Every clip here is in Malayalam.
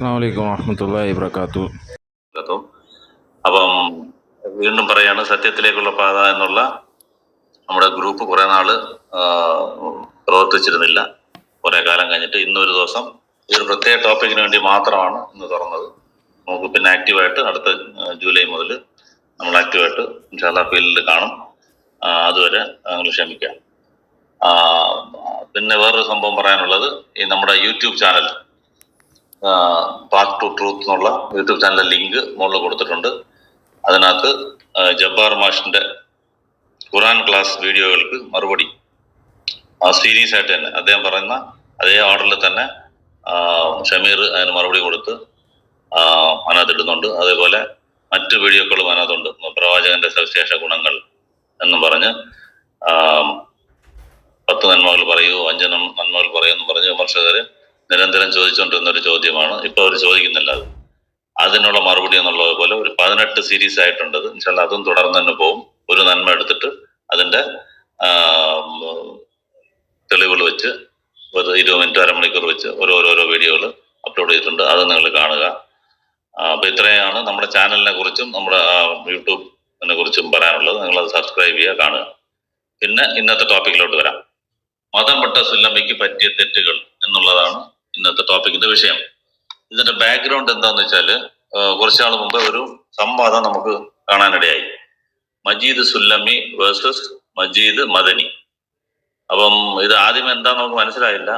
അസ്സലാമു വറഹ്മത്തുള്ളാഹി വബറകാതുഹു. അപ്പം വീണ്ടും പറയാണ്, സത്യത്തിലേക്കുള്ള പാത എന്നുള്ള നമ്മുടെ ഗ്രൂപ്പ് കുറെ നാള് പ്രവർത്തിച്ചിരുന്നില്ല. കുറെ കാലം കഴിഞ്ഞിട്ട് ഇന്നൊരു ദിവസം ഈ ഒരു പ്രത്യേക ടോപ്പിക്കിന് വേണ്ടി മാത്രമാണ് ഇന്ന് തുറന്നത്. നമുക്ക് പിന്നെ ആക്റ്റീവായിട്ട് അടുത്ത ജൂലൈ മുതൽ നമ്മൾ ആക്റ്റീവായിട്ട് ഇൻഷാല്ലാ ഫീൽഡിൽ കാണും. അതുവരെ നിങ്ങൾ ക്ഷമിക്കാം. പിന്നെ വേറൊരു സംഭവം പറയാനുള്ളത്, ഈ നമ്മുടെ YouTube channel path to truth എന്നുള്ള യൂട്യൂബ് ചാനലിന്റെ ലിങ്ക് മുകളിൽ കൊടുത്തിട്ടുണ്ട്. അതിനകത്ത് ജബ്ബാർ മാഷിന്റെ ഖുറാൻ ക്ലാസ് വീഡിയോകൾക്ക് മറുപടി സീരീസ് ആയിട്ട് തന്നെ അദ്ദേഹം പറയുന്ന അതേ ഓർഡറിൽ തന്നെ ഷമീർ അതിന് മറുപടി കൊടുത്ത് അതിനകത്ത് ഇടുന്നുണ്ട്. അതേപോലെ മറ്റു വീഡിയോകളും അതിനകത്തുണ്ട്. പ്രവാചകന്റെ സവിശേഷ ഗുണങ്ങൾ എന്നും പറഞ്ഞ് 10 നന്മകൾ പറയൂ, 5 നന്മകൾ പറയൂ എന്നും പറഞ്ഞ് വിമർശകര് നിരന്തരം ചോദിച്ചുകൊണ്ടിരുന്ന ഒരു ചോദ്യമാണ്. ഇപ്പൊ അവർ ചോദിക്കുന്നില്ല. അതിനുള്ള മറുപടി എന്നുള്ളത് പോലെ ഒരു 18 സീരീസ് ആയിട്ടുണ്ട്. ഇൻഷാല്ലാ അതും തുടർന്ന് തന്നെ പോകും. ഒരു നന്മ എടുത്തിട്ട് അതിന്റെ തെളിവുകൾ വെച്ച് ഒരു 20 മിനിറ്റ് അരമണിക്കൂർ വെച്ച് ഓരോരോ വീഡിയോകൾ അപ്ലോഡ് ചെയ്തിട്ടുണ്ട്. അത് നിങ്ങൾ കാണുക. അപ്പൊ ഇത്രയാണ് നമ്മുടെ ചാനലിനെ കുറിച്ചും നമ്മുടെ യൂട്യൂബിനെ കുറിച്ചും പറയാനുള്ളത്. നിങ്ങളത് സബ്സ്ക്രൈബ് ചെയ്യുക, കാണുക. പിന്നെ ഇന്നത്തെ ടോപ്പിക്കിലോട്ട് വരാം. മതം വിട്ട സുല്ലമിക്ക് പറ്റിയ തെറ്റുകൾ എന്നുള്ളതാണ് ഇന്നത്തെ ടോപ്പിക്കിന്റെ വിഷയം. ഇതിന്റെ ബാക്ക്ഗ്രൗണ്ട് എന്താന്ന് വെച്ചാല്, കുറച്ചാൾ മുമ്പ് ഒരു സംവാദം നമുക്ക് കാണാനിടയായി. മജീദ് സുല്ലമി വേഴ്സസ് മജീദ് മദനി. അപ്പം ഇത് ആദ്യം എന്താന്ന് നമുക്ക് മനസ്സിലായില്ല.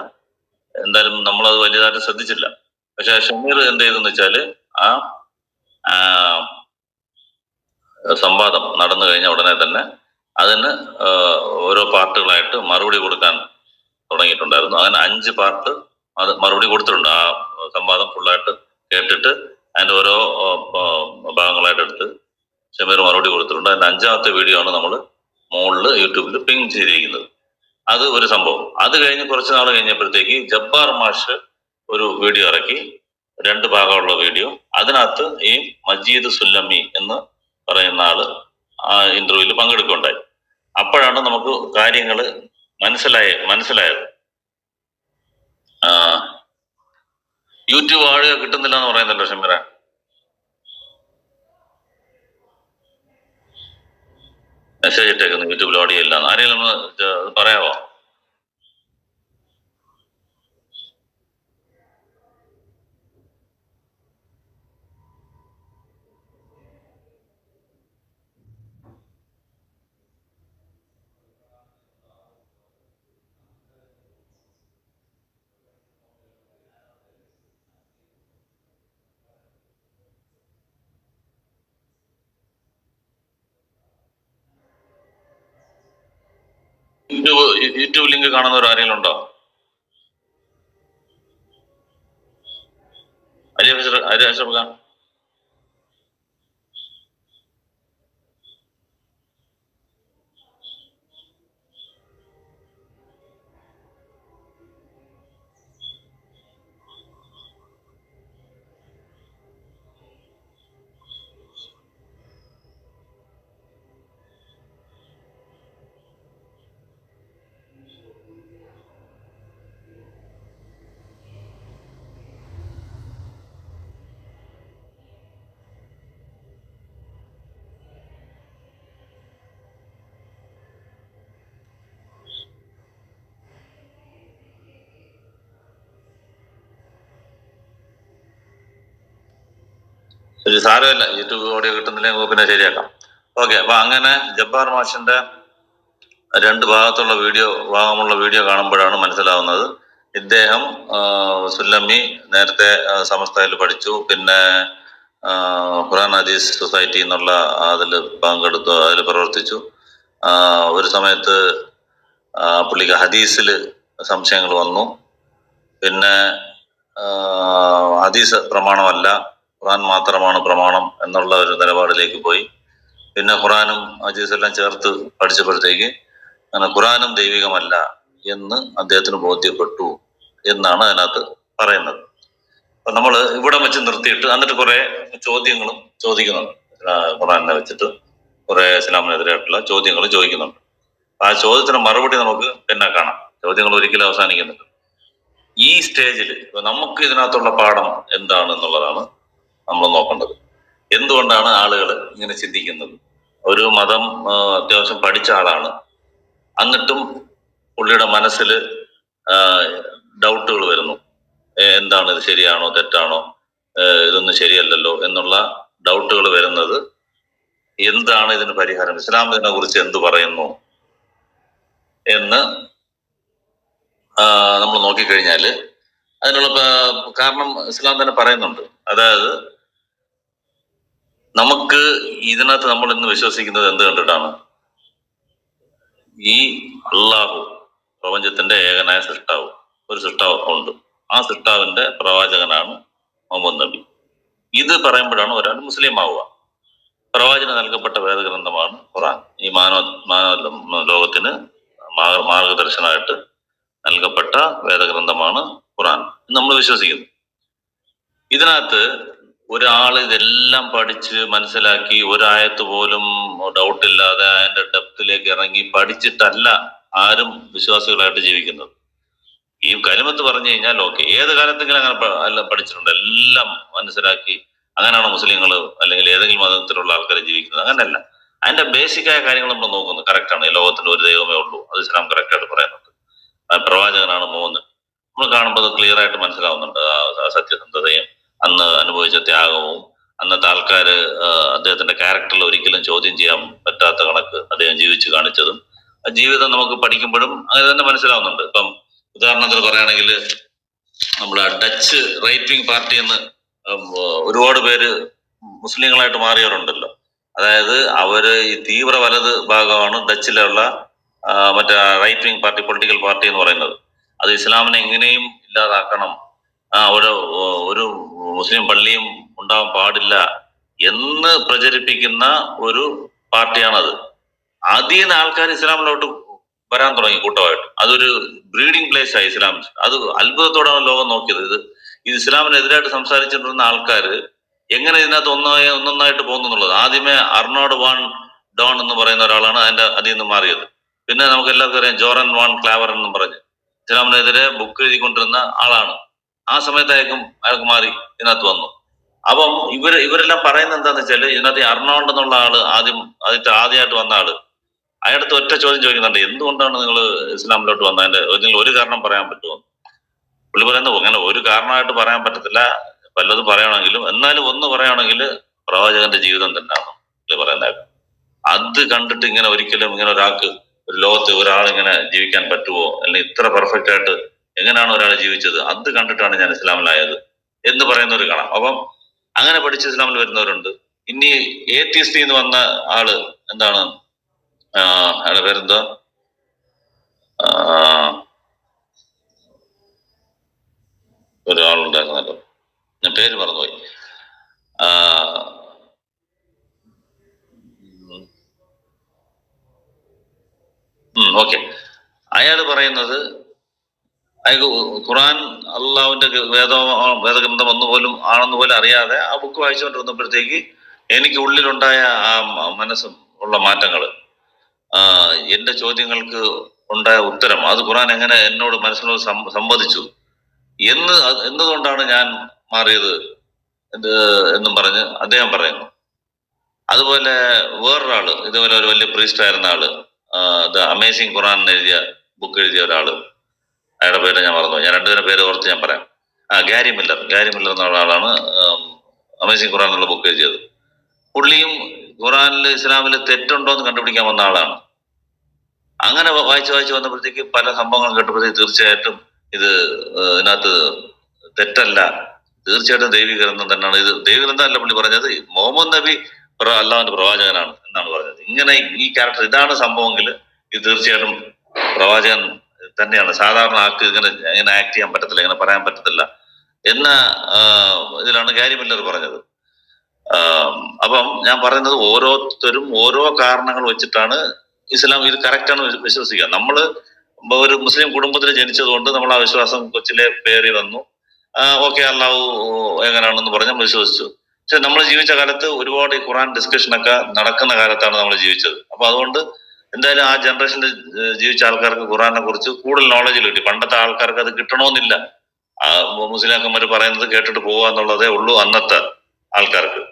എന്തായാലും നമ്മളത് വലിയതായിട്ട് ശ്രദ്ധിച്ചില്ല. പക്ഷെ ഷമീർ എന്ത് ചെയ്തെന്ന് വെച്ചാല്, ആ സംവാദം നടന്നു കഴിഞ്ഞ ഉടനെ തന്നെ അതിന് ഓരോ പാർട്ടുകളായിട്ട് മറുപടി കൊടുക്കാൻ തുടങ്ങിയിട്ടുണ്ടായിരുന്നു. അങ്ങനെ 5 പാർട്ട് അത് മറുപടി കൊടുത്തിട്ടുണ്ട്. ആ സംവാദം ഫുള്ളായിട്ട് കേട്ടിട്ട് അതിന്റെ ഓരോ ഭാഗങ്ങളായിട്ട് എടുത്ത് ഷമീർ മറുപടി കൊടുത്തിട്ടുണ്ട്. അതിന്റെ 5ാമത്തെ വീഡിയോ ആണ് നമ്മൾ മുകളിൽ യൂട്യൂബിൽ പിങ് ചെയ്തിരിക്കുന്നത്. അത് ഒരു സംഭവം. അത് കഴിഞ്ഞ് കുറച്ച് നാൾ കഴിഞ്ഞപ്പോഴത്തേക്ക് ജബ്ബാർ മാഷ് ഒരു വീഡിയോ ഇറക്കി, 2 ഭാഗമുള്ള വീഡിയോ. അതിനകത്ത് ഈ മജീദ് സുല്ലമി എന്ന് പറയുന്ന ആള് ആ ഇന്റർവ്യൂവിൽ പങ്കെടുക്കുകയുണ്ടായി. അപ്പോഴാണ് നമുക്ക് കാര്യങ്ങൾ മനസ്സിലായത്. യൂട്യൂബ് ആഡിയോ കിട്ടുന്നില്ല എന്ന് പറയുന്നല്ലോ ഷമീറ. മെസ്സേജ് ഇട്ടേക്കുന്നു യൂട്യൂബിൽ ഓഡിയോ ഇല്ല. ആരെങ്കിലും പറയാവോ? യൂട്യൂബ് ലിങ്ക് കാണുന്നവർ ആരെങ്കിലും ഉണ്ടോ? അരിയാ സാരമില്ല, യൂട്യൂബ് ഓഡിയോ കിട്ടുന്നില്ലെങ്കിൽ പിന്നെ ശരിയാക്കാം. ഓക്കെ. അപ്പൊ അങ്ങനെ ജബ്ബാർ മാഷിന്റെ 2 ഭാഗമുള്ള വീഡിയോ കാണുമ്പോഴാണ് മനസ്സിലാവുന്നത്, ഇദ്ദേഹം സുല്ലമി നേരത്തെ സമസ്തയിൽ പഠിച്ചു, പിന്നെ ഖുറാൻ ഹദീസ് സൊസൈറ്റി എന്നുള്ള അതിൽ പങ്കെടുത്തു, അതിൽ പ്രവർത്തിച്ചു. ഒരു സമയത്ത് പുള്ളിക്ക് ഹദീസിൽ സംശയങ്ങൾ വന്നു. പിന്നെ ഹദീസ് പ്രമാണമല്ല, ഖുറാൻ മാത്രമാണ് പ്രമാണം എന്നുള്ള ഒരു നിലപാടിലേക്ക് പോയി. പിന്നെ ഖുറാനും ഹദീസും എല്ലാം ചേർത്ത് പഠിച്ചപ്പോഴത്തേക്ക് അങ്ങനെ ഖുറാനും ദൈവികമല്ല എന്ന് അദ്ദേഹത്തിന് ബോധ്യപ്പെട്ടു എന്നാണ് അതിനകത്ത് പറയുന്നത്. അപ്പൊ നമ്മൾ ഇവിടെ വെച്ച് നിർത്തിയിട്ട് എന്നിട്ട് കുറെ ചോദ്യങ്ങളും ചോദിക്കുന്നുണ്ട്. ഖുറാനെ വെച്ചിട്ട് കുറെ ഇസ്ലാമിനെതിരായിട്ടുള്ള ചോദ്യങ്ങൾ ചോദിക്കുന്നുണ്ട്. ആ ചോദ്യത്തിന് മറുപടി നമുക്ക് പിന്നെ കാണാം. ചോദ്യങ്ങൾ ഒരിക്കലും അവസാനിക്കുന്നില്ല. ഈ സ്റ്റേജിൽ നമുക്ക് ഇതിനകത്തുള്ള പാഠം എന്താണെന്നുള്ളതാണ് നമ്മൾ നോക്കേണ്ടത്. എന്തുകൊണ്ടാണ് ആളുകൾ ഇങ്ങനെ ചിന്തിക്കുന്നത്? ഒരു മതം അത്യാവശ്യം പഠിച്ച ആളാണ്, എന്നിട്ടും പുള്ളിയുടെ മനസ്സിൽ ഡൗട്ടുകൾ വരുന്നു. എന്താണ് ഇത്, ശരിയാണോ തെറ്റാണോ, ഇതൊന്നും ശരിയല്ലല്ലോ എന്നുള്ള ഡൗട്ടുകൾ വരുന്നത്. എന്താണ് ഇതിന് പരിഹാരം? ഇസ്ലാം ഇതിനെ കുറിച്ച് എന്ത് പറയുന്നു എന്ന് നമ്മൾ നോക്കിക്കഴിഞ്ഞാൽ അതിനുള്ള കാരണം ഇസ്ലാം തന്നെ പറയുന്നുണ്ട്. അതായത് നമുക്ക് ഇതിനകത്ത് നമ്മൾ ഇന്ന് വിശ്വസിക്കുന്നത് എന്ത് കണ്ടിട്ടാണ്? ഈ അള്ളാഹു, പ്രപഞ്ചത്തിന്റെ ഏകനായ സൃഷ്ടാവ്, ഒരു സൃഷ്ടാവ് ഉണ്ട്. ആ സൃഷ്ടാവിന്റെ പ്രവാചകനാണ് മുഹമ്മദ് നബി. ഇത് പറയുമ്പോഴാണ് ഒരാൾ മുസ്ലിം ആവുക. പ്രവാചകന് നൽകപ്പെട്ട വേദഗ്രന്ഥമാണ് ഖുർആൻ. ഈ മാനവ ലോകത്തിന് മാർഗദർശനമായിട്ട് നൽകപ്പെട്ട വേദഗ്രന്ഥമാണ് ഖുർആൻ നമ്മൾ വിശ്വസിക്കുന്നു. ഇതിനകത്ത് ഒരാൾ ഇതെല്ലാം പഠിച്ച് മനസ്സിലാക്കി ഒരായത്ത് പോലും ഡൗട്ടില്ലാതെ അതിന്റെ ഡെപ്തിലേക്ക് ഇറങ്ങി പഠിച്ചിട്ടല്ല ആരും വിശ്വാസികളായിട്ട് ജീവിക്കുന്നത്. ഈ കലിമത്ത് പറഞ്ഞു കഴിഞ്ഞാൽ ഓക്കെ, ഏത് കാലത്തെങ്കിലും അങ്ങനെ പഠിച്ചിട്ടുണ്ട്, എല്ലാം മനസ്സിലാക്കി അങ്ങനെയാണോ മുസ്ലിങ്ങൾ അല്ലെങ്കിൽ ഏതെങ്കിലും മതത്തിലുള്ള ആൾക്കാർ ജീവിക്കുന്നത്? അങ്ങനെയല്ല. അതിന്റെ ബേസിക്കായ കാര്യങ്ങൾ നമ്മൾ നോക്കുന്നു. കറക്റ്റാണ്, ഈ ലോകത്തിന്റെ ഒരു ദൈവമേ ഉള്ളൂ, അത് ഇസ്ലാം കറക്റ്റായിട്ട് പറയുന്നുണ്ട്. പ്രവാചകനാണ് മൂന്ന്. നമ്മൾ കാണുമ്പോൾ അത് ക്ലിയർ ആയിട്ട് മനസ്സിലാവുന്നുണ്ട്. ആ സത്യസന്ധതയും അന്ന് അനുഭവിച്ച ത്യാഗവും അന്നത്തെ ആൾക്കാര് അദ്ദേഹത്തിന്റെ ക്യാരക്ടറിൽ ഒരിക്കലും ചോദ്യം ചെയ്യാൻ പറ്റാത്ത കണക്ക് അദ്ദേഹം ജീവിച്ചു കാണിച്ചതും ജീവിതം നമുക്ക് പഠിക്കുമ്പോഴും അങ്ങനെ തന്നെ മനസ്സിലാവുന്നുണ്ട്. ഇപ്പം ഉദാഹരണത്തിന് പറയുകയാണെങ്കിൽ നമ്മുടെ ഡച്ച് റൈറ്റ് വിങ് പാർട്ടി എന്ന് ഒരുപാട് പേര് മുസ്ലിങ്ങളായിട്ട് മാറിയവരുണ്ടല്ലോ. അതായത് അവര് ഈ തീവ്ര വലത് ഭാഗമാണ് ഡച്ചിലുള്ള മറ്റേ right wing party, political party എന്ന് പറയുന്നത്. അത് ഇസ്ലാമിനെ എങ്ങനെയും ഇല്ലാതാക്കണം, ഒരു മുസ്ലിം പള്ളിയും ഉണ്ടാവാൻ പാടില്ല എന്ന് പ്രചരിപ്പിക്കുന്ന ഒരു പാർട്ടിയാണത്. ആദ്യം ആൾക്കാർ ഇസ്ലാമിലോട്ട് വരാൻ തുടങ്ങി കൂട്ടമായിട്ട്. അതൊരു ബ്രീഡിംഗ് പ്ലേസ് ആയി ഇസ്ലാം. അത് അത്ഭുതത്തോടാണ് ലോകം നോക്കിയത്. ഇത് ഇസ്ലാമിനെതിരായിട്ട് സംസാരിച്ചിട്ടിരുന്ന ആൾക്കാര് എങ്ങനെ ഇതിനകത്ത് ഒന്നൊന്നായിട്ട് പോകുന്നു എന്നുള്ളത്. ആദ്യമേ അർണോഡ് വാൻ ഡോൺ എന്ന് പറയുന്ന ഒരാളാണ് അതിൽ നിന്ന് മാറിയത്. പിന്നെ നമുക്ക് എല്ലാവർക്കും അറിയാം ജോറൻ വാൻ ക്ലാവർ എന്നും പറഞ്ഞ് ഇസ്ലാമിനെതിരെ ബുക്ക് എഴുതിക്കൊണ്ടിരുന്ന ആളാണ്. ആ സമയത്തായിരിക്കും അയാൾക്ക് മാറി ഇതിനകത്ത് വന്നു. അപ്പം ഇവരെല്ലാം പറയുന്നത് എന്താന്ന് വെച്ചാല്, ഇതിനകത്ത് അർണോണ്ട് എന്നുള്ള ആള് ആദ്യമായിട്ട് വന്ന ആള് അയാളടുത്ത് ഒറ്റ ചോദ്യം ചോദിക്കുന്നുണ്ട്, എന്തുകൊണ്ടാണ് നിങ്ങൾ ഇസ്ലാമിലോട്ട് വന്നതിന്റെ ഒരു കാരണം പറയാൻ പറ്റുമോ? പുള്ളി പറയുന്നത് അങ്ങനെ ഒരു കാരണമായിട്ട് പറയാൻ പറ്റത്തില്ല, വല്ലതും പറയണമെങ്കിലും എന്നാലും ഒന്ന് പറയുകയാണെങ്കിൽ പ്രവാചകന്റെ ജീവിതം തന്നെയാണ് പുള്ളി പറയുന്നത്. അത് കണ്ടിട്ട് ഇങ്ങനെ ഒരിക്കലും ഇങ്ങനെ ഒരാൾക്ക് ഒരു ലോകത്ത് ഒരാൾ ഇങ്ങനെ ജീവിക്കാൻ പറ്റുമോ, അല്ലെങ്കിൽ ഇത്ര പെർഫെക്റ്റ് ആയിട്ട് എങ്ങനെയാണ് ഒരാൾ ജീവിച്ചത്, അത് കണ്ടിട്ടാണ് ഞാൻ ഇസ്ലാമിലായത് എന്ന് പറയുന്നവർ കാണാം. അപ്പം അങ്ങനെ പഠിച്ച് ഇസ്ലാമിൽ വരുന്നവരുണ്ട്. ഇനി ഏത്തിയസ്റ്റിൽ നിന്ന് വന്ന ആള് എന്താണ്, അയാളുടെ പേരെന്താ, ഒരാളുണ്ടായിരുന്നല്ലോ, ഞാൻ പേര് മറന്നുപോയി. ഓക്കെ, അയാള് പറയുന്നത് അയാൾക്ക് ഖുർആൻ അള്ളാഹുവിന്റെ വേദഗ്രന്ഥം ഒന്നുപോലും ആണെന്ന് പോലും അറിയാതെ ആ ബുക്ക് വായിച്ചുകൊണ്ടിരുന്നപ്പോഴത്തേക്ക് എനിക്ക് ഉള്ളിലുണ്ടായ ആ മനസ്സും ഉള്ള മാറ്റങ്ങൾ, എന്റെ ചോദ്യങ്ങൾക്ക് ഉണ്ടായ ഉത്തരം, അത് ഖുർആൻ എങ്ങനെ എന്നോട് മനസ്സിനോട് സംവദിച്ചു എന്നതുകൊണ്ടാണ് ഞാൻ മാറിയത് എന്നും പറഞ്ഞ് അദ്ദേഹം പറയുന്നു. അതുപോലെ വേറൊരാള്, ഇതുപോലെ ഒരു വലിയ പ്രീസ്റ്റ് ആയിരുന്ന ആള്, ദ അമേസിംഗ് ഖുർആൻ എഴുതിയ ബുക്ക് എഴുതിയ ഒരാള്, അയാളുടെ പേര് ഞാൻ മറന്നു, ഞാൻ രണ്ടുപേരുടെ പേര് ഓർത്ത് ഞാൻ പറയാം. ഗാരി മില്ലർ എന്നുള്ള ആളാണ് അമേസിംഗ് ഖുർആൻ എന്നുള്ള ബുക്ക് എഴുതിയത്. പുള്ളിയും ഖുർആനിൽ ഇസ്ലാമിൽ തെറ്റുണ്ടോ എന്ന് കണ്ടുപിടിക്കാൻ വന്ന ആളാണ്. അങ്ങനെ വായിച്ചു വന്നപ്പോഴത്തേക്ക് പല സംഭവങ്ങളും കേട്ടപ്പോഴത്തേക്ക് തീർച്ചയായിട്ടും ഇതിനകത്ത് തെറ്റല്ല, തീർച്ചയായിട്ടും ദൈവികഗ്രന്ഥം തന്നെയാണ്. ഇത് ദൈവഗ്രന്ഥം അല്ല പുള്ളി പറഞ്ഞത്, മുഹമ്മദ് നബി അള്ളാഹുവിന്റെ പ്രവാചകനാണ് എന്നാണ് പറഞ്ഞത്. ഇങ്ങനെ ഈ ക്യാരക്ടർ ഇതാണ് സംഭവമെങ്കിൽ ഇത് തീർച്ചയായിട്ടും പ്രവാചകൻ തന്നെയാണ്. സാധാരണ ആൾക്ക് ഇങ്ങനെ ആക്ട് ചെയ്യാൻ പറ്റത്തില്ല, ഇങ്ങനെ പറയാൻ പറ്റത്തില്ല എന്ന ഇതിലാണ് ഗാരി മില്ലർ പറഞ്ഞത്. അപ്പം ഞാൻ പറയുന്നത് ഓരോരുത്തരും ഓരോ കാരണങ്ങൾ വെച്ചിട്ടാണ് ഇസ്ലാം ഇത് കറക്റ്റാണ് വിശ്വസിക്കുക. നമ്മള് ഒരു മുസ്ലിം കുടുംബത്തിൽ ജനിച്ചത് കൊണ്ട് നമ്മൾ ആ വിശ്വാസം കൊച്ചിലെ പേറി വന്നു. ഓക്കെ, അള്ളാഹു എങ്ങനെയാണെന്ന് പറഞ്ഞ് നമ്മൾ വിശ്വസിച്ചു. പക്ഷെ നമ്മൾ ജീവിച്ച കാലത്ത് ഒരുപാട് ഈ ഖുർആൻ ഡിസ്കഷനൊക്കെ നടക്കുന്ന കാലത്താണ് നമ്മൾ ജീവിച്ചത്. അപ്പൊ അതുകൊണ്ട് എന്തായാലും ആ ജനറേഷനിൽ ജീവിച്ച ആൾക്കാർക്ക് ഖുർആനെ കുറിച്ച് കൂടുതൽ നോളജ് കിട്ടി. പണ്ടത്തെ ആൾക്കാർക്ക് അത് കിട്ടണമെന്നില്ല. മുസ്ലിംമാര് പറയുന്നത് കേട്ടിട്ട് പോവുക എന്നുള്ളതേ ഉള്ളൂ അന്നത്തെ ആൾക്കാർക്ക്.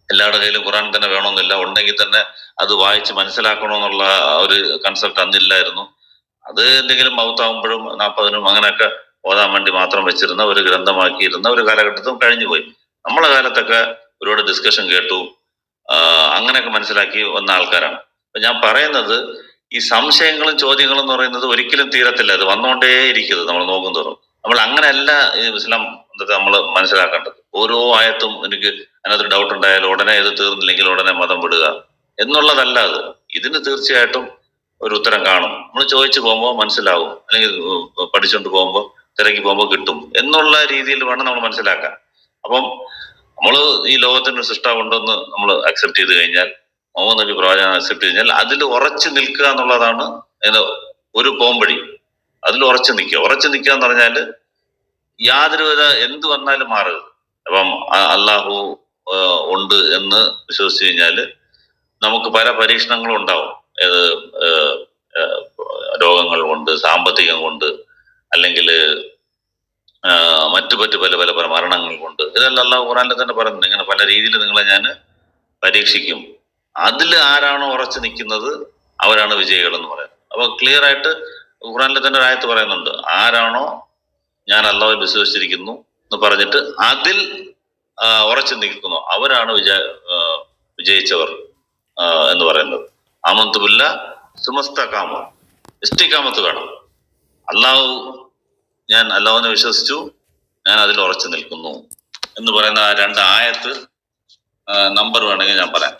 എല്ലാവരുടെ കയ്യിലും ഖുറാൻ തന്നെ വേണമെന്നില്ല, ഉണ്ടെങ്കിൽ തന്നെ അത് വായിച്ച് മനസ്സിലാക്കണമെന്നുള്ള ഒരു കൺസെപ്റ്റ് അന്നില്ലായിരുന്നു. അത് എന്തെങ്കിലും മൗത്താകുമ്പോഴും 40-നും അങ്ങനെയൊക്കെ ഓതാൻ വേണ്ടി മാത്രം വെച്ചിരുന്ന ഒരു ഗ്രന്ഥമാക്കിയിരുന്ന ഒരു കാലഘട്ടത്തും കഴിഞ്ഞുപോയി. നമ്മളെ കാലത്തൊക്കെ ഒരുപാട് ഡിസ്കഷൻ കേട്ടു, അങ്ങനെയൊക്കെ മനസ്സിലാക്കി വന്ന ആൾക്കാരാണ്. അപ്പൊ ഞാൻ പറയുന്നത്, ഈ സംശയങ്ങളും ചോദ്യങ്ങളും എന്ന് പറയുന്നത് ഒരിക്കലും തീരത്തില്ല, അത് വന്നുകൊണ്ടേ ഇരിക്കുന്നത് നമ്മൾ നോക്കും തോറും. നമ്മൾ അങ്ങനെയല്ല ഈ ഇസ്ലാം നമ്മൾ മനസ്സിലാക്കേണ്ടത്. ഓരോ ആയത്തും എനിക്ക് അതിനകത്ത് ഡൗട്ട് ഉണ്ടായാലും ഉടനെ ഇത് തീർന്നില്ലെങ്കിൽ ഉടനെ മതം വിടുക എന്നുള്ളതല്ല അത്. ഇതിന് തീർച്ചയായിട്ടും ഒരു ഉത്തരം കാണും. നമ്മൾ ചോദിച്ചു പോകുമ്പോൾ മനസ്സിലാവും, അല്ലെങ്കിൽ പഠിച്ചുകൊണ്ട് പോകുമ്പോൾ തിരക്കി പോകുമ്പോൾ കിട്ടും എന്നുള്ള രീതിയിൽ വേണം നമ്മൾ മനസ്സിലാക്കാൻ. അപ്പം നമ്മള് ഈ ലോകത്തിന് സൃഷ്ടാവുണ്ടെന്ന് നമ്മൾ അക്സെപ്റ്റ് ചെയ്ത് കഴിഞ്ഞാൽ, മുഹമ്മദ് നബി പ്രവാചകൻ അക്സെപ്റ്റ് ചെയ്ത് കഴിഞ്ഞാൽ അതിൽ ഉറച്ചു നിൽക്കുക എന്നുള്ളതാണ് ഒരു പോംവഴി. അതിൽ ഉറച്ചു നിൽക്കുക എന്ന് പറഞ്ഞാല് യാതൊരുവിധ എന്ത് വന്നാലും മാറരുത്. അപ്പം അള്ളാഹു ഉണ്ട് എന്ന് വിശ്വസിച്ച് കഴിഞ്ഞാല് നമുക്ക് പല പരീക്ഷണങ്ങളും ഉണ്ടാവും. ഏത് രോഗങ്ങൾ കൊണ്ട്, സാമ്പത്തികം കൊണ്ട്, അല്ലെങ്കിൽ മറ്റു പല മരണങ്ങൾ കൊണ്ട്. ഇതെല്ലാം അള്ളാഹു ഖുറാനിൽ തന്നെ പറയുന്നുണ്ട്, ഇങ്ങനെ പല രീതിയിൽ നിങ്ങളെ ഞാൻ പരീക്ഷിക്കും, അതിൽ ആരാണോ ഉറച്ചു നിൽക്കുന്നത് അവരാണ് വിജയികൾ എന്ന് പറയുന്നത്. അപ്പൊ ക്ലിയർ ആയിട്ട് ഖുറാനിൽ തന്നെ ഒരു ആയത്ത് പറയുന്നുണ്ട്, ആരാണോ ഞാൻ അള്ളാഹുവിൽ വിശ്വസിച്ചിരിക്കുന്നു എന്ന് പറഞ്ഞിട്ട് അതിൽ ഉറച്ചു നിൽക്കുന്നു അവരാണ് വിജയിച്ചവർ എന്ന് പറയുന്നത്. ആമന്തു ബില്ലാ സുമസ്തഖാമ, ഇസ്തിഖാമത്ത് വേണം. ഞാൻ അള്ളാഹുവിനെ വിശ്വസിച്ചു, ഞാൻ അതിൽ ഉറച്ചു നിൽക്കുന്നു എന്ന് പറയുന്ന ആ 2 ആയത്ത് നമ്പർ വേണമെങ്കിൽ ഞാൻ പറയാം.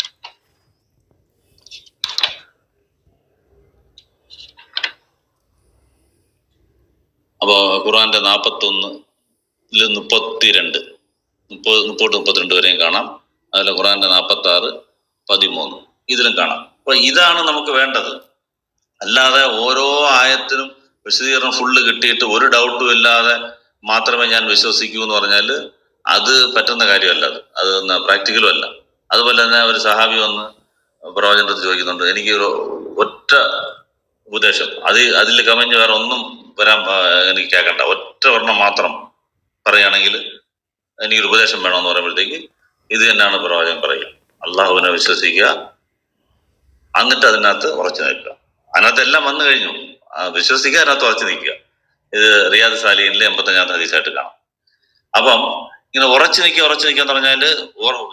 അപ്പോ ഖുർആന്റെ 41-ൽ 32, 30-32 വരെയും കാണാം. അതുപോലെ ഖുർആന്റെ 46, 13 ഇതിലും കാണാം. അപ്പൊ ഇതാണ് നമുക്ക് വേണ്ടത്. അല്ലാതെ ഓരോ ആയത്തിനും വിശദീകരണം ഫുള്ള് കിട്ടിയിട്ട് ഒരു ഡൗട്ടും ഇല്ലാതെ മാത്രമേ ഞാൻ വിശ്വസിക്കൂ എന്ന് പറഞ്ഞാൽ അത് പറ്റുന്ന കാര്യമല്ല. അത് പ്രാക്ടിക്കലും അല്ല. അതുപോലെ തന്നെ ഒരു സഹാബി വന്ന് പ്രവാചകന്റെ അടുത്ത് ചോദിക്കുന്നുണ്ട്, എനിക്ക് ഒറ്റ ഉപദേശം, അതിൽ കമഞ്ഞ് വേറെ ഒന്നും വരാൻ എനിക്ക് കേൾക്കണ്ട, ഒറ്റ ഒരെണ്ണം മാത്രം പറയുകയാണെങ്കിൽ എനിക്കൊരു ഉപദേശം വേണമെന്ന് പറയുമ്പോഴത്തേക്ക് ഇത് തന്നെയാണ് പ്രവാചകൻ പറയുക, അള്ളാഹുവിനെ വിശ്വസിക്കുക, എന്നിട്ട് അതിനകത്ത് ഉറച്ചു നിൽക്കുക. അതിനകത്ത് എല്ലാം വന്നു കഴിഞ്ഞു, വിശ്വസിക്കുക, അതിനകത്ത് ഉറച്ചു നിൽക്കുക. ഇത് റിയാദ് സാലിഹിനിലെ 85-ാമത്തെ ഹദീസായിട്ട് കാണാം. അപ്പം ഇങ്ങനെ ഉറച്ചു നിൽക്കുക എന്ന് പറഞ്ഞാല്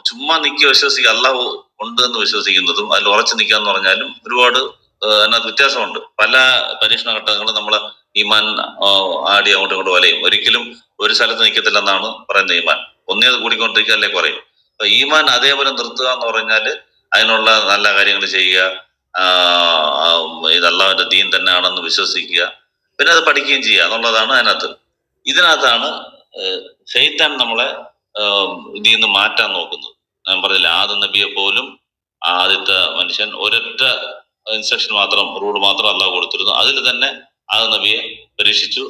ചുമ്മാ നിൽക്കുക വിശ്വസിക്കുക, അള്ളാഹു ഉണ്ട് എന്ന് വിശ്വസിക്കുന്നതും അതിൽ ഉറച്ചു നിൽക്കുക എന്ന് പറഞ്ഞാലും ഒരുപാട് അതിനകത്ത് വ്യത്യാസമുണ്ട്. പല പരീക്ഷണ ഘട്ടങ്ങളും നമ്മളെ ഈമാൻ ആടി അങ്ങോട്ടും ഇങ്ങോട്ട് വലയും. ഒരിക്കലും ഒരു സ്ഥലത്ത് നിൽക്കത്തില്ലെന്നാണ് പറയുന്നത്. ഈമാൻ ഒന്നേത് കൂടിക്കൊണ്ടിരിക്കുക, അല്ലെ കുറയും. അപ്പൊ ഈമാൻ അതേപോലെ നിർത്തുക എന്ന് പറഞ്ഞാല് അതിനുള്ള നല്ല കാര്യങ്ങൾ ചെയ്യുക, ഇത് അള്ളാഹുവിന്റെ ദീൻ തന്നെയാണെന്ന് വിശ്വസിക്കുക, പിന്നെ അത് പഠിക്കുകയും ചെയ്യുക എന്നുള്ളതാണ് അതിനകത്ത്. ഇതിനകത്താണ് ശൈത്താൻ നമ്മളെ ഇതിൽ നിന്ന് മാറ്റാൻ നോക്കുന്നത്. ഞാൻ പറഞ്ഞില്ല, ആദം നബിയെ പോലും ആദ്യത്തെ മനുഷ്യൻ ഒരൊറ്റ ഇൻസ്ട്രക്ഷൻ മാത്രം, റൂൾ മാത്രം അള്ളാഹു കൊടുത്തിരുന്നു. അതിൽ തന്നെ ആദം നബിയെ പരീക്ഷിച്ചു,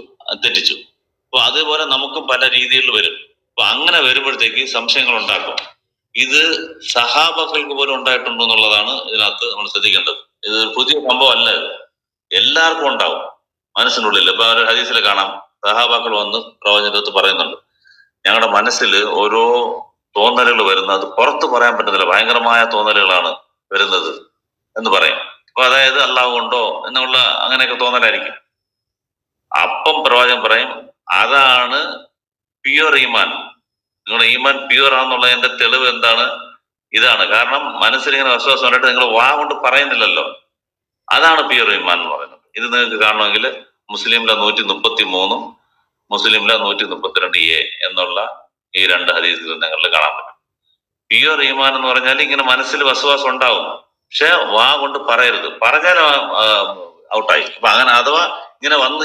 തെറ്റിച്ചു. അപ്പൊ അതേപോലെ നമുക്കും പല രീതികളിൽ വരും. അപ്പൊ അങ്ങനെ വരുമ്പോഴത്തേക്ക് സംശയങ്ങൾ ഉണ്ടാക്കും. ഇത് സഹാബക്കൾക്ക് പോലും ഉണ്ടായിട്ടുണ്ടോ എന്നുള്ളതാണ് ഇതിനകത്ത് നമ്മൾ ശ്രദ്ധിക്കേണ്ടത്. ഇത് പുതിയ സംഭവം അല്ല, ഇത് എല്ലാവർക്കും ഉണ്ടാവും മനസ്സിനുള്ളിൽ. ഇപ്പൊ ഒരു ഹദീസിൽ കാണാം, സഹാബാക്കൾ വന്ന് പ്രവാചകന്റെ അടുത്ത് പറയുന്നുണ്ട്, ഞങ്ങളുടെ മനസ്സിൽ ഓരോ തോന്നലുകൾ വരുന്നത് അത് പുറത്ത് പറയാൻ പറ്റുന്നില്ല, ഭയങ്കരമായ തോന്നലുകളാണ് വരുന്നത് എന്ന് പറയും. അപ്പൊ അതായത് അള്ളാഹു ഉണ്ടോ എന്നുള്ള അങ്ങനെയൊക്കെ തോന്നലായിരിക്കും. അപ്പം പ്രവാചകൻ പറയും, അതാണ് പ്യുവർ ഈമാൻ. നിങ്ങളുടെ ഈമാൻ പ്യുവർ ആണെന്നുള്ളതിന്റെ തെളിവ് എന്താണ്? ഇതാണ്. കാരണം മനസ്സിലിങ്ങനെ വിശ്വാസം ഉണ്ടായിട്ട് നിങ്ങൾ വാ കൊണ്ട് പറയുന്നില്ലല്ലോ, അതാണ് പ്യുവർ ഈമാൻ എന്ന് പറയുന്നത്. ഇത് നിങ്ങൾക്ക് കാണണമെങ്കിൽ മുസ്ലിമിലെ 133, മുസ്ലിമിലെ 132A എന്നുള്ള ഈ 2 ഹദീസ് ഗ്രന്ഥങ്ങളിൽ കാണാൻ പറ്റും. പ്യുവർ ഈമാൻ എന്ന് പറഞ്ഞാൽ ഇങ്ങനെ മനസ്സിൽ വിശ്വാസം ഉണ്ടാവും, പക്ഷെ വാ കൊണ്ട് പറയരുത്, പറഞ്ഞാൽ ഔട്ടായി. അപ്പൊ അങ്ങനെ അഥവാ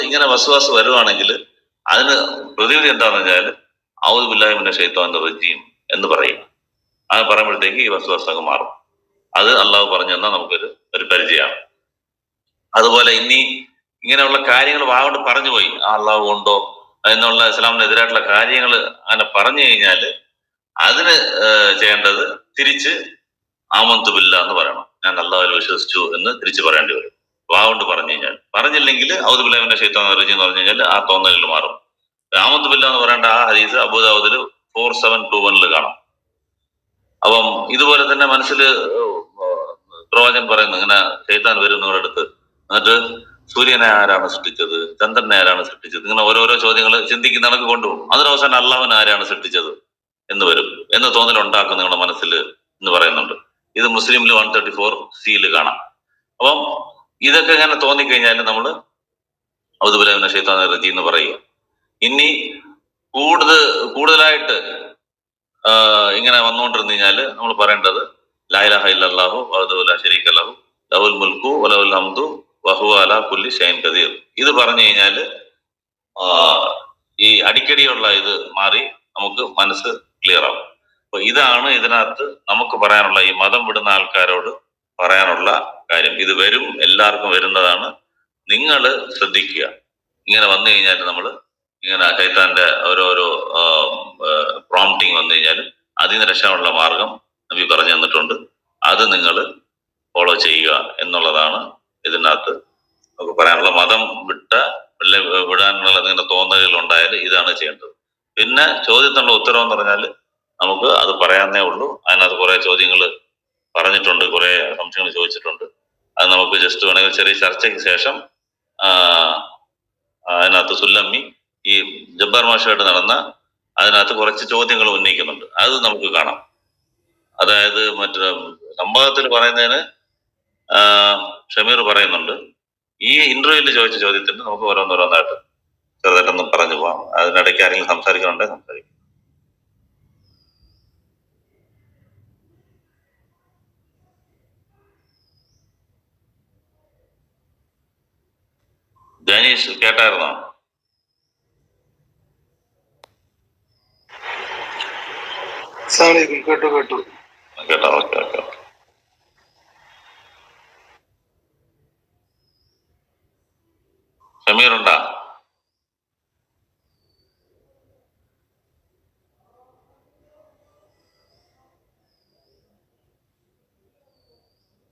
ഇങ്ങനെ വിശ്വാസം വരുവാണെങ്കിൽ അതിന് പ്രതിവിധി എന്താണെന്ന് വെച്ചാൽ ഔദു ബില്ലാഹി മിനശ് ശൈത്വാനിർ റജീം എന്ന് പറയും. അത് പറയുമ്പോഴത്തേക്ക് ഈ വിശ്വാസമൊക്കെ മാറും. അത് അള്ളാഹു പറഞ്ഞു തന്നാൽ നമുക്കൊരു പരിചയമാണ്. അതുപോലെ ഇനി ഇങ്ങനെയുള്ള കാര്യങ്ങൾ വാ കൊണ്ട് പറഞ്ഞു പോയി, അള്ളാഹു ഉണ്ടോ എന്നുള്ള ഇസ്ലാമിനെതിരായിട്ടുള്ള കാര്യങ്ങൾ അങ്ങനെ പറഞ്ഞു കഴിഞ്ഞാൽ അതിന് ചെയ്യേണ്ടത് തിരിച്ച് ആമന്തു ബില്ലാഹ് എന്ന് പറയണം, ഞാൻ അള്ളാഹുവിൽ വിശ്വസിച്ചു എന്ന് തിരിച്ച് പറയേണ്ടി വരും. വാ കൊണ്ട് പറഞ്ഞു കഴിഞ്ഞാൽ. പറഞ്ഞില്ലെങ്കിൽ ഔദു ബില്ലാഹി മിനശ് ശൈത്വാനിർ റജീം എന്ന് പറഞ്ഞു കഴിഞ്ഞാൽ ആ തോന്നലുകൾ മാറും. ആമന്തു ബില്ല എന്ന് പറയേണ്ട ആ ഹദീസ് അബൂദാവൂദിൽ 4721 കാണാം. അപ്പം ഇതുപോലെ തന്നെ മനസ്സിൽ പ്രവാചകൻ പറയുന്നു, ഇങ്ങനെ ശൈത്താൻ വരും നിങ്ങളുടെ അടുത്ത്, എന്നിട്ട് സൂര്യനെ ആരാണ് സൃഷ്ടിച്ചത്, ചന്ദ്രനെ ആരാണ് സൃഷ്ടിച്ചത്, ഇങ്ങനെ ഓരോരോ ചോദ്യങ്ങൾ ചിന്തിക്കുന്ന കണക്ക് കൊണ്ടുപോകും. അതിനവസാനം അള്ളാഹുവിനെ ആരാണ് സൃഷ്ടിച്ചത് എന്ന് വരും എന്ന് തോന്നലുണ്ടാക്കും നിങ്ങളുടെ മനസ്സിൽ എന്ന് പറയുന്നുണ്ട്. ഇത് മുസ്ലിമിൽ 134 കാണാം. അപ്പം ഇതൊക്കെ ഇങ്ങനെ തോന്നിക്കഴിഞ്ഞാൽ നമ്മൾ ഔദുബില്ലാഹിമിനശ് ശൈത്താനിർ റജീം എന്ന് പറയുക. ഇനി കൂടുതലായിട്ട് ഇങ്ങനെ വന്നുകൊണ്ടിരുന്നു കഴിഞ്ഞാല് നമ്മൾ പറയേണ്ടത് ലാ ഇലാഹ ഇല്ലല്ലാഹു വഹ്ദഹു ലാ ശരീക ലഹു ലഹുൽ മുൽക്കു വലഹുൽ ഹംദു വഹുവ അലാ കുല്ലി ഷൈഇൻ ഖദീർ. ഇത് പറഞ്ഞു കഴിഞ്ഞാല് ഈ അടിക്കടിയുള്ള ഇത് മാറി നമുക്ക് മനസ്സ് ക്ലിയർ ആവും. അപ്പൊ ഇതാണ് ഇതിനകത്ത് നമുക്ക് പറയാനുള്ള, ഈ മതം വിടുന്ന ആൾക്കാരോട് പറയാനുള്ള കാര്യം. ഇത് വരും, എല്ലാവർക്കും വരുന്നതാണ്. നിങ്ങൾ ശ്രദ്ധിക്കുക. ഇങ്ങനെ വന്നു കഴിഞ്ഞാൽ നമ്മൾ ഇങ്ങനെ ശൈത്താന്റെ ഓരോരോ പ്രോംപ്റ്റിങ് വന്നു കഴിഞ്ഞാൽ അതിൽ നിന്ന് രക്ഷയുള്ള മാർഗം നബി പറഞ്ഞു തന്നിട്ടുണ്ട്. അത് നിങ്ങൾ ഫോളോ ചെയ്യുക എന്നുള്ളതാണ് ഇതിനകത്ത് നമുക്ക് പറയാനുള്ള. മതം വിടാനുള്ള നിങ്ങളുടെ തോന്നലുകൾ ഉണ്ടായാൽ ഇതാണ് ചെയ്യേണ്ടത്. പിന്നെ ചോദ്യത്തിനുള്ള ഉത്തരവ് എന്ന് പറഞ്ഞാൽ നമുക്ക് അത് പറയാന്നേ ഉള്ളൂ. അതിനകത്ത് കുറെ ചോദ്യങ്ങൾ പറഞ്ഞിട്ടുണ്ട്, കുറെ സംശയങ്ങൾ ചോദിച്ചിട്ടുണ്ട്. അത് നമുക്ക് ജസ്റ്റ് വേണമെങ്കിൽ ചെറിയ ചർച്ചയ്ക്ക് ശേഷം അതിനകത്ത് സുല്ലമ്മി ഈ ജബ്ബാർ മാഷായിട്ട് നടന്ന അതിനകത്ത് കുറച്ച് ചോദ്യങ്ങൾ ഉന്നയിക്കുന്നുണ്ട്. അത് നമുക്ക് കാണാം. അതായത് മറ്റു സംഭവത്തിൽ പറയുന്നതിന് ഷമീർ പറയുന്നുണ്ട്. ഈ ഇന്റർവ്യൂവിൽ ചോദിച്ച ചോദ്യത്തിന് നമുക്ക് ഓരോന്നോരോന്നായിട്ട് ചെറുതായിട്ടൊന്ന് പറഞ്ഞു പോവാം. അതിനിടയ്ക്ക് ആരെങ്കിലും സംസാരിക്കുന്നുണ്ടെങ്കിൽ സംസാരിക്കും. ജനീഷ് കേട്ടായിരുന്നോ? കേട്ടു. കേട്ടോ? ഓക്കെ. ഷമീർ ഉണ്ടാ?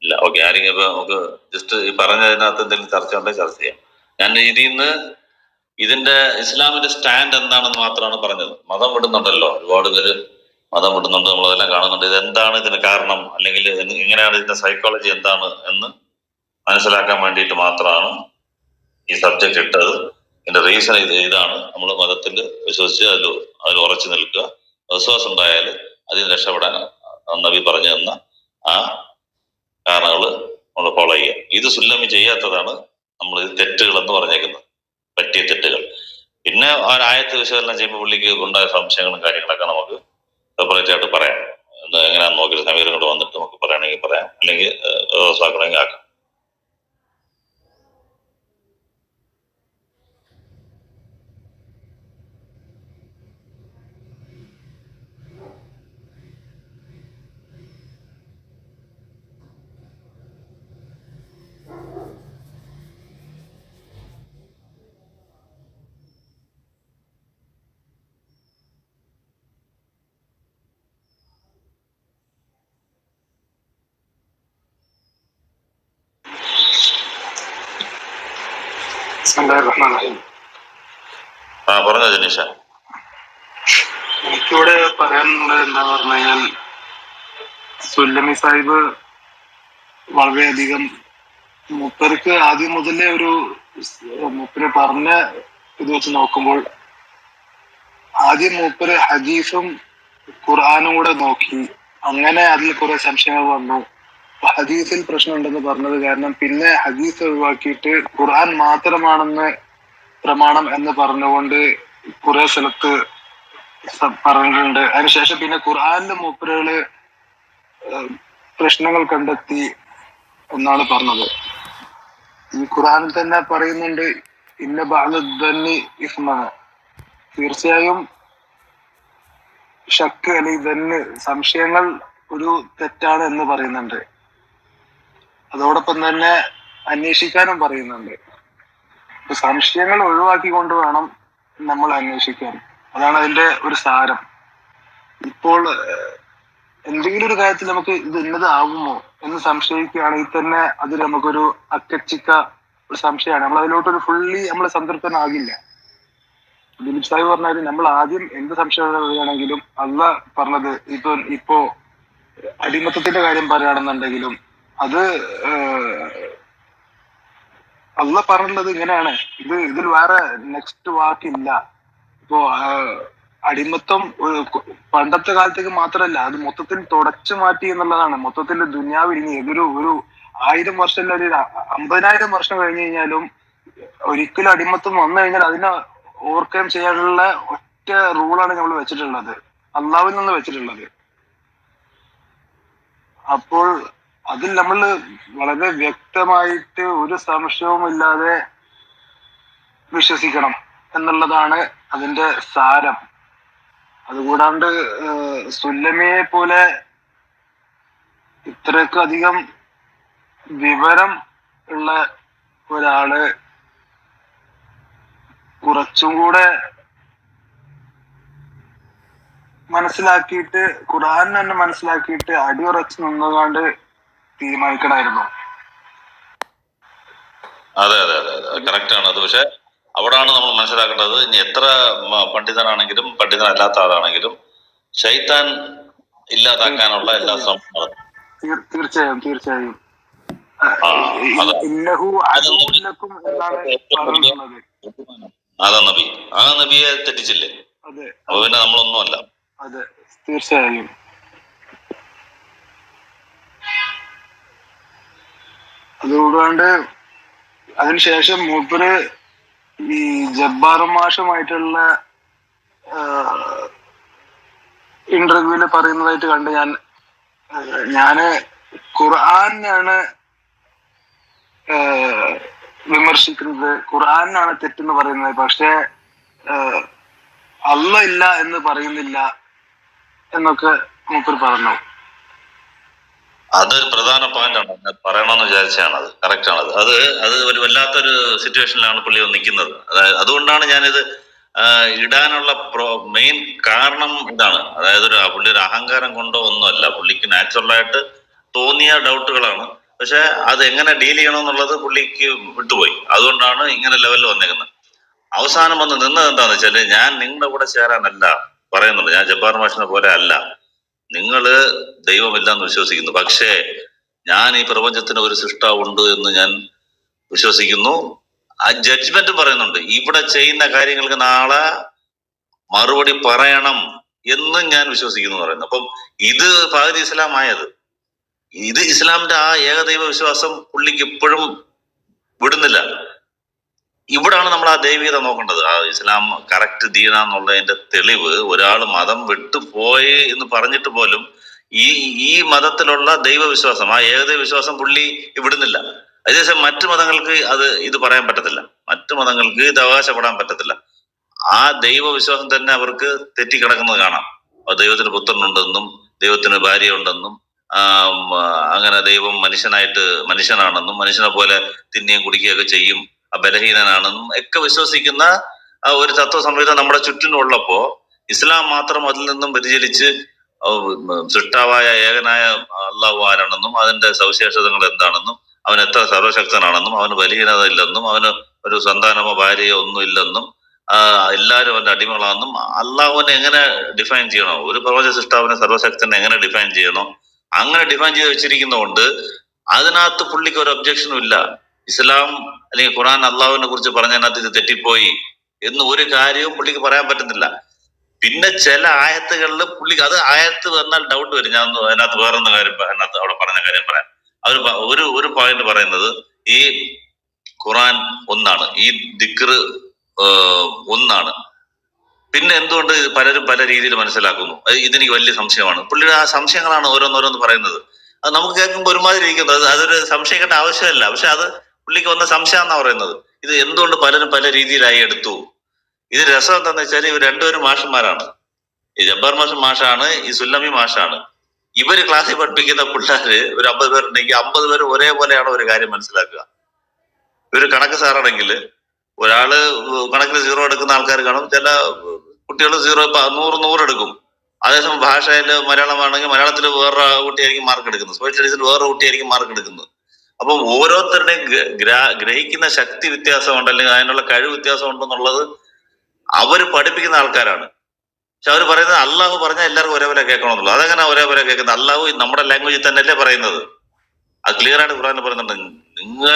ഇല്ല. ഓക്കെ. ആരെങ്കിലും ഇപ്പൊ നമുക്ക് ജസ്റ്റ് ഈ പറഞ്ഞതിനകത്ത് എന്തെങ്കിലും ചർച്ച ഉണ്ടെങ്കിൽ ചർച്ച ചെയ്യാം. ഞാൻ ഇതിൽ നിന്ന് ഇതിന്റെ ഇസ്ലാമിന്റെ സ്റ്റാൻഡ് എന്താണെന്ന് മാത്രമാണ് പറഞ്ഞത്. മതം വിടുന്നുണ്ടല്ലോ, ഒരുപാട് പേര് മതം വിടുന്നുണ്ട്, നമ്മളതെല്ലാം കാണുന്നുണ്ട്. ഇതെന്താണ് ഇതിന് കാരണം, അല്ലെങ്കിൽ എങ്ങനെയാണ് ഇതിന്റെ സൈക്കോളജി എന്താണ് എന്ന് മനസ്സിലാക്കാൻ വേണ്ടിയിട്ട് മാത്രമാണ് ഈ സബ്ജക്ട് ഇട്ടത്. ഇതിന്റെ റീസൺ ഇതാണ്. നമ്മൾ മതത്തിൽ വിശ്വസിച്ച് അതിൽ ഉറച്ചു നിൽക്കുക. വിശ്വാസം ഉണ്ടായാൽ അതിന് രക്ഷപ്പെടാൻ നബി പറഞ്ഞു തന്ന ആ കാരണങ്ങൾ നമ്മൾ ഫോളോ ചെയ്യുക. ഇത് സുല്ലമി ചെയ്യാത്തതാണ് നമ്മൾ ഇത് തെറ്റുകൾ എന്ന് പറഞ്ഞേക്കുന്നത്, പറ്റിയ തെറ്റുകൾ. പിന്നെ ഒരായത്ത് വിശകലനം ചെയ്യുമ്പോൾ പുള്ളിക്ക് ഉണ്ടായ സംശയങ്ങളും കാര്യങ്ങളൊക്കെ നമുക്ക് സെപ്പറേറ്റ് ആയിട്ട് പറയാം. എങ്ങനെയാണെന്ന് നോക്കിയിട്ട് സമീരം കൊണ്ട് വന്നിട്ട് നമുക്ക് പറയണമെങ്കിൽ പറയാം, അല്ലെങ്കിൽ ആക്കണമെങ്കിൽ ആക്കാം. പറഞ്ഞോ ജനീഷ. എനിക്കിവിടെ പറയാനുള്ളത് എന്താന്ന് പറഞ്ഞു കഴിഞ്ഞാൽ, സുല്ലമി സാഹിബ് വളരെയധികം മൂപ്പർക്ക് ആദ്യം മുതലേ മൂപ്പര് പറഞ്ഞ ഇത് വെച്ച് നോക്കുമ്പോൾ, ആദ്യം മൂപ്പര് ഹദീസും ഖുർആാനും കൂടെ നോക്കി. അങ്ങനെ അതിൽ കുറെ സംശയങ്ങൾ വന്നു. ഹദീസിൽ പ്രശ്നമുണ്ടെന്ന് പറഞ്ഞത് കാരണം പിന്നെ ഹദീസ് ഒഴിവാക്കിയിട്ട് ഖുർആൻ മാത്രമാണെന്ന് പ്രമാണം എന്ന് പറഞ്ഞുകൊണ്ട് കുറെ സ്ഥലത്ത് പറഞ്ഞിട്ടുണ്ട്. അതിനുശേഷം പിന്നെ ഖുർആനിലെ മൂപ്പരുകള് പ്രശ്നങ്ങൾ കണ്ടെത്തി എന്നാണ് പറഞ്ഞത്. ഈ ഖുർആനിൽ തന്നെ പറയുന്നുണ്ട്, ഇന്ന ബഅദ ഇസ്മാണ്, തീർച്ചയായും ഷക്ക് അല്ലെങ്കിൽ ദന്ന് സംശയങ്ങൾ ഒരു തെറ്റാണ് എന്ന് പറയുന്നുണ്ട്. അതോടൊപ്പം തന്നെ അന്വേഷിക്കാനും പറയുന്നുണ്ട്. സംശയങ്ങൾ ഒഴിവാക്കിക്കൊണ്ട് വേണം നമ്മൾ അന്വേഷിക്കാൻ. അതാണ് അതിന്റെ ഒരു സാരം. ഇപ്പോൾ എന്തെങ്കിലും ഒരു കാര്യത്തിൽ നമുക്ക് ഇത് ഇന്നതാകുമോ എന്ന് സംശയിക്കുകയാണെങ്കിൽ തന്നെ അത് നമുക്കൊരു അക്കച്ചിക്ക ഒരു സംശയമാണ്. നമ്മൾ അതിലോട്ടൊരു ഫുള്ളി നമ്മൾ സംതൃപ്തനാകില്ല. ദിലീപ് സാഹിബ് പറഞ്ഞാല് നമ്മൾ ആദ്യം എന്ത് സംശയം വരികയാണെങ്കിലും അല്ല പറഞ്ഞത് ഇപ്പോ അടിമത്തത്തിന്റെ കാര്യം പറയുകയാണെന്നുണ്ടെങ്കിലും അത് അല്ല പറഞ്ഞിട്ടുള്ളത് ഇങ്ങനെയാണ്. ഇതിൽ വേറെ നെക്സ്റ്റ് വാക്കില്ല. ഇപ്പോ അടിമത്തം പണ്ടത്തെ കാലത്തേക്ക് മാത്രമല്ല, അത് മൊത്തത്തിൽ തുടച്ചു മാറ്റി എന്നുള്ളതാണ്. മൊത്തത്തിൽ ദുനിയാവിൽ ഇനി ഒരു 1000 വർഷം അല്ല, ഒരു 50,000 വർഷം കഴിഞ്ഞു കഴിഞ്ഞാലും ഒരിക്കലും അടിമത്തം വന്നു കഴിഞ്ഞാൽ അതിനെ ഓവർകം ചെയ്യാനുള്ള ഒറ്റ റൂളാണ് നമ്മൾ വെച്ചിട്ടുള്ളത്, അള്ളാഹുവിൽ നിന്ന് വെച്ചിട്ടുള്ളത്. അപ്പോൾ അതിൽ നമ്മൾ വളരെ വ്യക്തമായിട്ട് ഒരു സംശയവും ഇല്ലാതെ വിശ്വസിക്കണം എന്നുള്ളതാണ് അതിന്റെ സാരം. അതുകൂടാണ്ട് സുല്ലമിയെ പോലെ ഇത്രയൊക്കെ അധികം വിവരം ഉള്ള ഒരാള് കുറച്ചും കൂടെ മനസ്സിലാക്കിയിട്ട്, ഖുർആൻ തന്നെ മനസ്സിലാക്കിയിട്ട് അടിയുറച്ച് നിന്നുകൊണ്ട് തീരുമാനിക്കണമായിരുന്നു. അതെ അതെ അതെ അതെ, കറക്റ്റ് ആണ് അത്. പക്ഷെ അവിടാണ് നമ്മൾ മനസ്സിലാക്കേണ്ടത്, ഇനി എത്ര പണ്ഡിതനാണെങ്കിലും പണ്ഡിതനല്ലാത്ത ആളാണെങ്കിലും ശൈത്താൻ ഇല്ലാതാക്കാനുള്ള എല്ലാ ശ്രമങ്ങളും. തീർച്ചയായും തീർച്ചയായും ഇന്നഹു അദുവ്വലക്കും എന്നാണ് പറഞ്ഞിട്ടുള്ളത്. ആദം നബി, ആ നബിയെ തെറ്റിച്ചില്ലേ? അതെ, അപ്പൊ പിന്നെ നമ്മളൊന്നുമല്ല. അതെ, തീർച്ചയായും. അതുകൊണ്ട് അതിനുശേഷം മൂപ്പര് ഈ ജബ്ബാർ മാഷുമായിട്ടുള്ള ഇന്റർവ്യൂല് പറയുന്നതായിട്ട് കണ്ട് ഞാന് ഖുർആനാണ് വിമർശിക്കുന്നത്, ഖുർആനാണ് തെറ്റെന്ന് പറയുന്നത്, പക്ഷെ അല്ല ഇല്ല എന്ന് പറയുന്നില്ല എന്നൊക്കെ മൂപ്പര് പറഞ്ഞു. അതൊരു പ്രധാന പോയിന്റ് ആണ്, പറയണമെന്ന് വിചാരിച്ചാണ്. അത് കറക്റ്റ് ആണ്. അത് ഒരു വല്ലാത്തൊരു സിറ്റുവേഷനിലാണ് പുള്ളി നിൽക്കുന്നത്. അതായത് അതുകൊണ്ടാണ് ഞാനിത് ഇടാനുള്ള മെയിൻ കാരണം ഇതാണ്. അതായത് പുള്ളി ഒരു അഹങ്കാരം കൊണ്ടോ ഒന്നുമല്ല, പുള്ളിക്ക് നാച്ചുറലായിട്ട് തോന്നിയ ഡൗട്ടുകളാണ്. പക്ഷെ അത് എങ്ങനെ ഡീൽ ചെയ്യണമെന്നുള്ളത് പുള്ളിക്ക് വിട്ടുപോയി. അതുകൊണ്ടാണ് ഇങ്ങനെ ലെവലിൽ വന്നേക്കുന്നത്. അവസാനം വന്ന് നിന്നത് എന്താന്ന് വെച്ചാല്, ഞാൻ നിങ്ങളുടെ കൂടെ ചേരാനല്ല പറയുന്നുണ്ട്, ഞാൻ ജബ്ബാർ മാഷിനെ പോലെ അല്ല, നിങ്ങള് ദൈവമില്ലെന്ന് വിശ്വസിക്കുന്നു, പക്ഷേ ഞാൻ ഈ പ്രപഞ്ചത്തിന് ഒരു സൃഷ്ടാവുണ്ട് എന്ന് ഞാൻ വിശ്വസിക്കുന്നു. ആ ജഡ്ജ്മെന്റ് പറയുന്നുണ്ട്, ഇവിടെ ചെയ്യുന്ന കാര്യങ്ങൾക്ക് നാളെ മറുപടി പറയണം എന്നും ഞാൻ വിശ്വസിക്കുന്നു പറയുന്നു. അപ്പം ഇത് പകുതി ഇസ്ലാമായത്. ഇത് ഇസ്ലാമിന്റെ ആ ഏകദൈവ വിശ്വാസം പുള്ളിക്ക് ഇപ്പോഴും വിടുന്നില്ല. ഇവിടാണ് നമ്മൾ ആ ദൈവീയത നോക്കേണ്ടത്. ആ ഇസ്ലാം കറക്റ്റ് ദീനാന്നുള്ളതിന്റെ തെളിവ്, ഒരാൾ മതം വിട്ടുപോയി എന്ന് പറഞ്ഞിട്ട് പോലും ഈ മതത്തിലുള്ള ദൈവവിശ്വാസം, ആ ഏകദൈവ വിശ്വാസം പുള്ളി വിടുന്നില്ല. അതേസമയം മറ്റു മതങ്ങൾക്ക് ഇത് പറയാൻ പറ്റത്തില്ല, മറ്റു മതങ്ങൾക്ക് ഇത് അവകാശപ്പെടാൻ പറ്റത്തില്ല. ആ ദൈവവിശ്വാസം തന്നെ അവർക്ക് തെറ്റിക്കിടക്കുന്നത് കാണാം. ദൈവത്തിന് പുത്രനുണ്ടെന്നും ദൈവത്തിന് ഭാര്യ ഉണ്ടെന്നും അങ്ങനെ ദൈവം മനുഷ്യനാണെന്നും മനുഷ്യനെ പോലെ തിന്നുകയും കുടിക്കുകയൊക്കെ ചെയ്യും, ബലഹീനനാണെന്നും ഒക്കെ വിശ്വസിക്കുന്ന ഒരു തത്വ സംഹിത നമ്മുടെ ചുറ്റിനുള്ളപ്പോ ഇസ്ലാം മാത്രം അതിൽ നിന്നും വ്യതിചലിച്ച് സൃഷ്ടാവായ ഏകനായ അള്ളാഹു ആരാണെന്നും അതിന്റെ സവിശേഷതകൾ എന്താണെന്നും അവൻ എത്ര സർവശക്തനാണെന്നും അവന് ബലഹീനത ഇല്ലെന്നും അവന് ഒരു സന്താനമോ ഭാര്യയോ ഒന്നും ഇല്ലെന്നും എല്ലാവരും അവന്റെ അടിമകളാണെന്നും അള്ളാഹുവിനെ എങ്ങനെ ഡിഫൈൻ ചെയ്യണോ, ഒരു പ്രപഞ്ച സൃഷ്ടാവിനെ സർവശക്തനെ എങ്ങനെ ഡിഫൈൻ ചെയ്യണോ അങ്ങനെ ഡിഫൈൻ ചെയ്ത് വെച്ചിരിക്കുന്നതുകൊണ്ട് അതിനകത്ത് പുള്ളിക്ക് ഒരു ഒബ്ജക്ഷനും ഇല്ല. ഇസ്ലാം അല്ലെങ്കിൽ ഖുർആൻ അള്ളാഹുവിനെ കുറിച്ച് പറഞ്ഞതിനകത്ത് ഇത് തെറ്റിപ്പോയി എന്ന് ഒരു കാര്യവും പുള്ളിക്ക് പറയാൻ പറ്റുന്നില്ല. പിന്നെ ചില ആയത്തുകളിൽ പുള്ളിക്ക് ആയത്ത് വന്നാൽ ഡൗട്ട് വരും. ഞാൻ അതിനകത്ത് വേറൊന്ന് കാര്യം അതിനകത്ത് അവിടെ പറഞ്ഞ കാര്യം പറയാം. അവർ ഒരു പോയിന്റ് പറയുന്നത്, ഈ ഖുർആൻ ഒന്നാണ്, ഈ ദിക്ർ ഒന്നാണ്, പിന്നെ എന്തുകൊണ്ട് പലരും പല രീതിയിൽ മനസ്സിലാക്കുന്നു, ഇതെനിക്ക് വലിയ സംശയമാണ്. പുള്ളിയുടെ ആ സംശയങ്ങളാണ് ഓരോന്നോരോന്ന് പറയുന്നത്. അത് നമുക്ക് കേൾക്കുമ്പോൾ ഒരുമാതിരി ഇരിക്കുന്നത്, അതൊരു സംശയിക്കേണ്ട ആവശ്യമല്ല, പക്ഷെ അത് പുള്ളിക്ക് വന്ന സംശയം എന്നാ പറയുന്നത്. ഇത് എന്തുകൊണ്ട് പലരും പല രീതിയിലായി എടുത്തു. ഇത് രസം എന്താന്ന് വെച്ചാൽ ഇവർ രണ്ടുപേരും മാഷന്മാരാണ്. ഈ ജബ്ബാർ മാഷാണ്, ഈ സുല്ലമി മാഷാണ്. ഇവര് ക്ലാസ്സിൽ പഠിപ്പിക്കുന്ന പിള്ളേര് ഒരു 50 പേരുണ്ടെങ്കിൽ 50 പേര് ഒരേപോലെയാണ് ഒരു കാര്യം മനസ്സിലാക്കുക. ഇവര് കണക്ക് സാറാണെങ്കിൽ ഒരാള് കണക്കിൽ 0 എടുക്കുന്ന ആൾക്കാർ കാണും, ചില കുട്ടികൾ 100 എടുക്കും. അതേസമയം ഭാഷയിൽ മലയാളമാണെങ്കിൽ മലയാളത്തിൽ വേറൊരു കുട്ടിയായിരിക്കും മാർക്ക് എടുക്കുന്നത്, സോഷ്യൽ സ്റ്റഡീസിൽ വേറൊരു കുട്ടിയായിരിക്കും മാർക്ക് എടുക്കുന്നത്. അപ്പം ഓരോരുത്തരുടെയും ഗ്രഹിക്കുന്ന ശക്തി വ്യത്യാസമുണ്ട്, അല്ലെങ്കിൽ അതിനുള്ള കഴിവ് വ്യത്യാസം ഉണ്ടെന്നുള്ളത് അവര് പഠിപ്പിക്കുന്ന ആൾക്കാരാണ്. പക്ഷെ അവർ പറയുന്നത് അള്ളാഹു പറഞ്ഞാൽ എല്ലാവർക്കും ഒരേപോലെ കേൾക്കണമെന്നുള്ളൂ. അതെങ്ങനെ ഒരേപോലെ കേൾക്കുന്നത്? അള്ളാഹു നമ്മുടെ ലാംഗ്വേജിൽ തന്നെയല്ലേ പറയുന്നത്. അത് ക്ലിയർ ആയിട്ട് ഖുർആനിൽ പറയുന്നുണ്ട്. നിങ്ങൾ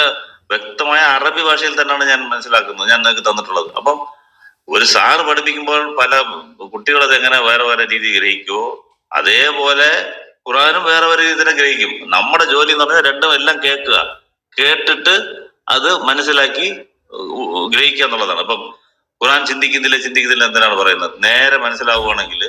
വ്യക്തമായ അറബി ഭാഷയിൽ തന്നെയാണ് ഞാൻ മനസ്സിലാക്കുന്നത്, ഞാൻ നിങ്ങൾക്ക് തന്നിട്ടുള്ളത്. അപ്പം ഒരു സാറ് പഠിപ്പിക്കുമ്പോൾ പല കുട്ടികളത് എങ്ങനെ വേറെ വേറെ രീതി ഗ്രഹിക്കുവോ അതേപോലെ ഖുർആനും വേറെ വേറെ രീതി തന്നെ ഗ്രഹിക്കും. നമ്മുടെ ജോലി എന്ന് പറഞ്ഞാൽ രണ്ടും എല്ലാം കേൾക്കുക, കേട്ടിട്ട് അത് മനസ്സിലാക്കി ഗ്രഹിക്കുക എന്നുള്ളതാണ്. അപ്പം ഖുർആൻ ചിന്തിക്കുന്നില്ല എന്തിനാണ് പറയുന്നത്? നേരെ മനസ്സിലാവുകയാണെങ്കിൽ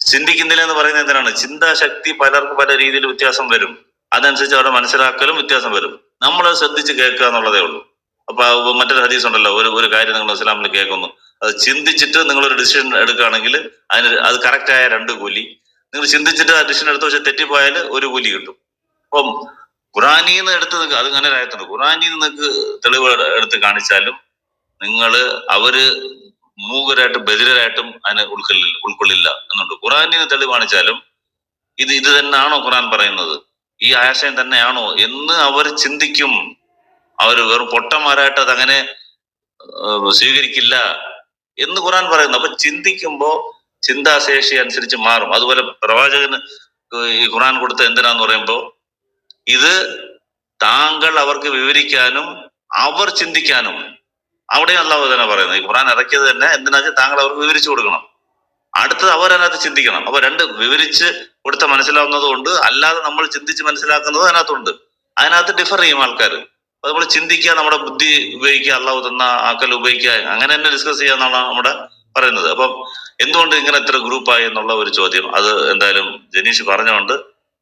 ചിന്തിക്കുന്നില്ല എന്ന് പറയുന്നത് എന്തിനാണ്? ചിന്താശക്തി പലർക്കും പല രീതിയിൽ വ്യത്യാസം വരും, അതനുസരിച്ച് അവരുടെ മനസ്സിലാക്കലും വ്യത്യാസം വരും. നമ്മൾ ശ്രദ്ധിച്ച് കേൾക്കുക എന്നുള്ളതേ ഉള്ളൂ. അപ്പൊ മറ്റൊരു ഹദീസ് ഉണ്ടല്ലോ, ഒരു കാര്യം നിങ്ങൾ ഇസ്ലാമിൽ കേൾക്കുന്നു, അത് ചിന്തിച്ചിട്ട് നിങ്ങളൊരു ഡിസിഷൻ എടുക്കുകയാണെങ്കിൽ അത് കറക്റ്റായ 2 കൂലി, നിങ്ങൾ ചിന്തിച്ചിട്ട് ആ ഡിസിഷൻ എടുത്ത പക്ഷെ തെറ്റിപ്പോയാൽ 1 കൂലി കിട്ടും. അപ്പം ഖുറാനീന്ന് എടുത്ത് നിങ്ങൾക്ക് അത് അങ്ങനെ ആയിട്ടുണ്ട്. ഖുറാനീന്ന് നിങ്ങൾക്ക് തെളിവ് എടുത്ത് കാണിച്ചാലും അവര് മൂകരായിട്ടും ബധിരരായിട്ടും അതിനെ ഉൾക്കൊള്ളില്ല എന്നുണ്ട്. ഖുറാനീന്ന് തെളിവ് കാണിച്ചാലും ഇത് തന്നെയാണോ ഖുറാൻ പറയുന്നത്, ഈ ആശയം തന്നെയാണോ എന്ന് അവർ ചിന്തിക്കും. അവര് വെറും പൊട്ടന്മാരായിട്ട് അതങ്ങനെ സ്വീകരിക്കില്ല എന്ന് ഖുറാൻ പറയുന്നു. അപ്പൊ ചിന്തിക്കുമ്പോ ചിന്താശേഷി അനുസരിച്ച് മാറും. അതുപോലെ പ്രവാചകന് ഈ ഖുറാൻ കൊടുത്ത എന്തിനാന്ന് പറയുമ്പോ ഇത് താങ്കൾ അവർക്ക് വിവരിക്കാനും അവർ ചിന്തിക്കാനും. അവിടെ അല്ലാഹു തന്നെ പറയുന്നത്, ഈ ഖുറാൻ ഇറക്കിയത് തന്നെ എന്തിനാ വെച്ചാൽ താങ്കൾ അവർക്ക് വിവരിച്ചു കൊടുക്കണം, അടുത്തത് അവരതിനകത്ത് ചിന്തിക്കണം. അപ്പൊ 2 വിവരിച്ച് കൊടുത്ത മനസ്സിലാവുന്നത് കൊണ്ട് അല്ലാതെ നമ്മൾ ചിന്തിച്ച് മനസ്സിലാക്കുന്നത് അതിനകത്തുണ്ട്. അതിനകത്ത് ഡിഫർ ചെയ്യും ആൾക്കാർ. അപ്പൊ നമ്മൾ ചിന്തിക്കുക, നമ്മുടെ ബുദ്ധി ഉപയോഗിക്കുക, അള്ളാഹു തന്ന ആക്കൽ ഉപയോഗിക്കുക, അങ്ങനെ തന്നെ ഡിസ്കസ് ചെയ്യാന്നാണ് നമ്മുടെ പറയുന്നത്. അപ്പം എന്തുകൊണ്ട് ഇങ്ങനെ ഇത്ര ഗ്രൂപ്പായി എന്നുള്ള ഒരു ചോദ്യം, അത് എന്തായാലും ജനീഷ് പറഞ്ഞുകൊണ്ട്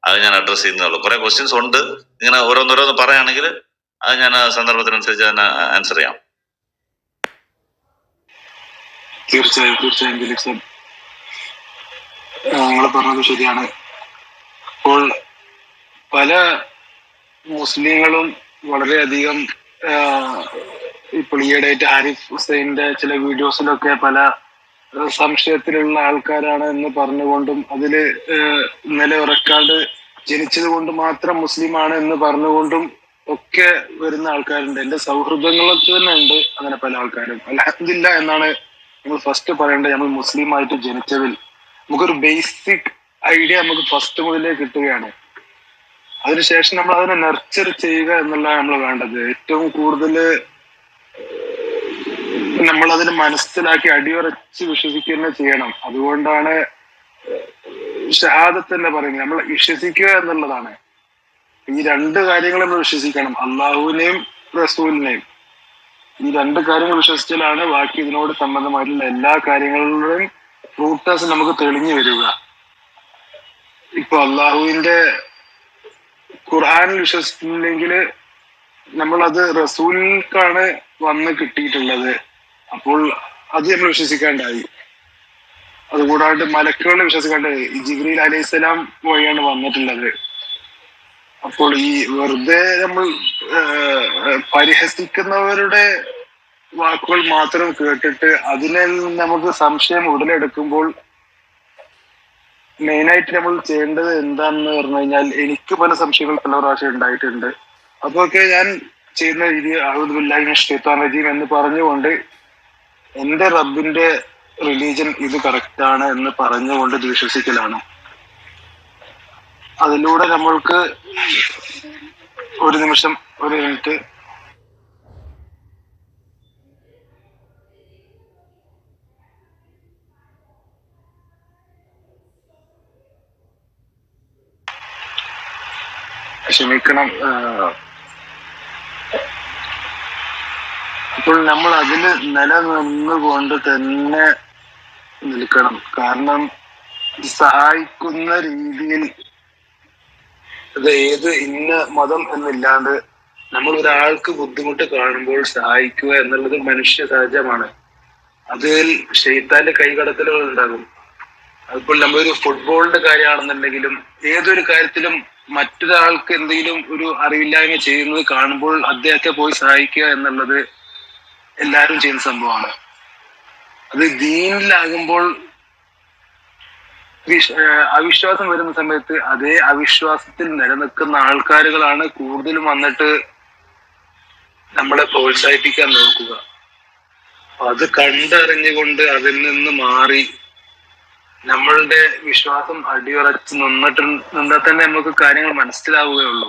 അത് ഞാൻ അഡ്രസ് ചെയ്യുന്നതുള്ളൂ. കുറെ ക്വസ്റ്റ്യൻസ് ഉണ്ട്, ഇങ്ങനെ ഓരോന്നോരോന്ന് പറയുകയാണെങ്കിൽ അത് ഞാൻ സന്ദർഭത്തിനനുസരിച്ച് തന്നെ ആൻസർ ചെയ്യാം. തീർച്ചയായും ദിലീപ് സർ, നിങ്ങൾ പറഞ്ഞത് ശരിയാണ്. ഇപ്പോൾ പല മുസ്ലിങ്ങളും വളരെയധികം ഇപ്പോൾ ഈയിടെയായിട്ട് ആരിഫ് ഹുസൈന്റെ ചില വീഡിയോസിലൊക്കെ പല സംശയത്തിലുള്ള ആൾക്കാരാണ് എന്ന് പറഞ്ഞുകൊണ്ടും അതില് നിലയുറക്കാണ്ട് ജനിച്ചത് കൊണ്ട് മാത്രം മുസ്ലിമാണ് എന്ന് പറഞ്ഞുകൊണ്ടും ഒക്കെ വരുന്ന ആൾക്കാരുണ്ട്. എന്റെ സൗഹൃദങ്ങളിൽ തന്നെ ഉണ്ട് അങ്ങനെ പല ആൾക്കാരും. അൽഹംദുലില്ലാ എന്നാണ് നമ്മൾ ഫസ്റ്റ് പറയേണ്ടത്. നമ്മൾ മുസ്ലിം ആയിട്ട് ജനിച്ചതിൽ നമുക്കൊരു ബേസിക് ഐഡിയ നമുക്ക് ഫസ്റ്റ് മുതലേ കിട്ടുകയാണ്. അതിനുശേഷം നമ്മൾ അതിനെ നർച്ചർ ചെയ്യുക എന്നുള്ളതാണ് നമ്മൾ വേണ്ടത്. ഏറ്റവും കൂടുതൽ നമ്മൾ അതിനെ മനസ്സിലാക്കി അടിയുറച്ച് വിശ്വസിക്കുക ചെയ്യണം. അതുകൊണ്ടാണ് ഷഹാദത്ത് തന്നെ പറയുന്നത്, നമ്മൾ വിശ്വസിക്കുക എന്നുള്ളതാണ്. ഈ 2 കാര്യങ്ങൾ നമ്മൾ വിശ്വസിക്കണം, അള്ളാഹുവിനെയും റസൂലിനെയും. ഈ 2 കാര്യങ്ങൾ വിശ്വസിച്ചാലാണ് ബാക്കി ഇതിനോട് സംബന്ധമായിട്ടുള്ള എല്ലാ കാര്യങ്ങളുടെയും റൂട്ടേഴ്സ് നമുക്ക് തെളിഞ്ഞു വരിക. ഇപ്പൊ അള്ളാഹുവിന്റെ ഖുർആനിൽ വിശ്വസിച്ചില്ലെങ്കിൽ നമ്മൾ അത് റസൂലിനാണ് വന്ന് കിട്ടിയിട്ടുള്ളത്, അപ്പോൾ അത് നമ്മൾ വിശ്വസിക്കാണ്ടായി. അതുകൂടാണ്ട് മലക്കുകളെ വിശ്വസിക്കാണ്ടായി, ജിബ്രീൽ അലൈഹിസ്സലാം വഴിയാണ് വന്നിട്ടുള്ളത്. അപ്പോൾ ഈ വെറുതെ നമ്മൾ പരിഹസിക്കുന്നവരുടെ വാക്കുകൾ മാത്രം കേട്ടിട്ട് അതിനെ നമുക്ക് സംശയം ഉടലെടുക്കുമ്പോൾ മെയിനായിട്ട് നമ്മൾ ചെയ്യേണ്ടത് എന്താണെന്ന് പറഞ്ഞു കഴിഞ്ഞാൽ, എനിക്ക് പല സംശയങ്ങൾ പല പ്രാവശ്യം ഉണ്ടായിട്ടുണ്ട്. അപ്പൊക്കെ ഞാൻ ചെയ്യുന്ന രീതി അഊദു ബില്ലാഹി മിനശ് ശൈത്വാനിർ റജീം എന്ന് പറഞ്ഞുകൊണ്ട് എന്റെ റബ്ബിന്റെ റിലീജൻ ഇത് കറക്റ്റാണ് എന്ന് പറഞ്ഞുകൊണ്ട് വിശ്വസിക്കലാണ്. അതിലൂടെ നമ്മൾക്ക് ഒരു നിമിഷം, ഒരു മിനിറ്റ്. ക്ഷമിക്കണം. അപ്പോൾ നമ്മൾ അതിൽ നിലനിന്നുകൊണ്ട് തന്നെ നിൽക്കണം. കാരണം സഹായിക്കുന്ന രീതിയിൽ അത് ഏത് ഇന്ന മതം എന്നില്ലാണ്ട് നമ്മൾ ഒരാൾക്ക് ബുദ്ധിമുട്ട് കാണുമ്പോൾ സഹായിക്കുക എന്നുള്ളത് മനുഷ്യ സഹജമാണ്. അതിൽ ശൈത്താന്റെ കൈകടത്തലുകൾ ഉണ്ടാകും. അതിപ്പോൾ നമ്മളൊരു ഫുട്ബോളിന്റെ കാര്യമാണെന്നുണ്ടെങ്കിലും ഏതൊരു കാര്യത്തിലും മറ്റൊരാൾക്ക് എന്തെങ്കിലും ഒരു അറിവില്ലായ്മ ചെയ്യുന്നത് കാണുമ്പോൾ അദ്ദേഹത്തെ പോയി സഹായിക്കുക എന്നുള്ളത് എല്ലാവരും ചെയ്യുന്ന സംഭവമാണ്. അത് ദീനിലാകുമ്പോൾ അവിശ്വാസം വരുന്ന സമയത്ത് അതേ അവിശ്വാസത്തിൽ നിലനിൽക്കുന്ന ആൾക്കാരുകളാണ് കൂടുതലും വന്നിട്ട് നമ്മളെ പ്രോത്സാഹിപ്പിക്കാൻ നോക്കുക. അത് കണ്ടറിഞ്ഞുകൊണ്ട് അതിൽ നിന്ന് മാറി നമ്മളുടെ വിശ്വാസം അടിയുറച്ച് നിന്നാൽ തന്നെ നമുക്ക് കാര്യങ്ങൾ മനസ്സിലാവുകയുള്ളൂ.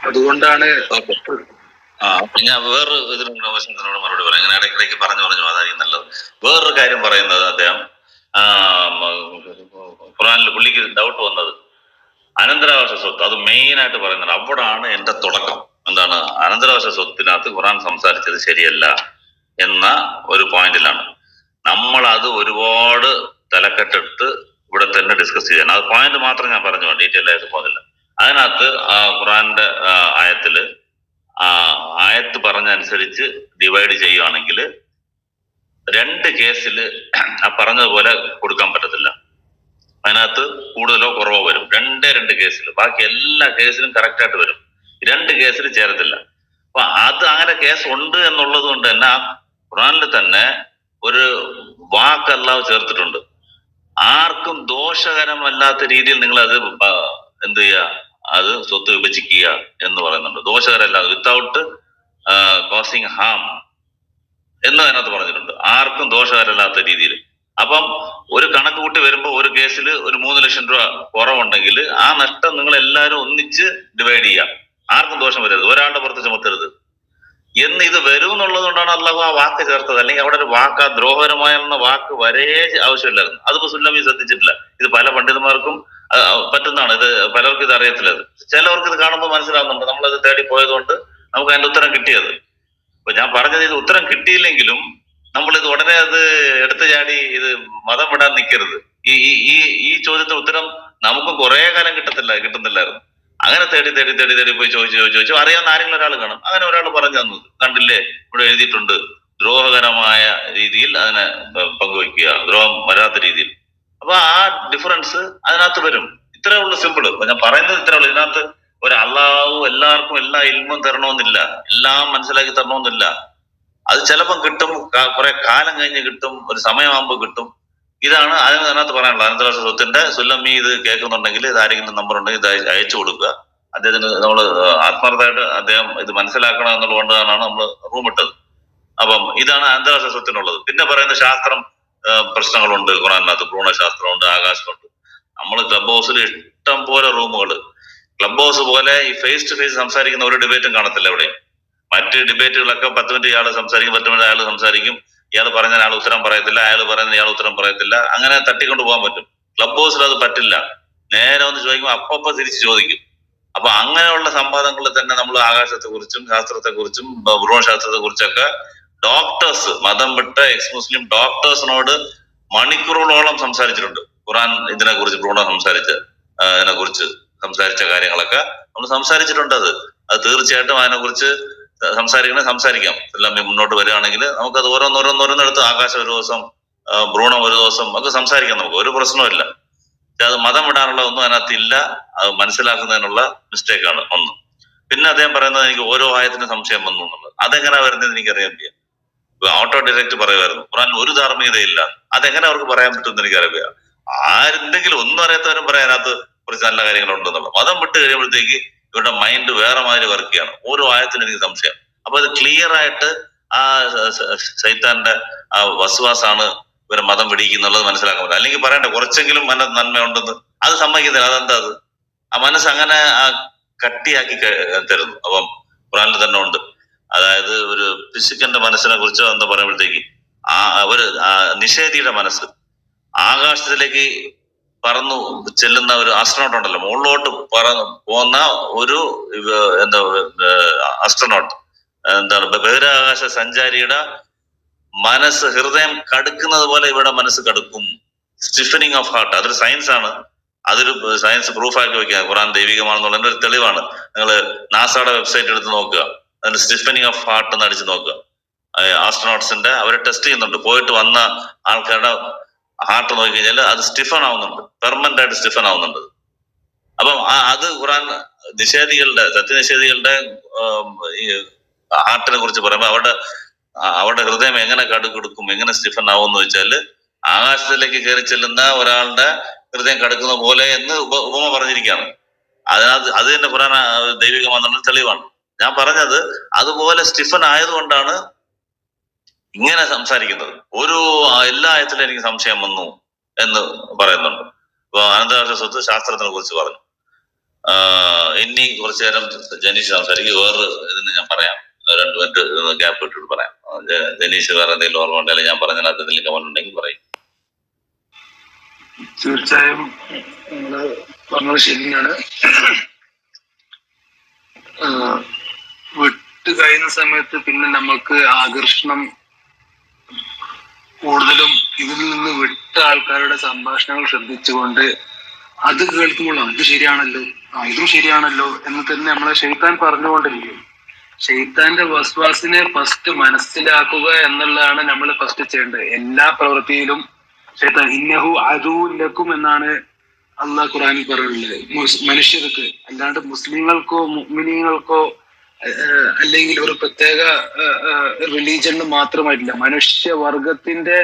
അതുകൊണ്ടാണ് ഞാൻ വേറൊരു ഇതിനോട് മറുപടി പറയാം. ഇങ്ങനെ ഇടയ്ക്കിടയ്ക്ക് പറഞ്ഞു അതായിരിക്കും നല്ലത്. വേറൊരു കാര്യം പറയുന്നത്, അദ്ദേഹം ഖുറാനിൽ പുള്ളിക്ക് ഡൗട്ട് വന്നത് അനന്തരാവകാശ സ്വത്ത്, അത് മെയിൻ ആയിട്ട് പറയുന്നത്. അവിടാണ് എന്റെ തുടക്കം. എന്താണ് അനന്തരാവകാശ സ്വത്തിനകത്ത് ഖുറാൻ സംസാരിച്ചത് ശരിയല്ല എന്ന ഒരു പോയിന്റിലാണ്. നമ്മൾ അത് ഒരുപാട് തലക്കെട്ടെടുത്ത് ഇവിടെ തന്നെ ഡിസ്കസ് ചെയ്യാൻ, അത് പോയിന്റ് മാത്രം ഞാൻ പറഞ്ഞു, ഡീറ്റെയിൽ ആയിട്ട് പോകുന്നില്ല. അതിനകത്ത് ഖുറാന്റെ ആയത്തില് ആയത്ത് പറഞ്ഞനുസരിച്ച് ഡിവൈഡ് ചെയ്യുകയാണെങ്കിൽ 2 കേസിൽ ആ പറഞ്ഞതുപോലെ കൊടുക്കാൻ പറ്റത്തില്ല. അതിനകത്ത് കൂടുതലോ കുറവോ വരും. 2 കേസിൽ. ബാക്കി എല്ലാ കേസിലും കറക്റ്റ് ആയിട്ട് വരും. 2 കേസിൽ ചേരത്തില്ല. അപ്പൊ അത് അങ്ങനെ കേസ് ഉണ്ട് എന്നുള്ളത് കൊണ്ട് തന്നെ ആ ഖുറാനിൽ തന്നെ ഒരു വാക്ക് അല്ലാഹു ചേർത്തിട്ടുണ്ട്. ആർക്കും ദോഷകരമല്ലാത്ത രീതിയിൽ നിങ്ങൾ അത് എന്ത് ചെയ്യുക, അത് സ്വത്ത് വിഭജിക്കുക എന്ന് പറയുന്നുണ്ട്. ദോഷകരമല്ലാതെ, വിത്തൗട്ട് കോസിങ് ഹാം എന്ന് അതിനകത്ത് പറഞ്ഞിട്ടുണ്ട്. ആർക്കും ദോഷകരമല്ലാത്ത രീതിയിൽ. അപ്പം ഒരു കണക്ക് കൂട്ടി വരുമ്പോൾ ഒരു കേസിൽ ഒരു 3 ലക്ഷം രൂപ കുറവുണ്ടെങ്കിൽ ആ നഷ്ടം നിങ്ങൾ എല്ലാവരും ഒന്നിച്ച് ഡിവൈഡ് ചെയ്യുക. ആർക്കും ദോഷം വരരുത്, ഒരാളുടെ പുറത്ത് ചുമത്തരുത് എന്ന് ഇത് വരും എന്നുള്ളത് കൊണ്ടാണ് അള്ളാഹു ആ വാക്ക് ചേർത്തത്. അല്ലെങ്കിൽ അവിടെ ഒരു വാക്ക്, ആ ദ്രോഹകരമായെന്ന വാക്ക് വരേ ആവശ്യമില്ലായിരുന്നു. അതിപ്പോ സുല്ലമി ശ്രദ്ധിച്ചിട്ടില്ല. ഇത് പല പണ്ഡിതന്മാർക്കും പറ്റുന്നതാണ്. ഇത് പലർക്കും ഇത് അറിയത്തില്ല. ചിലവർക്ക് ഇത് കാണുമ്പോൾ മനസ്സിലാവുന്നുണ്ട്. നമ്മളത് തേടി പോയതുകൊണ്ട് നമുക്ക് അതിന്റെ ഉത്തരം കിട്ടിയത്. അപ്പൊ ഞാൻ പറഞ്ഞത്, ഇത് ഉത്തരം കിട്ടിയില്ലെങ്കിലും നമ്മൾ ഇത് ഉടനെ അത് എടുത്തു ചാടി ഇത് മതം വിടാൻ നിൽക്കരുത്. ഈ ഈ ഈ ചോദ്യത്തിന് ഉത്തരം നമുക്ക് കുറെ കാലം കിട്ടുന്നില്ലായിരുന്നു. അങ്ങനെ തേടി പോയി ചോദിച്ചു അറിയാവുന്ന ആരെങ്കിലും ഒരാൾ കാണും. അങ്ങനെ ഒരാൾ പറഞ്ഞു തന്നത് കണ്ടില്ലേ, ഇവിടെ എഴുതിയിട്ടുണ്ട്, ദ്രോഹകരമായ രീതിയിൽ അതിനെ പങ്കുവയ്ക്കുക, ദ്രോഹം വരാത്ത രീതിയിൽ. അപ്പൊ ആ ഡിഫറൻസ് അതിനകത്ത് വരും. ഇത്രേ ഉള്ളൂ, സിമ്പിൾ. അപ്പൊ ഞാൻ പറയുന്നത് ഇത്രേ ഉള്ളൂ. ഇതിനകത്ത് ഒരു അള്ളാഹു എല്ലാവർക്കും എല്ലാ ഇൽമും തരണമെന്നില്ല, എല്ലാം മനസ്സിലാക്കി തരണമെന്നില്ല. അത് ചിലപ്പം കിട്ടും, കുറെ കാലം കഴിഞ്ഞ് കിട്ടും, ഒരു സമയമാകുമ്പോൾ കിട്ടും. ഇതാണ് അതിനകത്ത് പറയാനുള്ളത്. അനന്തരാവകാശ സ്വത്തിന്റെ സുല്ലമി ഇത് കേൾക്കുന്നുണ്ടെങ്കിൽ, ഇത് ആരെങ്കിലും നമ്പർ ഉണ്ടെങ്കിൽ ഇത് അയച്ചു കൊടുക്കുക. അദ്ദേഹത്തിന് നമ്മൾ ആത്മാർത്ഥമായിട്ട് അദ്ദേഹം ഇത് മനസ്സിലാക്കണം എന്നുള്ളതുകൊണ്ടാണ് നമ്മൾ റൂം ഇട്ടത്. അപ്പം ഇതാണ് അനന്തരാവകാശ സ്വത്തിനുള്ളത്. പിന്നെ പറയുന്ന ശാസ്ത്രം പ്രശ്നങ്ങളുണ്ട് ഖുറാനകത്ത്. ഭ്രൂണശാസ്ത്രമുണ്ട്, ആകാശമുണ്ട്. നമ്മൾ ക്ലബ് ഹൗസിൽ ഇഷ്ടം പോലെ റൂമുകൾ. ക്ലബ് ഹൗസ് പോലെ ഈ ഫേസ് ടു ഫേസ് സംസാരിക്കുന്ന ഒരു ഡിബേറ്റും കാണത്തില്ല ഇവിടെ. മറ്റ് ഡിബേറ്റുകളൊക്കെ 10 മിനിറ്റ് ഇയാൾ സംസാരിക്കും, 10 മിനിറ്റ് അയാൾ സംസാരിക്കും. ഇയാൾ പറഞ്ഞ ആൾ ഉത്തരം പറയത്തില്ല, അയാൾ പറയുന്ന ഇയാൾ ഉത്തരം പറയത്തില്ല. അങ്ങനെ തട്ടിക്കൊണ്ട് പോകാൻ പറ്റും. ക്ലബ് ഹൗസിൽ അത് പറ്റില്ല. നേരെ ഒന്ന് ചോദിക്കുമ്പോൾ അപ്പൊ തിരിച്ച് ചോദിക്കും. അപ്പൊ അങ്ങനെയുള്ള സംവാദങ്ങളിൽ തന്നെ നമ്മൾ ആകാശത്തെ കുറിച്ചും ശാസ്ത്രത്തെ കുറിച്ചും ഭ്രൂണശാസ്ത്രത്തെ കുറിച്ചൊക്കെ ഡോക്ടേഴ്സ്, മതം വിട്ട എക്സ് മുസ്ലിം ഡോക്ടേഴ്സിനോട് മണിക്കൂറുകളോളം സംസാരിച്ചിട്ടുണ്ട്. ഖുറാൻ ഇതിനെ കുറിച്ച്, ഭ്രൂണം ഇതിനെ കുറിച്ച് സംസാരിച്ച കാര്യങ്ങളൊക്കെ നമ്മൾ സംസാരിച്ചിട്ടുണ്ട്. അത് തീർച്ചയായിട്ടും അതിനെക്കുറിച്ച് സംസാരിക്കാം. എല്ലാം മുന്നോട്ട് വരികയാണെങ്കിൽ നമുക്കത് ഓരോന്നോരോന്നെടുത്ത്, ആകാശം ഒരു ദിവസം, ഭ്രൂണം ഒരു ദിവസം ഒക്കെ സംസാരിക്കാം. നമുക്ക് ഒരു പ്രശ്നമില്ല. അത് മതം വിടാനുള്ള ഒന്നും അതിനകത്ത് ഇല്ല. അത് മനസ്സിലാക്കുന്നതിനുള്ള മിസ്റ്റേക്കാണ് ഒന്ന്. പിന്നെ അദ്ദേഹം പറയുന്നത്, എനിക്ക് ഓരോ ആയത്തിന് സംശയം വന്നു എന്നുള്ളത്. അതെങ്ങനെ വരുന്നത് എനിക്കറിയാൻ വയ്യ. ഓട്ടോ ഡയറക്റ്റ് പറയുമായിരുന്നു ഖുറാനിൽ ഒരു ധാർമ്മികതയില്ല. അതെങ്ങനെ അവർക്ക് പറയാൻ പറ്റുമെന്ന് എനിക്കറിയാം. ആരെന്തെങ്കിലും ഒന്നും അറിയാത്തവരും പറയാൻ അതിനകത്ത് കുറച്ച് നല്ല കാര്യങ്ങളുണ്ടെന്നുള്ളത്. മതം വിട്ട് കഴിയുമ്പോഴത്തേക്ക് ഇവരുടെ മൈൻഡ് വേറെ മാതിരി വർക്ക് ചെയ്യാണ്. ഓരോ ആയത്തിനും എനിക്ക് സംശയം. അപ്പൊ അത് ക്ലിയർ ആയിട്ട് ആ ശൈത്താന്റെ ആ വസ്വാസാണ് ഇവരെ മതം പിടിക്കുന്നുള്ളത് മനസ്സിലാക്കാൻ പറ്റും. അല്ലെങ്കിൽ പറയണ്ട കുറച്ചെങ്കിലും നന്മയുണ്ടെന്ന്. അത് സമ്മതിക്കുന്നില്ല. അതെന്താ അത്? ആ മനസ്സ് അങ്ങനെ കട്ടിയാക്കി തരുന്നു. അപ്പം ഖുറാനിൽ തന്നെ ഉണ്ട്. അതായത് ഒരു ഫിസിക്കന്റെ മനസ്സിനെ കുറിച്ച് എന്താ പറയുമ്പോഴത്തേക്ക് ഒരു നിഷേധിയുടെ മനസ്സ് ആകാശത്തിലേക്ക് പറന്നു ചെല്ലുന്ന ഒരു ആസ്ട്രോണോട്ട് ഉണ്ടല്ലോ, മുകളിലോട്ട് പോകുന്ന ഒരു എന്താ ആസ്ട്രോണോട്ട്, എന്താണ് ബഹിരാകാശ സഞ്ചാരിയുടെ മനസ്സ്, ഹൃദയം കടുക്കുന്നത് പോലെ ഇവിടെ മനസ്സ് കടുക്കും. Stiffening of heart. അതൊരു സയൻസ് ആണ്. അതൊരു സയൻസ് പ്രൂഫാക്കി വെക്കുക. ഖുറാൻ ദൈവികമാണെന്നുള്ളതിന്റെ ഒരു തെളിവാണ്. നിങ്ങൾ നാസയുടെ വെബ്സൈറ്റ് എടുത്ത് നോക്കുക, അതിന് സ്റ്റിഫനിങ് ഓഫ് ഹാർട്ട് എന്ന് അടിച്ച് നോക്കുക. ആസ്ട്രോണോട്സിന്റെ അവരെ ടെസ്റ്റ് ചെയ്യുന്നുണ്ട്. പോയിട്ട് വന്ന ആൾക്കാരുടെ ഹാർട്ട് നോക്കിക്കഴിഞ്ഞാൽ അത് സ്റ്റിഫൻ ആവുന്നുണ്ട്, പെർമനന്റ് ആയിട്ട് സ്റ്റിഫൻ ആവുന്നുണ്ട്. അപ്പം അത് ഖുറാൻ നിഷേധികളുടെ, സത്യനിഷേധികളുടെ ഹാർട്ടിനെ കുറിച്ച് പറയുമ്പോൾ അവരുടെ ഹൃദയം എങ്ങനെ കടുക്കെടുക്കും, എങ്ങനെ സ്റ്റിഫൻ ആവും എന്ന് വെച്ചാൽ, ആകാശത്തിലേക്ക് കയറി ചെല്ലുന്ന ഒരാളുടെ ഹൃദയം കടുക്കുന്ന പോലെ എന്ന് ഉപമ പറഞ്ഞിരിക്കുകയാണ്. അതിനകത്ത് അത് തന്നെ ഖുറാൻ ദൈവികമാണെന്നുള്ള തെളിവാണ്. ഞാൻ പറഞ്ഞത് അതുപോലെ സ്റ്റിഫൻ ആയതുകൊണ്ടാണ് ഇങ്ങനെ സംസാരിക്കുന്നത്. എല്ലാ ആയത്തിലും എനിക്ക് സംശയം വന്നു എന്ന് പറയുന്നുണ്ട്. ഇപ്പൊ അനന്തരാഷ്ട്ര സ്വത്ത് ശാസ്ത്രത്തിനെ കുറിച്ച് പറഞ്ഞു. ഇനി കുറച്ചു നേരം ജനീഷ് സംസാരിക്കും. വേറെ ഇതിന് ഞാൻ പറയാം, 2 മിനിറ്റ് ഗ്യാപ്പ് ഇട്ടിട്ട് പറയാം. ജനീഷ് വേറെ എന്തെങ്കിലും ഓർമ്മ ഉണ്ടെങ്കിൽ ഞാൻ പറഞ്ഞതിനകത്ത് എന്തെങ്കിലും കമന്റ് ഉണ്ടെങ്കിൽ പറയും. തീർച്ചയായും നിങ്ങള് പറഞ്ഞത് ശരിയാണ്. വിട്ട് കഴിയുന്ന സമയത്ത് പിന്നെ നമുക്ക് ആകർഷണം കൂടുതലും ഇതിൽ നിന്ന് വിട്ട ആൾക്കാരുടെ സംഭാഷണങ്ങൾ ശ്രദ്ധിച്ചുകൊണ്ട് അത് കേൾക്കുമ്പോൾ അത് ശരിയാണല്ലോ, ഇതും ശരിയാണല്ലോ എന്ന് തന്നെ നമ്മളെ ശൈത്താൻ പറഞ്ഞുകൊണ്ടിരിക്കും. ശൈത്താന്റെ വസ്വാസിനെ ഫസ്റ്റ് മനസ്സിലാക്കുക എന്നുള്ളതാണ് നമ്മൾ ഫസ്റ്റ് ചെയ്യേണ്ടത്. എല്ലാ പ്രവൃത്തിയിലും ശൈത്താൻ ഇന്നഹു അദുവ്വുൻ എന്നാണ് അള്ളാഹ് ഖുർആനിൽ പറയുന്നത് മനുഷ്യർക്ക്, അല്ലാണ്ട് മുസ്ലിങ്ങൾക്കോ മുഅ്മിനീങ്ങൾക്കോ അല്ലെങ്കിൽ ഒരു പ്രത്യേക റിലീജന് മാത്രമായിട്ടില്ല. മനുഷ്യവർഗത്തിന്റെ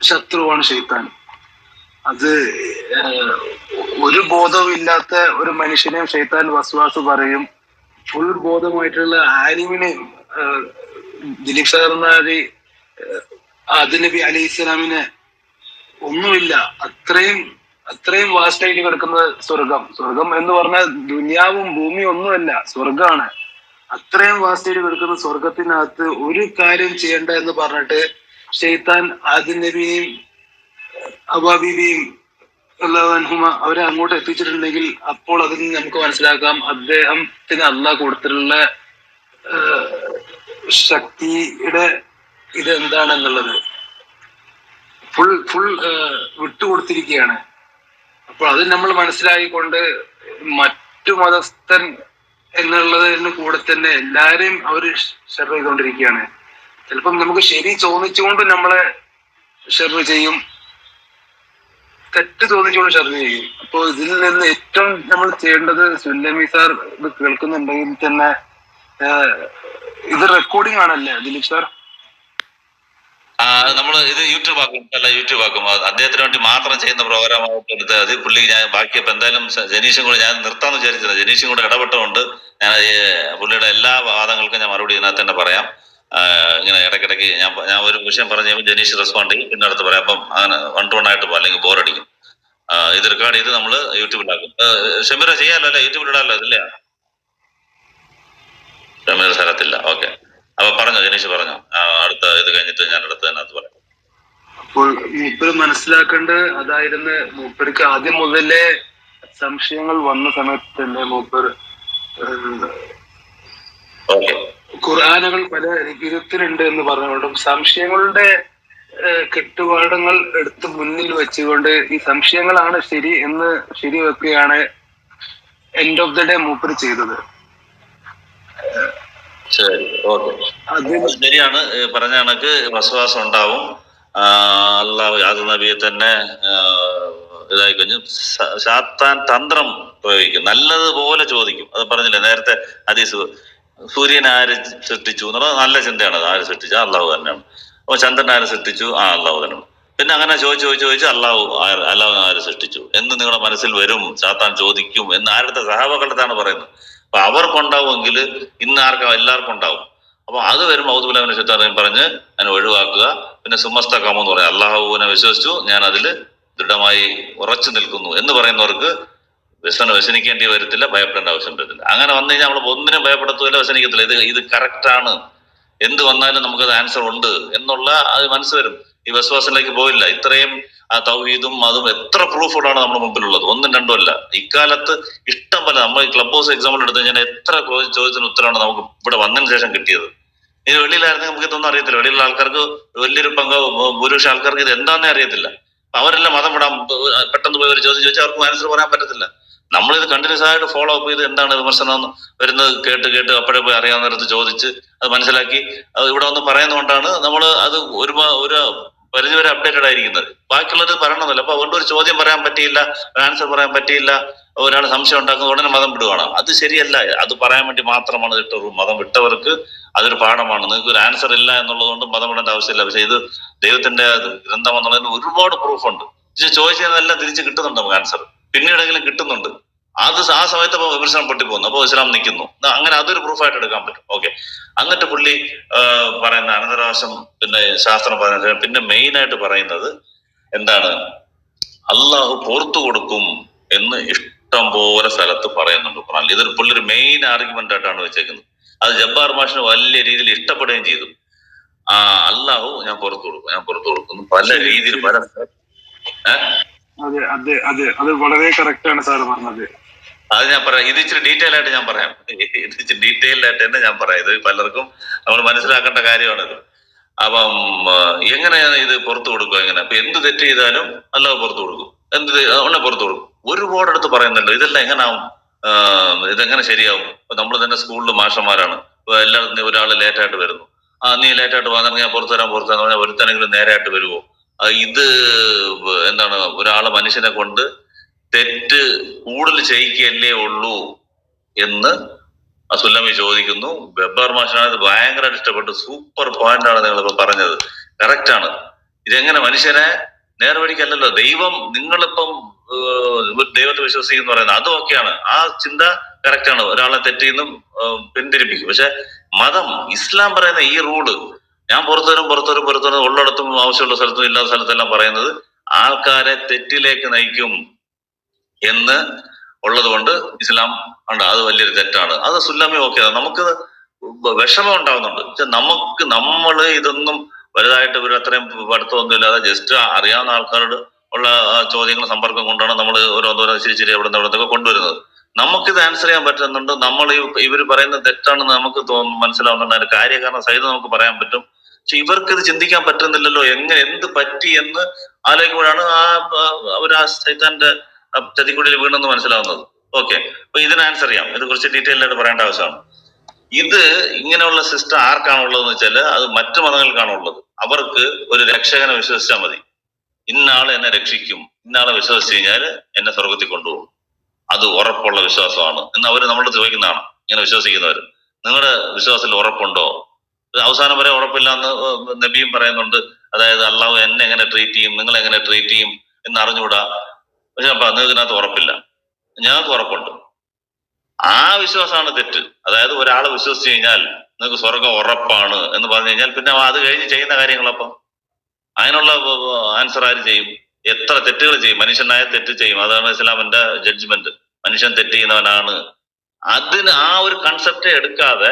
ശത്രുവാണ് ശൈത്താൻ. അത് ഒരു ബോധവും ഇല്ലാത്ത ഒരു മനുഷ്യനെ ശൈത്താൻ വസ്വാസ് പറയും. ഫുൾ ബോധമായിട്ടുള്ള ആലിമിനെ ദിലീപ് സാറിനാരി ആദം നബി അലൈഹി ഇസ്ലാമിനെ ഒന്നുമില്ല, അത്രയും വാസ്റ്റായിട്ട് കിടക്കുന്നത് സ്വർഗം എന്ന് പറഞ്ഞാൽ ദുനിയാവും ഭൂമിയും ഒന്നുമല്ല, സ്വർഗമാണ്. അത്രയും വാസ്റ്റായിട്ട് കിടക്കുന്ന സ്വർഗത്തിനകത്ത് ഒരു കാര്യം ചെയ്യണ്ട എന്ന് പറഞ്ഞിട്ട് ശൈത്താൻ ആദം നബിയെയും ഹവ്വാ ബീവിയെയും അവരെ അങ്ങോട്ട് എത്തിച്ചിട്ടുണ്ടെങ്കിൽ അപ്പോൾ അതിൽ നിന്ന് നമുക്ക് മനസ്സിലാക്കാം അദ്ദേഹത്തിന് അള്ളാഹ് കൊടുത്തിട്ടുള്ള ശക്തിയുടെ ഇത് എന്താണെന്നുള്ളത്. ഫുൾ വിട്ടുകൊടുത്തിരിക്കുകയാണ്. അപ്പോൾ അത് നമ്മൾ മനസ്സിലാക്കിക്കൊണ്ട് മറ്റു മതസ്ഥൻ എന്നുള്ളതിന് കൂടെ തന്നെ എല്ലാരെയും അവർ ഷെർ ചെയ്തുകൊണ്ടിരിക്കുകയാണ്. ചിലപ്പം നമുക്ക് ശരി ചോദിച്ചുകൊണ്ട് നമ്മളെ ഷെർ ചെയ്യും, തെറ്റ് തോന്നിച്ചുകൊണ്ട് ഷെർ ചെയ്യും. അപ്പൊ ഇതിൽ നിന്ന് ഏറ്റവും നമ്മൾ ചെയ്യേണ്ടത്, സുല്ലമി സാർ ഇത് കേൾക്കുന്നുണ്ടെങ്കിൽ തന്നെ ഇത് റെക്കോർഡിംഗ് ആണല്ലേ ദിലീപ് സാർ? നമ്മൾ ഇത് യൂട്യൂബ് ആക്കും. അദ്ദേഹത്തിന് വേണ്ടി മാത്രം ചെയ്യുന്ന പ്രോഗ്രാമായിട്ട് എടുത്ത് അത് പുള്ളി ഞാൻ ബാക്കി ഇപ്പൊ എന്തായാലും ജനീഷും കൂടെ ഞാൻ നിർത്താന്ന് വിചാരിച്ചത്. ജനീഷും കൂടെ ഇടപെട്ടുകൊണ്ട് ഞാൻ പുള്ളിയുടെ എല്ലാ വാദങ്ങൾക്കും ഞാൻ മറുപടി ഇതിനകത്ത് തന്നെ പറയാം. ഇങ്ങനെ ഇടയ്ക്കിടയ്ക്ക് ഞാൻ ഒരു വിഷയം പറഞ്ഞു ജനീഷ് റെസ്പോണ്ട് ചെയ്യും, പിന്നെ അടുത്ത് പറയാം. അപ്പം അങ്ങനെ 1 to 1 ആയിട്ട് പോകും, അല്ലെങ്കിൽ ബോറടിക്കും. ഇത് റെക്കോർഡ് ചെയ്ത് നമ്മൾ യൂട്യൂബിലാക്കും. ഷമീറ ചെയ്യാലോ അല്ലെ? യൂട്യൂബിൽ ഇടാലോ ഇതില്ല? ഷമീർ സ്ഥലത്തില്ല. ഓക്കെ, അപ്പൊ പറഞ്ഞോ ജനീഷ് പറഞ്ഞോ. അടുത്ത ഇത് കഴിഞ്ഞിട്ട് ഞാൻ അടുത്ത അതിനകത്ത് പറയാം. അപ്പോൾ മൂപ്പര് മനസ്സിലാക്കേണ്ടത് അതായിരുന്നു, മൂപ്പർക്ക് ആദ്യം മുതലേ സംശയങ്ങൾ വന്ന സമയത്ത് തന്നെ മൂപ്പർ ഖുർആനുകൾ പല വിധത്തിലുണ്ട് എന്ന് പറഞ്ഞുകൊണ്ടും സംശയങ്ങളുടെ കെട്ടുപാടങ്ങൾ എടുത്ത് മുന്നിൽ വെച്ചുകൊണ്ട് ഈ സംശയങ്ങളാണ് ശരി എന്ന് ശരിവെക്കുകയാണ് എൻഡ് ഓഫ് ദ ഡേ മൂപ്പര് ചെയ്തത്. ശരി, ഓക്കെ, ശരിയാണ്. പറഞ്ഞ കണക്ക് വസ്വാസം ഉണ്ടാവും. അള്ളാഹു ആദം നബിയെ തന്നെ ഇതായി കഴിഞ്ഞു സാത്താൻ തന്ത്രം പ്രയോഗിക്കും, നല്ലതുപോലെ ചോദിക്കും. അത് പറഞ്ഞില്ലേ നേരത്തെ ഹദീസ്, സൂര്യൻ ആര് സൃഷ്ടിച്ചു എന്നുള്ളത് നല്ല ചിന്തയാണ്. ആര് സൃഷ്ടിച്ചു? അള്ളാഹു തന്നെയാണ്. അപ്പൊ ചന്ദ്രൻ ആര് സൃഷ്ടിച്ചു? അള്ളാഹു തന്നെയാണ്. പിന്നെ അങ്ങനെ ചോദിച്ച് അള്ളാഹു ആര് സൃഷ്ടിച്ചു എന്ന് നിങ്ങളുടെ മനസ്സിൽ വരും, സാത്താൻ ചോദിക്കും എന്ന് ആരുടെ സഹാബകളുടെതാണ് പറയുന്നത്. അപ്പൊ അവർക്കുണ്ടാവുമെങ്കിൽ ഇന്ന് എല്ലാവർക്കും ഉണ്ടാവും. അപ്പൊ അത് വരുമ്പോൾ ഔദുബില്ലാഹിമിനശ് ശൈത്താനിർ പറഞ്ഞ് അതിനെ ഒഴിവാക്കുക. പിന്നെ സുമസ്തഖാമു എന്ന് പറയാം, അള്ളാഹുവിനെ വിശ്വസിച്ചു ഞാൻ അതിൽ ദൃഢമായി ഉറച്ചു നിൽക്കുന്നു എന്ന് പറയുന്നവർക്ക് വ്യസനിക്കേണ്ടി വരത്തില്ല, ഭയപ്പെടേണ്ട ആവശ്യം വരത്തില്ല. അങ്ങനെ വന്നു കഴിഞ്ഞാൽ നമ്മൾ ഒന്നിനും ഭയപ്പെടത്തില്ല, വ്യസനിക്കത്തില്ല. ഇത് കറക്റ്റ് ആണ്, എന്ത് വന്നാലും നമുക്കത് ആൻസർ ഉണ്ട് എന്നുള്ള അത് മനസ്സ് വരും. ഈ വിശ്വാസത്തിലേക്ക് പോയില്ല. ഇത്രയും തൗഹീദും അതും എത്ര പ്രൂഫുകളാണ് നമ്മുടെ മുമ്പിലുള്ളത്, 1ഉം 2ഉം അല്ല. ഇക്കാലത്ത് ഇഷ്ടം പോലെ നമ്മൾ ക്ലബ് ഹൗസ് എക്സാമ്പിൾ എടുത്തു കഴിഞ്ഞാൽ എത്ര ചോദ്യത്തിന് ഉത്തരമാണ് നമുക്ക് ഇവിടെ വന്നതിന് ശേഷം കിട്ടിയത്. ഇനി വെളിയിലായിരുന്നെങ്കിൽ നമുക്ക് ഇതൊന്നും അറിയത്തില്ല. വെളിയിലുള്ള ആൾക്കാർക്ക് വലിയൊരു ഭൂരിപക്ഷം ആൾക്കാർക്ക് ഇത് എന്താണെന്നേ അറിയത്തില്ല. അവരെല്ലാം മതം വിടാൻ പെട്ടെന്ന് പോയി ഒരു ചോദ്യം ചോദിച്ചാൽ അവർക്ക് ആൻസർ പറയാൻ പറ്റത്തില്ല. നമ്മളിത് കണ്ടിന്യൂസ് ആയിട്ട് ഫോളോ അപ്പ് ചെയ്ത് എന്താണ് വിമർശനം വരുന്നത് കേട്ട് അപ്പോഴേ പോയി അറിയാവുന്നിടത്ത് ചോദിച്ച് അത് മനസ്സിലാക്കി അത് ഇവിടെ വന്ന് പറയുന്നതുകൊണ്ടാണ് നമ്മൾ അത് ഒരു പരിധിവരെ അപ്ഡേറ്റഡ് ആയിരിക്കുന്നത്. ബാക്കിയുള്ളത് പറയണമെന്നില്ല. അപ്പൊ അതുകൊണ്ട് ഒരു ചോദ്യം പറയാൻ പറ്റിയില്ല, ആൻസർ പറയാൻ പറ്റിയില്ല, ഒരാൾ സംശയം ഉണ്ടാക്കുന്നത് ഉടനെ മതം വിടുവാണ്. അത് ശരിയല്ല. അത് പറയാൻ വേണ്ടി മാത്രമാണ് ഇട്ടത്. മതം വിട്ടവർക്ക് അതൊരു പാഠമാണ്. നിങ്ങൾക്ക് ഒരു ആൻസർ ഇല്ല എന്നുള്ളത് കൊണ്ട് മതം വിടേണ്ട ആവശ്യമില്ല. പക്ഷെ ഇത് ദൈവത്തിന്റെ ഗ്രന്ഥം എന്നുള്ളതിന് ഒരുപാട് പ്രൂഫുണ്ട്. പക്ഷെ ചോദിച്ചതെല്ലാം തിരിച്ച് കിട്ടുന്നുണ്ട് നമുക്ക് ആൻസർ, പിന്നീടെങ്കിലും കിട്ടുന്നുണ്ട്. അത് ആ സമയത്ത് അപ്പൊ വിമർശനം പൊട്ടിപ്പോകുന്നു. അപ്പൊ ഇസ്ലാം നിൽക്കുന്നു. അങ്ങനെ അതൊരു പ്രൂഫായിട്ട് എടുക്കാൻ പറ്റും. ഓക്കെ, എന്നിട്ട് പുള്ളി പറയുന്ന അനന്തരാവകാശം പിന്നെ ശാസ്ത്രം പറയുന്നത്, പിന്നെ മെയിൻ ആയിട്ട് പറയുന്നത് എന്താണ്, അള്ളാഹു പുറത്തു കൊടുക്കും എന്ന് ഇഷ്ടം പോലെ സ്ഥലത്ത് പറയുന്നുണ്ട് ഖുർആനിൽ. ഇതൊരു പുള്ളൊരു മെയിൻ ആർഗ്യുമെന്റ് ആയിട്ടാണ് വെച്ചേക്കുന്നത്. അത് ജബ്ബാർ മാഷിന് വലിയ രീതിയിൽ ഇഷ്ടപ്പെടുകയും ചെയ്തു. അള്ളാഹു ഞാൻ പുറത്തു കൊടുക്കുന്നു പല രീതിയിൽ പല അതെ അതെ അതെ, അത് വളരെ കറക്റ്റ് ആണ് സാർ പറഞ്ഞത്. അത് ഞാൻ പറയാം, ഇത് ഇച്ചിരി ഡീറ്റെയിൽ ആയിട്ട് ഞാൻ പറയാം. ഇത് ഇച്ചിരി ഡീറ്റെയിൽഡ് ആയിട്ട് തന്നെ ഞാൻ പറയാം. ഇത് പലർക്കും നമ്മൾ മനസ്സിലാക്കേണ്ട കാര്യമാണിത്. അപ്പം എങ്ങനെയാണ് ഇത് പുറത്തു കൊടുക്കുക? എങ്ങനെ? അപ്പൊ എന്ത് തെറ്റ് ചെയ്താലും അല്ലാതെ പുറത്തു കൊടുക്കും, പുറത്തു കൊടുക്കും. ഒരുപാട് അടുത്ത് പറയുന്നുണ്ട് ഇതെല്ലാം എങ്ങനാവും, ഇതെങ്ങനെ ശരിയാവും. ഇപ്പൊ നമ്മൾ തന്നെ സ്കൂളിൽ മാഷന്മാരാണ്, എല്ലാവരും ഒരാൾ ലേറ്റായിട്ട് വരുന്നു, നീ ലേറ്റായിട്ട് വന്നെങ്കിൽ ഞാൻ പുറത്തു തരാൻ ഒരുത്തനെങ്കിലും നേരെയായിട്ട് വരുമോ? ഇത് എന്താണ്, ഒരാളെ മനുഷ്യനെ കൊണ്ട് തെറ്റ് കൂടുതൽ ചെയ്യിക്കല്ലേ ഉള്ളൂ എന്ന് സുല്ലമി ചോദിക്കുന്നു. ജബ്ബാർ മാഷിനാണ് ഇത് ഭയങ്കരമായിട്ട് ഇഷ്ടപ്പെട്ടു. സൂപ്പർ പോയിന്റ് ആണ് നിങ്ങളിപ്പോ പറഞ്ഞത്, കറക്റ്റ് ആണ്. ഇതെങ്ങനെ മനുഷ്യനെ നേർവഴിക്കല്ലല്ലോ ദൈവം, നിങ്ങളിപ്പം ദൈവത്തെ വിശ്വസിക്കുന്ന പറയുന്നത് അതും ഒക്കെയാണ്, ആ ചിന്ത കറക്റ്റ് ആണ്. ഒരാളെ തെറ്റിന്നും പിന്തിരിപ്പിക്കും. പക്ഷെ മതം ഇസ്ലാം പറയുന്ന ഈ റൂള്, ഞാൻ പുറത്തുവരും ഉള്ളിടത്തും ആവശ്യമുള്ള സ്ഥലത്തും ഇല്ലാത്ത സ്ഥലത്തെല്ലാം പറയുന്നത് ആൾക്കാരെ തെറ്റിലേക്ക് നയിക്കും എന്ന് ഉള്ളത് കൊണ്ട് ഇസ്ലാം ഉണ്ട്, അത് വലിയൊരു തെറ്റാണ്. അത് സുല്ലമി ഓക്കെ, നമുക്ക് വിഷമം ഉണ്ടാവുന്നുണ്ട്. നമ്മള് ഇതൊന്നും വലുതായിട്ട് ഇവർ അത്രയും പഠിത്തമൊന്നും ഇല്ലാതെ ജസ്റ്റ് അറിയാവുന്ന ആൾക്കാരോട് ഉള്ള ചോദ്യങ്ങൾ സമ്പർക്കം കൊണ്ടാണ് നമ്മൾ ഓരോന്നോരോ ചിരി എവിടുന്നൊക്കെ കൊണ്ടുവരുന്നത്. നമുക്കിത് ആൻസർ ചെയ്യാൻ പറ്റുന്നുണ്ട്. നമ്മൾ ഇവർ പറയുന്നത് തെറ്റാണെന്ന് നമുക്ക് മനസ്സിലാവുന്നുണ്ട്. അതിന്റെ കാര്യകാരണ സഹിതം നമുക്ക് പറയാൻ പറ്റും. പക്ഷെ ഇവർക്ക് ഇത് ചിന്തിക്കാൻ പറ്റുന്നില്ലല്ലോ, എന്ത് പറ്റി എന്ന് ആലോചിക്കുമ്പോഴാണ് അവർ ആ സൈത്താന്റെ ചതിക്കുള്ളിൽ വീണെന്ന് മനസ്സിലാവുന്നത്. ഓക്കെ, അപ്പൊ ഇതിന് ആൻസർ ചെയ്യാം. ഇത് കുറച്ച് ഡീറ്റെയിൽ ആയിട്ട് പറയേണ്ട ആവശ്യമാണ്. ഇത് ഇങ്ങനെയുള്ള സിസ്റ്റം ആർക്കാണുള്ളതെന്ന് വെച്ചാൽ അത് മറ്റു മതങ്ങൾക്കാണുള്ളത്. അവർക്ക് ഒരു രക്ഷകനെ വിശ്വസിച്ചാൽ മതി. ഇന്നാളെ എന്നെ രക്ഷിക്കും, ഇന്നാളെ വിശ്വസിച്ച് കഴിഞ്ഞാൽ എന്നെ സ്വർഗത്തിൽ കൊണ്ടുപോകും, അത് ഉറപ്പുള്ള വിശ്വാസമാണ് എന്ന് അവർ നമ്മളോട് ചോദിക്കുന്നതാണ്. ഇങ്ങനെ വിശ്വസിക്കുന്നവർ, നിങ്ങളുടെ വിശ്വാസത്തിൽ ഉറപ്പുണ്ടോ? അവസാനം വരെ ഉറപ്പില്ലാന്ന് നബിയും പറയുന്നുണ്ട്. അതായത് അള്ളാഹു എന്നെ എങ്ങനെ ട്രീറ്റ് ചെയ്യും, നിങ്ങൾ എങ്ങനെ ട്രീറ്റ് ചെയ്യും എന്ന് അറിഞ്ഞുകൂടാ. പക്ഷെ നിങ്ങൾക്ക് ഇതിനകത്ത് ഉറപ്പില്ല, ഞങ്ങൾക്ക് ഉറപ്പുണ്ട്. ആ വിശ്വാസമാണ് തെറ്റ്. അതായത് ഒരാളെ വിശ്വസിച്ച് കഴിഞ്ഞാൽ നിങ്ങൾക്ക് സ്വർഗം ഉറപ്പാണ് എന്ന് പറഞ്ഞു കഴിഞ്ഞാൽ പിന്നെ അത് കഴിഞ്ഞ് ചെയ്യുന്ന കാര്യങ്ങളപ്പം അതിനുള്ള ആൻസർ ആര് ചെയ്യും? എത്ര തെറ്റുകൾ ചെയ്യും, മനുഷ്യനായ തെറ്റ് ചെയ്യും. അതാണ് ഇസ്ലാമിന്റെ ജഡ്ജ്മെന്റ്. മനുഷ്യൻ തെറ്റ് ചെയ്യുന്നവനാണ്. അതിന് ആ ഒരു കൺസെപ്റ്റ് എടുക്കാതെ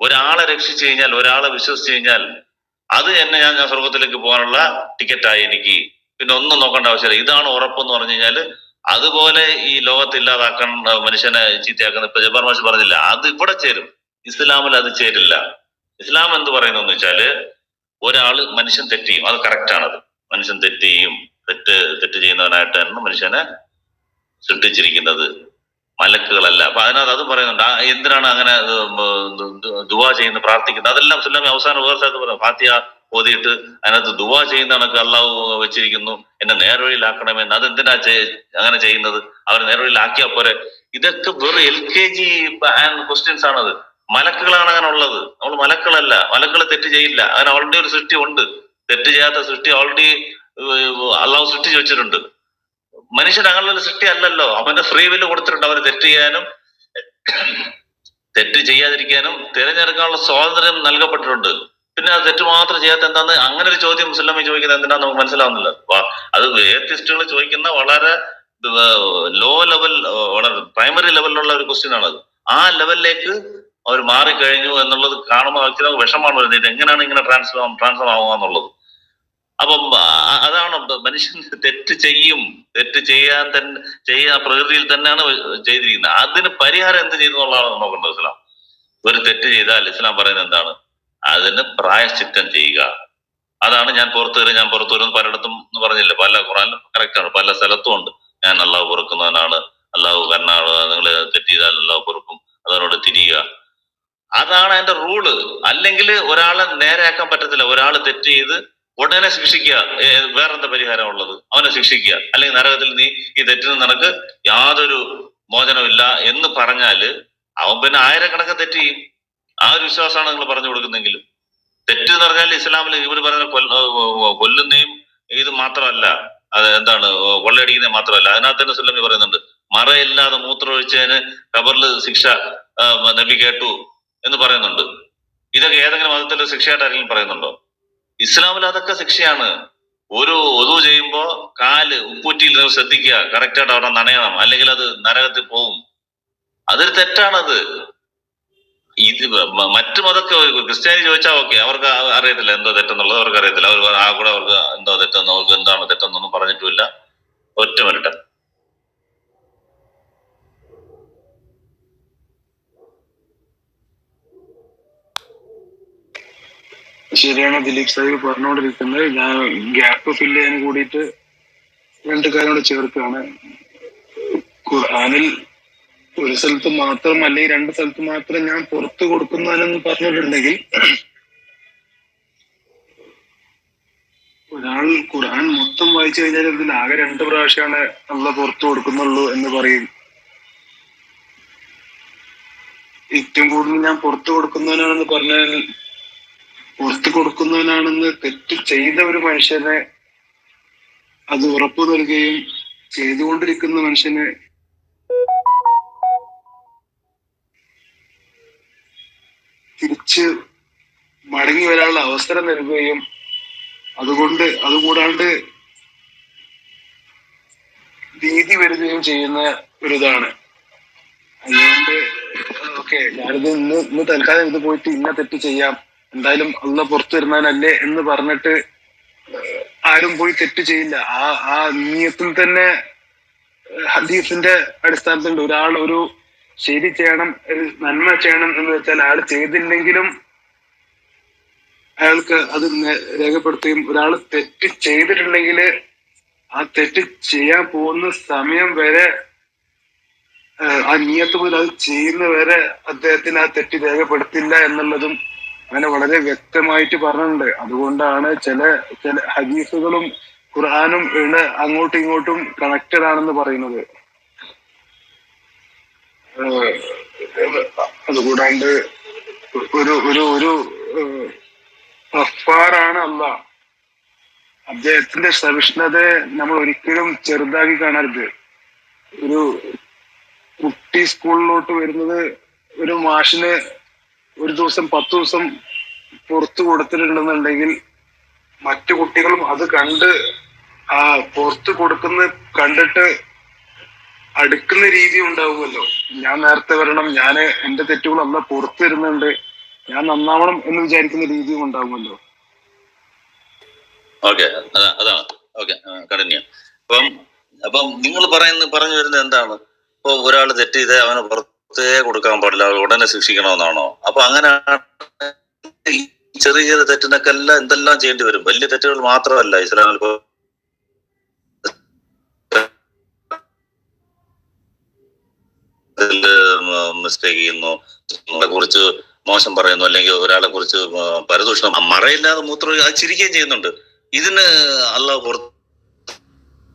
ഒരാളെ രക്ഷിച്ചു കഴിഞ്ഞാൽ, ഒരാളെ വിശ്വസിച്ച് കഴിഞ്ഞാൽ അത് ഞാൻ സ്വർഗത്തിലേക്ക് പോകാനുള്ള ടിക്കറ്റായി എനിക്ക്, പിന്നെ ഒന്നും നോക്കേണ്ട ആവശ്യമില്ല, ഇതാണ് ഉറപ്പെന്ന് പറഞ്ഞു കഴിഞ്ഞാല് അതുപോലെ ഈ ലോകത്ത് ഇല്ലാതാക്കാൻ മനുഷ്യനെ ചീത്തയാക്കുന്ന, ഇപ്പൊ ജബ്ബാർ മാഷ് പറഞ്ഞില്ല, അത് ഇവിടെ ചേരും. ഇസ്ലാമിൽ അത് ചേരില്ല. ഇസ്ലാം എന്ത് പറയുന്നു വെച്ചാല് ഒരാള് മനുഷ്യൻ തെറ്റ് ചെയ്യും, അത് കറക്റ്റ് ആണത്. മനുഷ്യൻ തെറ്റ് ചെയ്യും, തെറ്റ് ചെയ്യുന്നവനായിട്ടാണ് മനുഷ്യനെ സൃഷ്ടിച്ചിരിക്കുന്നത്, മലക്കുകളല്ല. അപ്പൊ അതിനകത്ത് അത് പറയുന്നുണ്ട്. എന്തിനാണ് അങ്ങനെ ദുവാ ചെയ്യുന്നത്, പ്രാർത്ഥിക്കുന്നത്? അതെല്ലാം സുല്ലമി അവസാനം വേറെ സ്ഥലത്ത് പറയുന്നത്. ഫാത്തിഹ ഓതിയിട്ട് അതിനകത്ത് ദുവാ ചെയ്യുന്ന കണക്ക് അള്ളാഹു വെച്ചിരിക്കുന്നു, എന്നെ നേർവഴിയിലാക്കണമെന്ന്. അതെന്തിനാ അങ്ങനെ ചെയ്യുന്നത്? അവർ നേർവഴിയിലാക്കിയാൽ പോരെ? ഇതൊക്കെ വെറും LKG ക്വസ്റ്റ്യൻസ് ആണത്. മലക്കുകളാണ് അങ്ങനെ ഉള്ളത്, നമ്മൾ മലക്കളല്ല. മലക്കൾ തെറ്റ് ചെയ്യില്ല. അങ്ങനെ ഓൾറെഡി ഒരു സൃഷ്ടി ഉണ്ട്. തെറ്റ് ചെയ്യാത്ത സൃഷ്ടി ഓൾറെഡി അള്ളാഹു സൃഷ്ടിച്ചു വെച്ചിട്ടുണ്ട്. മനുഷ്യൻ അങ്ങനെയുള്ള സൃഷ്ടി അല്ലല്ലോ. അവന്റെ ഫ്രീ വില്ല് കൊടുത്തിട്ടുണ്ട്. അവന് തെറ്റ് ചെയ്യാനും തെറ്റ് ചെയ്യാതിരിക്കാനും തിരഞ്ഞെടുക്കാനുള്ള സ്വാതന്ത്ര്യം നൽകപ്പെട്ടിട്ടുണ്ട്. പിന്നെ അത് തെറ്റ് മാത്രം ചെയ്യാത്ത എന്താന്ന് അങ്ങനെ ഒരു ചോദ്യം മുസ്ലിമി ചോദിക്കുന്നത് എന്തിനാന്ന് നമുക്ക് മനസ്സിലാവുന്നില്ല. അത് ഏത്തിസ്റ്റുകൾ ചോദിക്കുന്ന വളരെ ലോ ലെവൽ, വളരെ പ്രൈമറി ലെവലിലുള്ള ഒരു ക്വസ്റ്റ്യൻ ആണത്. ആ ലെവലിലേക്ക് അവർ മാറിക്കഴിഞ്ഞു എന്നുള്ളത് കാണുമ്പോൾ നമുക്ക് വിഷമാണ് വരുന്നത്. ഇത് എങ്ങനെയാണ് ഇങ്ങനെ ട്രാൻസ്ഫർ ആവുക എന്നുള്ളത്. അപ്പം അതാണ് മനുഷ്യൻ തെറ്റ് ചെയ്യും, തെറ്റ് ചെയ്യാൻ പ്രകൃതിയിൽ തന്നെയാണ് ചെയ്തിരിക്കുന്നത്. അതിന് പരിഹാരം എന്ത് ചെയ്തു എന്നുള്ളതാണ് നോക്കേണ്ടത് ഇസ്ലാം. ഒരു തെറ്റ് ചെയ്താൽ ഇസ്ലാം പറയുന്നത് എന്താണ്? അതിന് പ്രായശ്ചിത്തം ചെയ്യുക. അതാണ് ഞാൻ പുറത്തു വരും പലയിടത്തും എന്ന് പറഞ്ഞില്ല, പല ഖുറാനിലും കറക്റ്റ് ആണ്, പല സ്ഥലത്തും ഉണ്ട്. ഞാൻ അള്ളാഹു പൊറുക്കുന്നവനാണ്, അള്ളാഹു കരുണാണ്, നിങ്ങൾ തെറ്റ് ചെയ്താൽ അള്ളാഹു പൊറുക്കും, അതിനോട് തിരിയുക. അതാണ് അതിന്റെ റൂള്. അല്ലെങ്കിൽ ഒരാളെ നേരെയാക്കാൻ പറ്റത്തില്ല. ഒരാൾ തെറ്റ് ചെയ്ത് ഉടനെ ശിക്ഷിക്കുക, വേറെന്താ പരിഹാരം ഉള്ളത്? അവനെ ശിക്ഷിക്കുക, അല്ലെങ്കിൽ നരകത്തിൽ നീ ഈ തെറ്റിന് നിനക്ക് യാതൊരു മോചനമില്ല എന്ന് പറഞ്ഞാല് അവൻ പിന്നെ ആയിരക്കണക്കിന് തെറ്റ് ചെയ്യും. ആ ഒരു വിശ്വാസമാണ് നിങ്ങൾ പറഞ്ഞു കൊടുക്കുന്നെങ്കിൽ. തെറ്റ് എന്ന് പറഞ്ഞാൽ ഇസ്ലാമിൽ ഇവർ പറഞ്ഞ കൊല്ലുന്നയും ഇത് മാത്രമല്ല, അത് എന്താണ്, കൊള്ളയടിക്കുന്നത് മാത്രമല്ല. അതിനകത്ത് തന്നെ സുല്ലമി പറയുന്നുണ്ട് മറയില്ലാതെ മൂത്രമൊഴിച്ചതിന് ഖബറിൽ ശിക്ഷ നബി കേട്ടു എന്ന് പറയുന്നുണ്ട്. ഇതൊക്കെ ഏതെങ്കിലും മതത്തിലെ ശിക്ഷയായിട്ട് ആരെങ്കിലും പറയുന്നുണ്ടോ? ഇസ്ലാമിൽ അതൊക്കെ ശിക്ഷയാണ്. ഒരു ഒതു ചെയ്യുമ്പോ കാല് ഉപ്പൂറ്റിയിൽ ശ്രദ്ധിക്കുക, കറക്റ്റായിട്ട് അവിടെ നനയണം, അല്ലെങ്കിൽ അത് നരകത്തിൽ പോകും. അതൊരു തെറ്റാണത്. ഇത് മറ്റു മതമൊക്കെ ക്രിസ്ത്യാനി ചോദിച്ചാൽ ഓക്കെ, അവർക്ക് അറിയത്തില്ല എന്തോ തെറ്റെന്നുള്ളത്, അവർക്ക് അറിയത്തില്ല. അവർ ആ കൂടെ അവർക്ക് എന്തോ തെറ്റെന്നോ അവർക്ക് എന്താണ് തെറ്റെന്നൊന്നും പറഞ്ഞിട്ടുമില്ല. ഒറ്റ മിനിറ്റ്. ശരിയാണ് ദിലീപ് സാഹിബ് പറഞ്ഞുകൊണ്ടിരിക്കുന്നത്. ഞാൻ ഗ്യാപ്പ് ഫില്ല് ചെയ്യാൻ കൂടിയിട്ട് രണ്ട് കാര്യം കൂടെ ചേർക്കുകയാണ്. ഖുർആനിൽ ഒരു സ്ഥലത്ത് മാത്രം അല്ലെങ്കിൽ രണ്ട് സ്ഥലത്ത് മാത്രം ഞാൻ പുറത്തു കൊടുക്കുന്നതെന്ന് പറഞ്ഞിട്ടുണ്ടെങ്കിൽ, ഒരാൾ ഖുർആൻ മൊത്തം വായിച്ചു കഴിഞ്ഞാൽ ഇതിൽ ആകെ 2 പ്രാവശ്യമാണ് അള്ളാഹ് പുറത്തു കൊടുക്കുന്നുള്ളൂ എന്ന് പറയും. ഏറ്റവും കൂടുതൽ ഞാൻ പുറത്തു കൊടുക്കുന്നവനാണെന്ന് പറഞ്ഞാൽ, പുറത്തു കൊടുക്കുന്നവനാണെന്ന് തെറ്റ് ചെയ്ത ഒരു മനുഷ്യനെ അത് ഉറപ്പു നൽകുകയും ചെയ്തുകൊണ്ടിരിക്കുന്ന മനുഷ്യന് തിരിച്ച് മടങ്ങി വരാനുള്ള അവസരം നൽകുകയും അതുകൂടാണ്ട് ഭീതി വരുകയും ചെയ്യുന്ന ഒരിതാണ്. അതുകൊണ്ട് ഓക്കെ, ഞാനിത് ഇന്ന് തൽക്കാലം ഇത് പോയിട്ട് ഇന്ന തെറ്റ് ചെയ്യാം, എന്തായാലും അള്ള പുറത്തു വരുന്നവനല്ലേ എന്ന് പറഞ്ഞിട്ട് ആരും പോയി തെറ്റ് ചെയ്യില്ല. ആ നീയത്തിൽ തന്നെ ഹദീസിന്റെ അടിസ്ഥാനത്തിൽ ഒരാൾ ഒരു ശരി ചെയ്യണം, നന്മ ചെയ്യണം എന്ന് വെച്ചാൽ അയാൾ ചെയ്തില്ലെങ്കിലും അയാൾക്ക് അത് രേഖപ്പെടുത്തുകയും, ഒരാൾ തെറ്റ് ചെയ്തിട്ടുണ്ടെങ്കിൽ ആ തെറ്റ് ചെയ്യാൻ പോകുന്ന സമയം വരെ, ആ നിയത്ത് മുതൽ അത് ചെയ്യുന്ന വരെ അദ്ദേഹത്തിന് ആ തെറ്റ് രേഖപ്പെടുത്തില്ല എന്നുള്ളതും അങ്ങനെ വളരെ വ്യക്തമായിട്ട് പറഞ്ഞിട്ടുണ്ട്. അതുകൊണ്ടാണ് ചില ഹദീസുകളും ഖുർആനും അങ്ങോട്ടും ഇങ്ങോട്ടും കണക്റ്റഡ് ആണെന്ന് പറയുന്നത്. അതുകൂടാണ്ട് ഒരു ഒരു ഒരു ഗഫാറാണ് അല്ലാഹ്. അദ്ദേഹത്തിന്റെ സഹിഷ്ണുതയെ നമ്മൾ ഒരിക്കലും ചെറുതാക്കി കാണരുത്. ഒരു കുട്ടി സ്കൂളിലോട്ട് വരുന്നത് ഒരു മാഷിന് ഒരു ദിവസം 10 ദിവസം പുറത്തു കൊടുത്തിട്ടുണ്ടെന്നുണ്ടെങ്കിൽ മറ്റു കുട്ടികളും അത് കണ്ട് ആ പുറത്തു കൊടുക്കുന്ന കണ്ടിട്ട് അടുക്കുന്ന രീതി ഉണ്ടാവുമല്ലോ. ഞാൻ നേരത്തെ വരണം, ഞാൻ എന്റെ തെറ്റുകൾ അല്ല പുറത്തു വരുന്നുണ്ട്, ഞാൻ നന്നാവണം എന്ന് വിചാരിക്കുന്ന രീതിയും ഉണ്ടാവുമല്ലോ. ഓക്കെ, അതാണ്. Okay, continue. അപ്പം നിങ്ങൾ പറഞ്ഞു വരുന്നത് എന്താണ്? ഇപ്പൊ ഒരാൾ തെറ്റ് ചെയ്ത് അവന് പുറത്തേ കൊടുക്കാൻ പാടില്ല, ഉടനെ ശിക്ഷിക്കണമെന്നാണോ? അപ്പൊ അങ്ങനെ ചെറിയ ചെറിയ തെറ്റിനൊക്കെ എല്ലാം എന്തെല്ലാം ചെയ്യേണ്ടി വരും? വലിയ തെറ്റുകൾ മാത്രമല്ല ഇസ്ലാമിൽ ഇപ്പൊ മിസ്റ്റേക്ക് ചെയ്യുന്നു, കുറിച്ച് മോശം പറയുന്നു, അല്ലെങ്കിൽ ഒരാളെ കുറിച്ച് പരദൂഷണം, മറയില്ലാതെ മൂത്രം അത് ചിരിക്കുകയും ചെയ്യുന്നുണ്ട്. ഇതിന് അള്ളാഹ് പുറത്ത്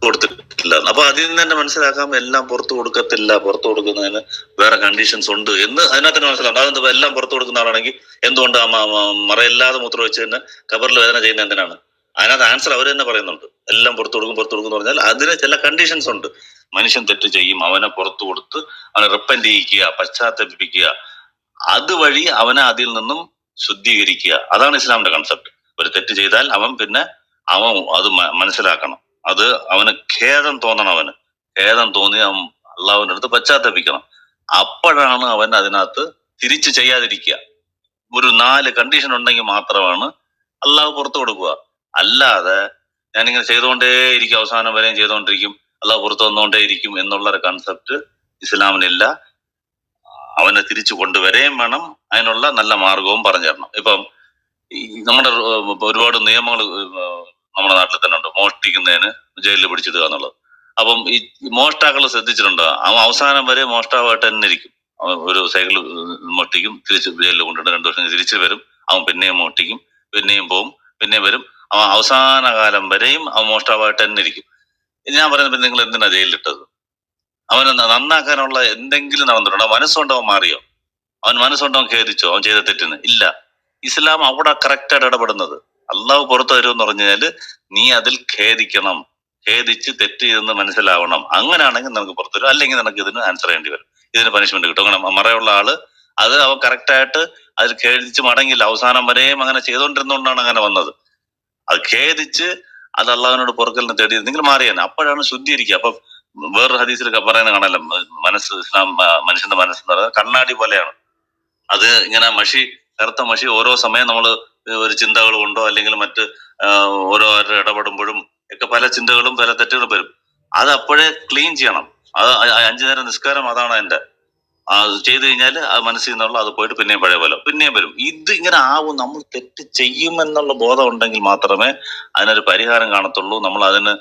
കൊടുത്തിട്ടില്ല. അപ്പൊ അതിൽ നിന്ന് തന്നെ മനസ്സിലാക്കാം എല്ലാം പുറത്തു കൊടുക്കത്തില്ല, പുറത്തു കൊടുക്കുന്നതിന് വേറെ കണ്ടീഷൻസ് ഉണ്ട് എന്ന് അതിനകത്ത് തന്നെ മനസ്സിലാക്കാം. അതെന്താ എല്ലാം പുറത്തു കൊടുക്കുന്ന ആളാണെങ്കിൽ എന്തുകൊണ്ട് മറയില്ലാതെ മൂത്രം വെച്ച് തന്നെ ഖബറിൽ വേദന ചെയ്യുന്ന എന്തിനാണ്? അതിനകത്ത് ആൻസർ അവർ തന്നെ പറയുന്നുണ്ട്. എല്ലാം പുറത്തു കൊടുക്കും എന്ന് പറഞ്ഞാൽ അതിന് ചില കണ്ടീഷൻസ് ഉണ്ട്. മനുഷ്യൻ തെറ്റ് ചെയ്യും, അവനെ പുറത്തു കൊടുത്ത് അവനെ റിപ്പന്റ് ചെയ്യിക്കുക, പശ്ചാത്തപിപ്പിക്കുക, അതുവഴി അവനെ അതിൽ നിന്നും ശുദ്ധീകരിക്കുക. അതാണ് ഇസ്ലാമിന്റെ കൺസെപ്റ്റ്. ഒരു തെറ്റ് ചെയ്താൽ അവൻ അത് മനസ്സിലാക്കണം, അത് അവന് ഖേദം തോന്നണം, അവന് ഖേദം തോന്നി അവൻ അള്ളാഹുവിന്റെ അടുത്ത് പശ്ചാത്തപിക്കണം. അപ്പോഴാണ് അവൻ അതിനകത്ത് തിരിച്ചു ചെയ്യാതിരിക്കുക. ഒരു 4 കണ്ടീഷൻ ഉണ്ടെങ്കിൽ മാത്രമാണ് അള്ളാഹു പുറത്തു കൊടുക്കുക. അല്ലാതെ ഞാനിങ്ങനെ ചെയ്തുകൊണ്ടേ ഇരിക്കും, അവസാനം വരെയും ചെയ്തുകൊണ്ടിരിക്കും, അള്ളാഹു പുറത്തു വന്നുകൊണ്ടേ ഇരിക്കും എന്നുള്ള ഒരു കൺസെപ്റ്റ് ഇസ്ലാമിനില്ല. അവനെ തിരിച്ചു കൊണ്ടുവരെയും വേണം, അതിനുള്ള നല്ല മാർഗവും പറഞ്ഞു തരണം. ഇപ്പം നമ്മുടെ ഒരുപാട് നിയമങ്ങൾ നമ്മുടെ നാട്ടിൽ തന്നെ ഉണ്ട്. മോഷ്ടിക്കുന്നതിന് ജയിലിൽ പിടിച്ചിടുക എന്നുള്ളത്. അപ്പം ഈ മോഷ്ടാക്കൾ ശ്രദ്ധിച്ചിട്ടുണ്ടോ? അവൻ അവസാനം വരെ മോഷ്ടാവായിട്ട് തന്നെ ഇരിക്കും. അവൻ ഒരു സൈക്കിൾ മോഷ്ടിക്കും, തിരിച്ച് ജയിലിൽ കൊണ്ടിട്ട് 2 വർഷം തിരിച്ചു വരും, അവൻ പിന്നെയും മോഷ്ടിക്കും, പിന്നെയും പോവും, പിന്നെയും വരും. അവൻ അവസാന കാലം വരെയും അവൻ മോഷ്ടാവായിട്ട് തന്നെ ഇരിക്കും. ഞാൻ പറയുന്നത് നിങ്ങൾ എന്തിനാ ജയിലിലിട്ടത്? അവനെ നന്നാക്കാനുള്ള എന്തെങ്കിലും നടന്നിട്ടുണ്ടോ? മനസ്സുകൊണ്ട് അവൻ മാറിയോ? അവൻ മനസ്സുകൊണ്ട് അവൻ ഖേദിച്ചോ അവൻ ചെയ്ത തെറ്റിന്? ഇല്ല. ഇസ്ലാം അവിടെ കറക്റ്റായിട്ട് ഇടപെടുന്നത്. അള്ളാഹു പുറത്തു വരുമെന്ന് പറഞ്ഞാല് നീ അതിൽ ഖേദിക്കണം. ഖേദിച്ച് തെറ്റ് ചെയ്തെന്ന് മനസ്സിലാവണം. അങ്ങനെയാണെങ്കിൽ നമുക്ക് പുറത്തു വരും. അല്ലെങ്കിൽ നമുക്ക് ഇതിന് ആൻസർ ചെയ്യേണ്ടി വരും, ഇതിന് പനിഷ്മെന്റ് കിട്ടും. അങ്ങനെ മറയുള്ള ആള് അത് അവൻ കറക്റ്റായിട്ട് അതിൽ ഖേദിച്ച് മടങ്ങില്ല. അവസാനം വരെയും അങ്ങനെ ചെയ്തുകൊണ്ടിരുന്നുകൊണ്ടാണ് അങ്ങനെ വന്നത്. അത് ഖേദിച്ച് അത് അള്ളാഹുവിനോട് പൊറുക്കലിന് തേടിയിരുന്നെങ്കിൽ മാറിയാണ്. അപ്പോഴാണ് ശുദ്ധീകരിക്കുക. അപ്പൊ വേറൊരു ഹദീസിൽ പറയുന്ന കാണാലോ, മനസ്സ് ഇസ്ലാം മനുഷ്യന്റെ മനസ്സെന്ന് പറയുന്നത് കണ്ണാടി പോലെയാണ്. അത് ഇങ്ങനെ കറുത്ത മഷി ഓരോ സമയം നമ്മൾ ഒരു ചിന്തകൾ കൊണ്ടോ അല്ലെങ്കിൽ മറ്റ് ഓരോ ഇടപെടുമ്പോഴും ഒക്കെ പല ചിന്തകളും പല തെറ്റുകളും വരും. അത് അപ്പോഴേ ക്ലീൻ ചെയ്യണം. അത് 5 നേരം നിസ്കാരം അതാണ് അതിന്റെ. അത് ചെയ്തു കഴിഞ്ഞാൽ അത് മനസ്സിൽ നിന്നുള്ള അത് പോയിട്ട് പിന്നെയും പഴയ പോലെ പിന്നെയും വരും. ഇത് ഇങ്ങനെ ആവും. നമ്മൾ തെറ്റ് ചെയ്യുമെന്നുള്ള ബോധം ഉണ്ടെങ്കിൽ മാത്രമേ അതിനൊരു പരിഹാരം കാണത്തുള്ളൂ. നമ്മൾ അതിന്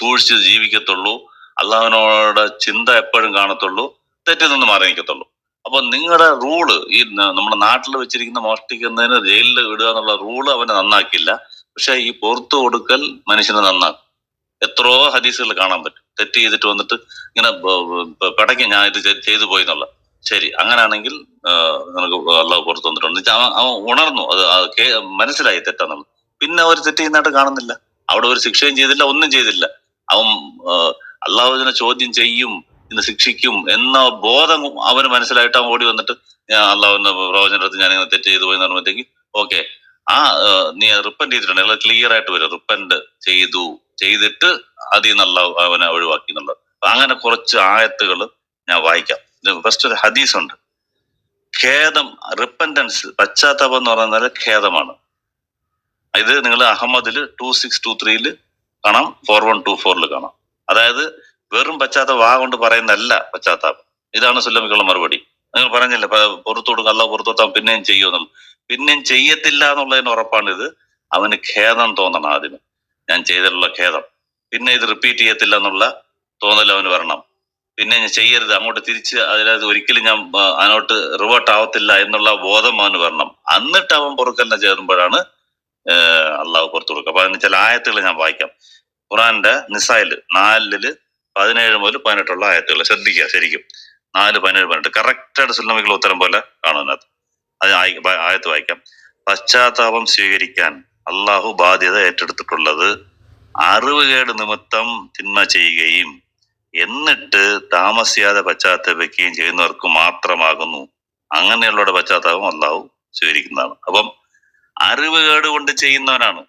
സൂക്ഷിച്ച് ജീവിക്കത്തുള്ളൂ. അള്ളാഹുവിനോട് ചിന്ത എപ്പോഴും കാണത്തുള്ളൂ. തെറ്റിൽ നിന്ന് മാറി നിൽക്കത്തുള്ളൂ. അപ്പൊ നിങ്ങളുടെ റൂള്, ഈ നമ്മുടെ നാട്ടിൽ വെച്ചിരിക്കുന്ന മോഷ്ടിക്കുന്നതിന് ജയിലിൽ വിടുക എന്നുള്ള റൂള് അവനെ നന്നാക്കില്ല. പക്ഷെ ഈ പുറത്തു കൊടുക്കൽ മനുഷ്യനെ നന്നാക്കും. എത്രയോ ഹദീസുകൾ കാണാൻ പറ്റും. തെറ്റ് ചെയ്തിട്ട് വന്നിട്ട് ഇങ്ങനെ പടയ്ക്ക് ഞാൻ ഇത് ചെയ്തു പോയി എന്നുള്ള. ശരി, അങ്ങനെയാണെങ്കിൽ നിനക്ക് അള്ളാഹു പുറത്തു വന്നിട്ടുണ്ട്. അവൻ ഉണർന്നു, അത് മനസ്സിലായി തെറ്റാന്നുള്ളത്. പിന്നെ ഒരു തെറ്റ് ചെയ്യുന്നതായിട്ട് കാണുന്നില്ല. അവിടെ ഒരു ശിക്ഷയും ചെയ്തില്ല, ഒന്നും ചെയ്തില്ല. അവൻ അള്ളാഹുവിനെ ചോദ്യം ചെയ്യും, ഇന്ന് ശിക്ഷിക്കും എന്ന ബോധം അവന് മനസ്സിലായിട്ട് അവൻ ഓടി വന്നിട്ട് ഞാൻ അള്ളാഹുവിന്റെ പ്രവചനത്തിന്റെ അടുത്ത് ഞാൻ ഇങ്ങനെ തെറ്റ് ചെയ്തു പോയി എന്ന് പറയുമ്പോഴത്തേക്ക് ഓക്കെ, നീ റിപ്പന്റ് ചെയ്തിട്ടുണ്ട്, അല്ല ക്ലിയർ ആയിട്ട് വരും. റിപ്പന്റ് ചെയ്തിട്ട് അതിൽ നിന്നുള്ള അവനെ ഒഴിവാക്കി എന്നുള്ളത്. അങ്ങനെ കുറച്ച് ആയത്തുകൾ ഞാൻ വായിക്കാം. ഫസ്റ്റ് ഒരു ഹദീസ് ഉണ്ട്. ഖേദം, റിപ്പന്റൻസ്, പശ്ചാത്താപം എന്ന് പറയുന്നത് ഖേദമാണ്. ഇത് നിങ്ങൾ അഹമ്മദിൽ 2623 കാണാം, 4124 കാണാം. അതായത് വെറും പശ്ചാത്താപം കൊണ്ട് പറയുന്നതല്ല പശ്ചാത്താപം. ഇതാണ് സുല്ലമിക്കുള്ള മറുപടി. നിങ്ങൾ പറഞ്ഞില്ല പുറത്തു കൊടുക്കുക, അല്ലാഹു പുറത്തു കൊടുത്താൽ പിന്നെയും ചെയ്യുമെന്നും. പിന്നെയും ചെയ്യത്തില്ല എന്നുള്ളതിന് ഉറപ്പാണിത്. അവന് ഖേദം തോന്നണം ആദ്യം, ഞാൻ ചെയ്തിട്ടുള്ള ഖേദം. പിന്നെ ഇത് റിപ്പീറ്റ് ചെയ്യത്തില്ല എന്നുള്ള തോന്നൽ അവന് വരണം. പിന്നെ ഞാൻ ചെയ്യരുത്, അങ്ങോട്ട് തിരിച്ച് അതിനകത്ത് ഒരിക്കലും ഞാൻ അതിനോട്ട് റിവേർട്ട് ആവത്തില്ല എന്നുള്ള ബോധം അവന് വരണം. എന്നിട്ട് അവൻ പൊറുക്കലിനെ ചേരുമ്പോഴാണ് അള്ളാഹു പുറത്തു കൊടുക്കുക. അപ്പൊ അതിന് ചില ആയത്തുകൾ ഞാൻ വായിക്കാം. ഖുറാന്റെ നിസായില് 4:17 മുതൽ 18 ആയത്തുകൾ ശ്രദ്ധിക്കുക ശരിക്കും. 4:17-18 കറക്റ്റായിട്ട് സുല്ലമിക്കുള്ള ഉത്തരം പോലെ കാണുന്നത്. അത് ആയത്ത് വായിക്കാം. പശ്ചാത്താപം സ്വീകരിക്കാൻ അള്ളാഹു ബാധ്യത ഏറ്റെടുത്തിട്ടുള്ളത് അറിവുകേട് നിമിത്തം തിന്മ ചെയ്യുകയും എന്നിട്ട് താമസിയാതെ പശ്ചാത്തപിക്കുകയും ചെയ്യുന്നവർക്ക് മാത്രമാകുന്നു. അങ്ങനെയുള്ളവരുടെ പശ്ചാത്താപം അള്ളാഹു സ്വീകരിക്കുന്നതാണ്. അപ്പം അറിവുകേട് കൊണ്ട് ചെയ്യുന്നവനാണ്,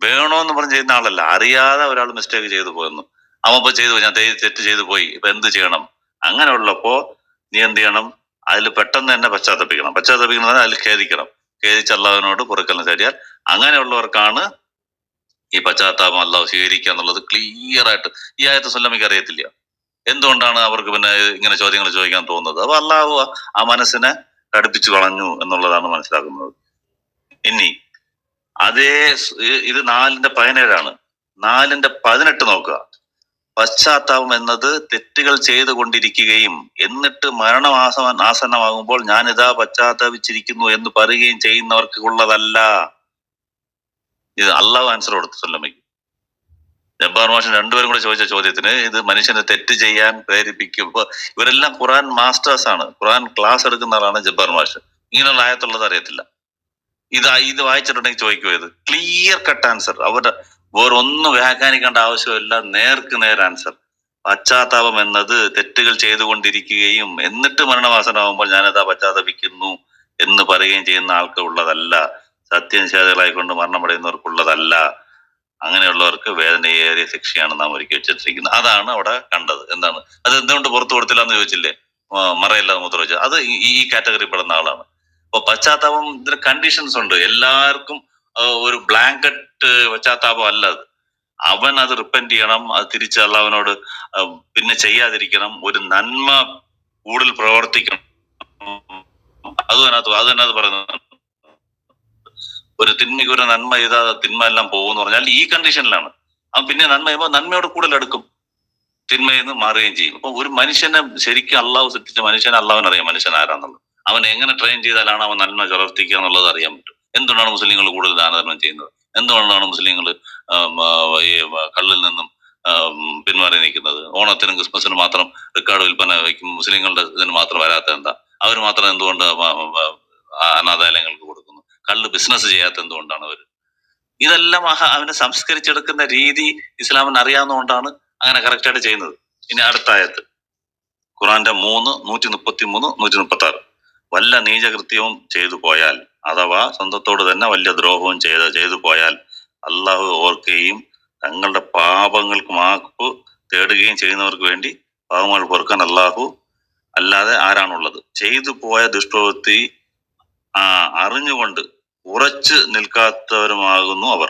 വേണോന്ന് പറഞ്ഞ് ചെയ്യുന്ന ആളല്ല. അറിയാതെ ഒരാൾ മിസ്റ്റേക്ക് ചെയ്തു പോയെന്നു, അവൻ ഇപ്പൊ ചെയ്തു പോയി, ഞാൻ തെറ്റ് ചെയ്തു പോയി, ഇപ്പൊ എന്ത് ചെയ്യണം? അങ്ങനെ ഉള്ളപ്പോ നീ എന്ത് ചെയ്യണം? അതിൽ പെട്ടെന്ന് തന്നെ പശ്ചാത്തപിക്കണം, അതിൽ ഖേദിക്കണം. ഖേദിച്ച് അള്ളാഹുവിനോട് പൊറുക്കലിന് തേടിയാൽ അങ്ങനെയുള്ളവർക്കാണ് ഈ പശ്ചാത്താപം അള്ളാഹു സ്വീകരിക്കുക എന്നുള്ളത് ക്ലിയർ ആയിട്ട് ഈ ആയത്ത് സുല്ലമിക്ക് അറിയത്തില്ല. എന്തുകൊണ്ടാണ് അവർക്ക് പിന്നെ ഇങ്ങനെ ചോദ്യങ്ങൾ ചോദിക്കാൻ തോന്നുന്നത്? അപ്പൊ അള്ളാഹു ആ മനസ്സിനെ കടുപ്പിച്ചു കളഞ്ഞു എന്നുള്ളതാണ് മനസ്സിലാക്കുന്നത്. ഇനി അതേ ഇത് 4:17 4:18 നോക്കുക. പശ്ചാത്താപം എന്നത് തെറ്റുകൾ ചെയ്തുകൊണ്ടിരിക്കുകയും എന്നിട്ട് ആസന്നമാകുമ്പോൾ ഞാൻ ഇതാ പശ്ചാത്താപിച്ചിരിക്കുന്നു എന്ന് പറയുകയും ചെയ്യുന്നവർക്ക് ഉള്ളതല്ല. ഇത് അള്ളാഹു ആൻസർ കൊടുത്തു സുല്ലമിക്ക്. ജബ്ബാർ മാഷൻ രണ്ടുപേരും കൂടെ ചോദിച്ച ചോദ്യത്തിന് ഇത് മനുഷ്യനെ തെറ്റ് ചെയ്യാൻ പ്രേരിപ്പിക്കും. ഇപ്പൊ ഇവരെല്ലാം ഖുറാൻ മാസ്റ്റേഴ്സ് ആണ്, ഖുറാൻ ക്ലാസ് എടുക്കുന്ന ആളാണ് ജബ്ബാർ മാഷ്. ഇങ്ങനെയുള്ള ആയത്തുള്ളത് അറിയത്തില്ല. ഇത് വായിച്ചിട്ടുണ്ടെങ്കിൽ ചോദിക്കുമോ? ഇത് ക്ലിയർ കട്ട് ആൻസർ. അവരുടെ വേറൊന്നും വ്യാഖ്യാനിക്കേണ്ട ആവശ്യമില്ല, നേർക്ക് നേർ ആൻസർ. പശ്ചാത്താപം എന്നത് തെറ്റുകൾ ചെയ്തുകൊണ്ടിരിക്കുകയും എന്നിട്ട് മരണവാസനാകുമ്പോൾ ഞാനതാ പശ്ചാത്തപിക്കുന്നു എന്ന് പറയുകയും ചെയ്യുന്ന ആൾക്ക് ഉള്ളതല്ല. സത്യനിഷേധികളായിക്കൊണ്ട് മരണമടയുന്നവർക്കുള്ളതല്ല. അങ്ങനെയുള്ളവർക്ക് വേദനയേറിയ ശിക്ഷയാണ് നാം ഒരുക്കി വെച്ചിട്ടിരിക്കുന്നത്. അതാണ് അവിടെ കണ്ടത്. എന്താണ് അത്? എന്തുകൊണ്ട് പുറത്തു കൊടുത്തില്ല എന്ന് ചോദിച്ചില്ലേ? മറയില്ലാതെ മൂത്രം വെച്ചാൽ അത് ഈ കാറ്റഗറി പെടുന്ന ആളാണ്. അപ്പൊ പശ്ചാത്താപം ഇതിന് കണ്ടീഷൻസ് ഉണ്ട്. എല്ലാവർക്കും ഒരു ബ്ലാങ്കറ്റ് പശ്ചാത്താപം അല്ല അത്. അവൻ അത് റിപ്പന്റ് ചെയ്യണം, അത് തിരിച്ച് അള്ളാഹുവിനോട് പിന്നെ ചെയ്യാതിരിക്കണം, ഒരു നന്മ കൂടുതൽ പ്രവർത്തിക്കണം. അത് തന്നെ പറയുന്നത്. ഒരു തിന്മയ്ക്ക് ഒരു നന്മ ചെയ്താ തിന്മ എല്ലാം പോകുമെന്ന് പറഞ്ഞാൽ ഈ കണ്ടീഷനിലാണ്. അവൻ പിന്നെ നന്മ ചെയ്യുമ്പോൾ നന്മയോട് കൂടുതൽ എടുക്കും, തിന്മയിൽ നിന്ന് മാറുകയും ചെയ്യും. അപ്പൊ ഒരു മനുഷ്യനെ ശരിക്കും അള്ളാഹു സൃഷ്ടിച്ച മനുഷ്യനെ അള്ളാഹുവിനറിയാം മനുഷ്യൻ ആരാന്നുള്ളത്. അവൻ എങ്ങനെ ട്രെയിൻ ചെയ്താലാണ് അവൻ നന്മ പ്രവർത്തിക്കുക എന്നുള്ളത് അറിയാൻ പറ്റും. എന്തുകൊണ്ടാണ് മുസ്ലിങ്ങൾ കൂടുതൽ ദാനധർമ്മം ചെയ്യുന്നത്? എന്തുകൊണ്ടാണ് മുസ്ലിങ്ങൾ ഈ കള്ളിൽ നിന്നും പിന്മാറി നിൽക്കുന്നത്? ഓണത്തിനും ക്രിസ്മസിനും മാത്രം റെക്കോർഡ് വിൽപ്പന വയ്ക്കും, മുസ്ലിങ്ങളുടെ ഇതിന് മാത്രം വരാത്ത എന്താ? അവർ മാത്രം എന്തുകൊണ്ട് അനാഥാലയങ്ങൾക്ക് കൊടുക്കുന്നു? കള്ള് ബിസിനസ് ചെയ്യാത്ത എന്തുകൊണ്ടാണ് അവർ? ഇതെല്ലാം അവനെ സംസ്കരിച്ചെടുക്കുന്ന രീതി ഇസ്ലാമിന് അറിയാവുന്നതുകൊണ്ടാണ് അങ്ങനെ കറക്റ്റായിട്ട് ചെയ്യുന്നത്. ഇനി അടുത്ത ആയത്ത് ഖുറാന്റെ 133, 136. വല്ല നീചകൃത്യവും ചെയ്തു പോയാൽ അഥവാ സ്വന്തത്തോട് തന്നെ വലിയ ദ്രോഹവും ചെയ്തു പോയാൽ അള്ളാഹു ഓർക്കുകയും തങ്ങളുടെ പാപങ്ങൾക്ക് മാപ്പ് തേടുകയും ചെയ്യുന്നവർക്ക് വേണ്ടി പാപങ്ങൾ പൊറുക്കാൻ അള്ളാഹു അല്ലാതെ ആരാണുള്ളത്? ചെയ്തു പോയ ദുഷ്പ്രവൃത്തി അറിഞ്ഞുകൊണ്ട് ഉറച്ചു നിൽക്കാത്തവരുമാകുന്നു അവർ.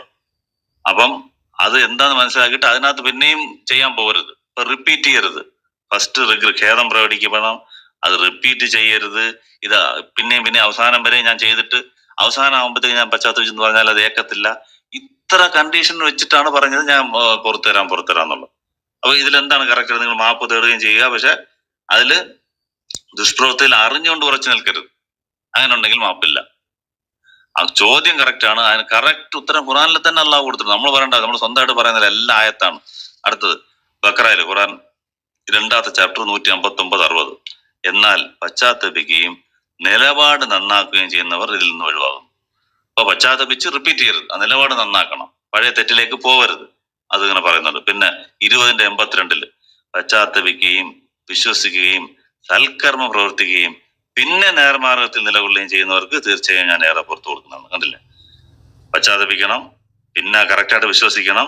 അപ്പം അത് എന്താന്ന് മനസ്സിലാക്കിയിട്ട് അതിനകത്ത് പിന്നെയും ചെയ്യാൻ പോകരുത്, റിപ്പീറ്റ് ചെയ്യരുത്. ഫസ്റ്റ് ഖേദം പ്രകടിക്കണം, അത് റിപ്പീറ്റ് ചെയ്യരുത്. ഇത് പിന്നെയും അവസാനം വരെ ഞാൻ ചെയ്തിട്ട് അവസാനം ആകുമ്പോഴത്തേക്ക് ഞാൻ പശ്ചാത്തപിച്ചെന്ന് പറഞ്ഞാൽ അത് ഏക്കത്തില്ല. ഇത്ര കണ്ടീഷൻ വെച്ചിട്ടാണ് പറഞ്ഞത് ഞാൻ പുറത്തുതരാന്നുള്ളത്. അപ്പൊ ഇതിലെന്താണ് കറക്റ്റ്? നിങ്ങൾ മാപ്പ് തേടുകയും ചെയ്യുക, പക്ഷെ അതില് ദുഷ്പ്രവൃത്തിയിൽ അറിഞ്ഞുകൊണ്ട് ഉറച്ചു നിൽക്കരുത്. അങ്ങനെ ഉണ്ടെങ്കിൽ മാപ്പില്ല. ആ ചോദ്യം കറക്റ്റ് ആണ്. അതിന് കറക്റ്റ് ഉത്തരം ഖുറാനിൽ തന്നെ അള്ളാഹു കൊടുത്തിട്ടുണ്ട്. നമ്മൾ പറയണ്ട, നമ്മൾ സ്വന്തമായിട്ട് പറയുന്നില്ല, എല്ലാ ആയത്താണ്. അടുത്തത് ബഖറയില് ഖുറാൻ 2-ാമത്തെ ചാപ്റ്റർ 159, 60. എന്നാൽ പശ്ചാത്തപിക്കുകയും നിലപാട് നന്നാക്കുകയും ചെയ്യുന്നവർ ഇതിൽ നിന്ന് ഒഴിവാകും. അപ്പൊ പശ്ചാത്തപിച്ച് റിപ്പീറ്റ് ചെയ്യരുത്, ആ നിലപാട് നന്നാക്കണം, പഴയ തെറ്റിലേക്ക് പോകരുത്, അതിങ്ങനെ പറയുന്നുണ്ട്. പിന്നെ 20-ന്റെ 82 പശ്ചാത്തപിക്കുകയും വിശ്വസിക്കുകയും സൽക്കർമ്മം പ്രവർത്തിക്കുകയും പിന്നെ നേർമാർഗത്തിൽ നിലകൊള്ളുകയും ചെയ്യുന്നവർക്ക് തീർച്ചയായും ഞാൻ ഏറെ പുറത്തു കൊടുക്കുന്നതാണ്. കണ്ടില്ലേ? പശ്ചാത്തപിക്കണം, പിന്നെ കറക്റ്റായിട്ട് വിശ്വസിക്കണം,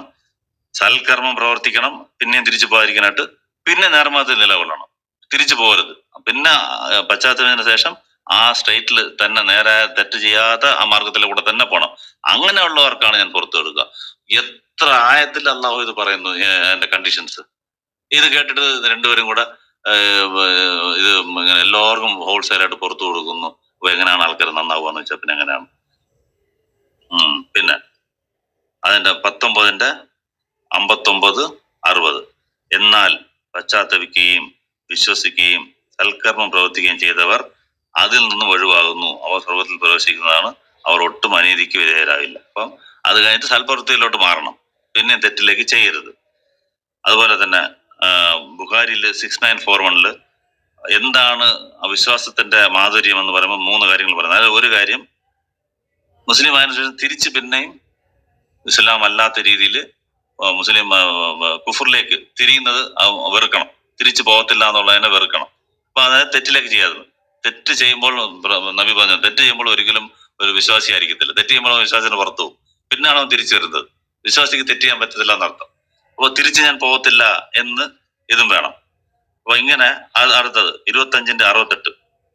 സൽക്കർമ്മം പ്രവർത്തിക്കണം, പിന്നെയും തിരിച്ചു പോകാതിരിക്കാനായിട്ട് പിന്നെ നേർമാർഗത്തിൽ നിലകൊള്ളണം, തിരിച്ചു പോകരുത്. പിന്നെ പശ്ചാത്തലത്തിന് ശേഷം ആ സ്ട്രൈറ്റിൽ തന്നെ നേരെ തെറ്റ് ചെയ്യാതെ ആ മാർഗത്തിലൂടെ തന്നെ പോകണം. അങ്ങനെയുള്ളവർക്കാണ് ഞാൻ പുറത്തു കൊടുക്കുക. എത്ര ആയത്തിൽ അള്ളാഹു ഇത് പറയുന്നു, എന്റെ കണ്ടീഷൻസ്. ഇത് കേട്ടിട്ട് രണ്ടുപേരും കൂടെ ഇത് ഇങ്ങനെ എല്ലാവർക്കും ഹോൾസെയിലായിട്ട് പുറത്തു കൊടുക്കുന്നു. അപ്പൊ എങ്ങനെയാണ് ആൾക്കാർ നന്നാവുകയെന്ന് വെച്ചാൽ പിന്നെ എങ്ങനെയാണ്? പിന്നെ അതിന്റെ 19-ന്റെ 59, 60. എന്നാൽ പശ്ചാത്തപിക്കുകയും വിശ്വസിക്കുകയും സൽക്കർമ്മം പ്രവർത്തിക്കുകയും ചെയ്തവർ അതിൽ നിന്നും ഒഴിവാകുന്നു, അവർ സ്വർഗത്തിൽ പ്രവേശിക്കുന്നതാണ്, അവർ ഒട്ടും അനീതിക്ക് വിധേയരാവില്ല. അപ്പം അത് കഴിഞ്ഞിട്ട് സൽപ്രവൃത്തിയിലോട്ട് മാറണം, പിന്നെ തെറ്റിലേക്ക് ചെയ്യരുത്. അതുപോലെ തന്നെ ബുഖാരിയിൽ 6941 എന്താണ് അവിശ്വാസത്തിന്റെ മാധുര്യം എന്ന് പറയുമ്പോൾ 3 കാര്യങ്ങൾ പറയുന്നത്. അതിൽ ഒരു കാര്യം, മുസ്ലിം ആയതിനു ശേഷം തിരിച്ച് പിന്നെയും ഇസ്ലാം അല്ലാത്ത രീതിയിൽ മുസ്ലിം കുഫറിലേക്ക് തിരിയുന്നത് വെറുക്കണം, തിരിച്ചു പോകത്തില്ല എന്നുള്ളതിനെ വെറുക്കണം. അപ്പൊ അതായത് തെറ്റിലേക്ക് ചെയ്യാതെ, തെറ്റ് ചെയ്യുമ്പോൾ നബി പറഞ്ഞു, തെറ്റ് ചെയ്യുമ്പോൾ ഒരിക്കലും ഒരു വിശ്വാസി ആയിരിക്കത്തില്ല, തെറ്റ് ചെയ്യുമ്പോൾ വിശ്വാസത്തിന് പുറത്തു പോകും, പിന്നാണ് അവൻ തിരിച്ചു വരുന്നത്. വിശ്വാസിക്ക് തെറ്റ് ചെയ്യാൻ പറ്റത്തില്ല എന്നർത്ഥം. അപ്പൊ തിരിച്ച് ഞാൻ പോകത്തില്ല എന്ന് ഇതും വേണം. അപ്പൊ ഇങ്ങനെ അടുത്തത് 25-ന്റെ 68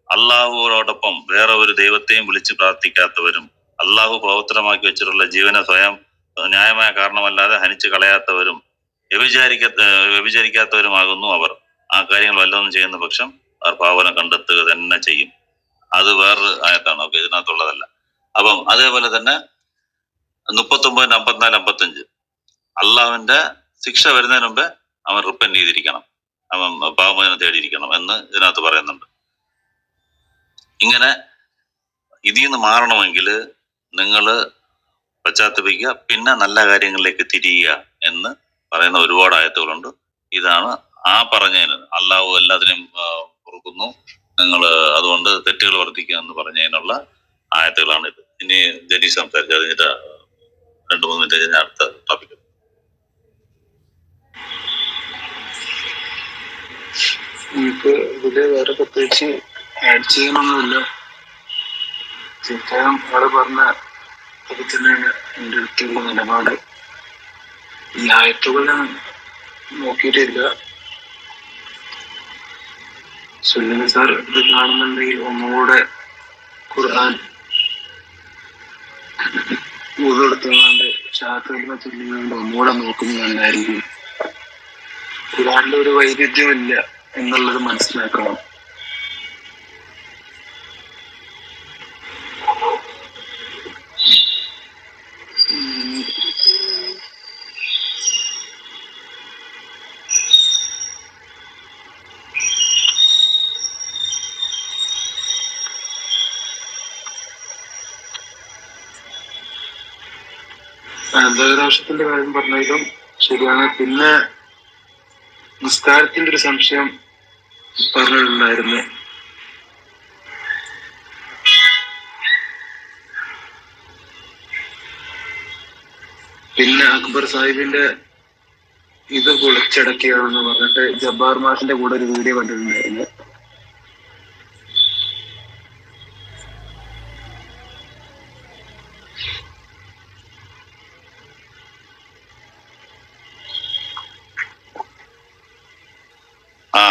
അള്ളാഹുവോടൊപ്പം വേറെ ഒരു ദൈവത്തെയും വിളിച്ച് പ്രാർത്ഥിക്കാത്തവരും അള്ളാഹു പവിത്രമാക്കി വെച്ചിട്ടുള്ള ജീവനെ സ്വയം ന്യായമായ കാരണമല്ലാതെ ഹനിച്ചു കളയാത്തവരും വ്യഭിചരിക്കാത്തവരുമാകുന്നു അവർ. ആ കാര്യങ്ങൾ വല്ലതും ചെയ്യുന്ന പക്ഷം അവർ പാവനം കണ്ടെത്തുക തന്നെ ചെയ്യും. അത് വേറൊരു ആയത്താണ്, ഓക്കെ, ഇതിനകത്തുള്ളതല്ല. അപ്പം അതേപോലെ തന്നെ 39, 54, 55 അള്ളാഹുവിന്റെ ശിക്ഷ വരുന്നതിന് മുമ്പേ അവൻ റിപ്പന്റ് ചെയ്തിരിക്കണം, അവൻ പാപമോചനം തേടിയിരിക്കണം എന്ന് ഇതിനകത്ത് പറയുന്നുണ്ട്. ഇങ്ങനെ ഇതിൽ നിന്ന് മാറണമെങ്കിൽ നിങ്ങൾ പശ്ചാത്തപിക്കുക, പിന്നെ നല്ല കാര്യങ്ങളിലേക്ക് തിരിയുക എന്ന് പറയുന്ന ഒരുപാട് ആയത്തുകളുണ്ട്. ഇതാണ് ആ പറഞ്ഞതിന് അള്ളാഹു എല്ലാത്തിനും പൊറുക്കുന്നു, നിങ്ങൾ അതുകൊണ്ട് തെറ്റുകൾ വർദ്ധിക്കുക എന്ന് പറഞ്ഞതിനുള്ള ആയത്തുകളാണ് ഇത്. ഇനി ജനീഷ് സംസാരിച്ചു, അതിന്റെ 2-3 മിനിറ്റ് കഴിഞ്ഞ അടുത്ത ടോപ്പിക്. എനിക്ക് ഇതില് വേറെ പ്രത്യേകിച്ച് ആഡ് ചെയ്യാനൊന്നുമില്ല. തീർച്ചയായും അവിടെ പറഞ്ഞ അത് തന്നെയാണ് എൻ്റെ അടുത്തുള്ള നിലപാട്. ഈ ആയത്തുകൾ ഞാൻ നോക്കിയിട്ടില്ല. സുനിൽ സാർ ഇത് കാണുന്നുണ്ടെങ്കിൽ ഒന്നുകൂടെ ഖുർആൻ ഊതെടുത്തുകൊണ്ട് ഷാഫിനെ ചൊല്ലിക്കൊണ്ട് ഒന്നുകൂടെ നോക്കുന്നതല്ലായിരിക്കും. ഖുർആനിൽ ഒരു വൈരുദ്ധ്യമില്ല എന്നുള്ളത് മനസ്സിലാക്കണം. അന്തരാഷ്ട്രത്തിന്റെ കാര്യം പറഞ്ഞാലും ശരിയാണ്. പിന്നെ നിസ്കാരത്തിന്റെ ഒരു സംശയം പറഞ്ഞിട്ടുണ്ടായിരുന്നു. പിന്നെ അക്ബർ സാഹിബിന്റെ ഇത് പൊളിച്ചടക്കിയാണെന്ന് പറഞ്ഞിട്ട് ജബ്ബാർ മാഷിന്റെ കൂടെ ഒരു വീഡിയോ കണ്ടിട്ടുണ്ടായിരുന്നു.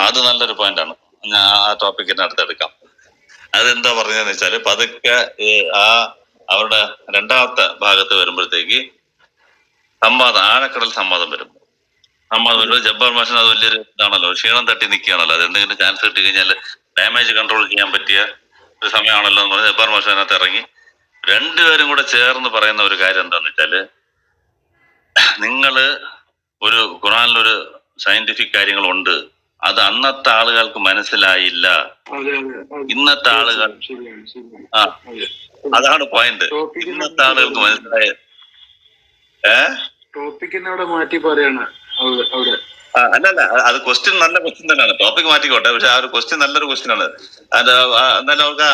അത് നല്ലൊരു പോയിന്റാണ്. ഞാൻ ആ ടോപ്പിക്കിന്റെ അടുത്തെടുക്കാം. അതെന്താ പറഞ്ഞതെന്ന് വെച്ചാല് പതുക്കെ ആ അവരുടെ രണ്ടാമത്തെ ഭാഗത്ത് വരുമ്പോഴത്തേക്ക് സംവാദം, ആഴക്കടൽ സംവാദം വരും. ജബ്ബാർ മാഷിന് അത് വലിയൊരു ഇതാണല്ലോ, ക്ഷീണം തട്ടി നിൽക്കുകയാണല്ലോ. അത് എന്തെങ്കിലും ചാൻസ് കിട്ടി കഴിഞ്ഞാൽ ഡാമേജ് കൺട്രോൾ ചെയ്യാൻ പറ്റിയ ഒരു സമയമാണല്ലോ എന്ന് പറഞ്ഞ് ജബ്ബാർ മാഷ് അതിനകത്ത് ഇറങ്ങി രണ്ടുപേരും കൂടെ ചേർന്ന് പറയുന്ന ഒരു കാര്യം എന്താന്ന് വെച്ചാല്, നിങ്ങള് ഒരു ഖുറാനിലൊരു സയന്റിഫിക് കാര്യങ്ങളുണ്ട്, അത് അന്നത്തെ ആളുകൾക്ക് മനസ്സിലായില്ല, ഇന്നത്തെ ആളുകൾ അതാണ് പോയിന്റ്. ഇന്നത്തെ ആളുകൾക്ക് മനസ്സിലായ ടോപ്പിക്കിനോട് മാറ്റി പറയാണ് അവിടെ. അല്ലല്ല, അത് ക്വസ്റ്റ്യൻ നല്ല ക്വസ്റ്റ്യൻ തന്നെയാണ്. ടോപ്പിക് മാറ്റിക്കോട്ടെ, പക്ഷെ ആ ഒരു ക്വസ്റ്റ്യൻ നല്ലൊരു ക്വസ്റ്റ്യൻ ആണ്. അത് എന്തായാലും അവർക്ക്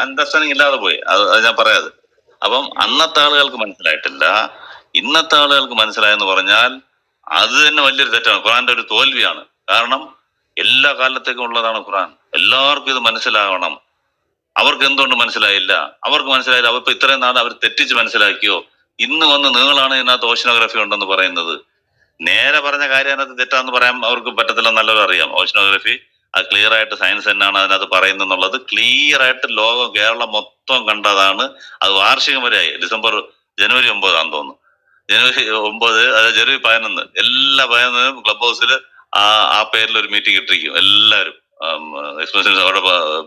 അണ്ടർസ്റ്റാൻഡിങ് ഇല്ലാതെ പോയി. അത് ഞാൻ പറയാതെ. അപ്പം അന്നത്തെ ആളുകൾക്ക് മനസ്സിലായിട്ടില്ല, ഇന്നത്തെ ആളുകൾക്ക് മനസ്സിലായെന്ന് പറഞ്ഞാൽ അത് തന്നെ വലിയൊരു തെറ്റാണ്. ഖുറാന്റെ ഒരു തോൽവിയാണ്. കാരണം എല്ലാ കാലത്തേക്കും ഉള്ളതാണ് ഖുറാൻ. എല്ലാവർക്കും ഇത് മനസ്സിലാവണം. അവർക്ക് എന്തുകൊണ്ട് മനസ്സിലായില്ല? അവർക്ക് മനസ്സിലായില്ല. അവർക്ക് ഇത്രയും നാൾ അവർ തെറ്റിച്ച് മനസ്സിലാക്കിയോ? ഇന്ന് വന്ന് നിങ്ങളാണ് ഇതിനകത്ത് ഓഷ്യനോഗ്രഫി ഉണ്ടെന്ന് പറയുന്നത്. നേരെ പറഞ്ഞ കാര്യം അതിനകത്ത് തെറ്റാന്ന് പറയാൻ അവർക്ക് പറ്റത്തില്ല, നല്ലത് അറിയാം. ഓഷ്യനോഗ്രഫി അത് ക്ലിയർ ആയിട്ട് സയൻസ് തന്നെയാണ് അതിനകത്ത് പറയുന്നത് എന്നുള്ളത് ക്ലിയർ ആയിട്ട് ലോകം, കേരളം മൊത്തം കണ്ടതാണ്. അത് വാർഷികം വരെയായി. ജനുവരി 9 തോന്നുന്നു. ജനുവരി 9, അതായത് ജനുവരി 11 എല്ലാ 11 ക്ലബ് ഹൗസിൽ ആ പേരിൽ ഒരു മീറ്റിംഗ് ഇട്ടിരിക്കും. എല്ലാവരും എക്സ്പ്രഷൻസ് അവരുടെ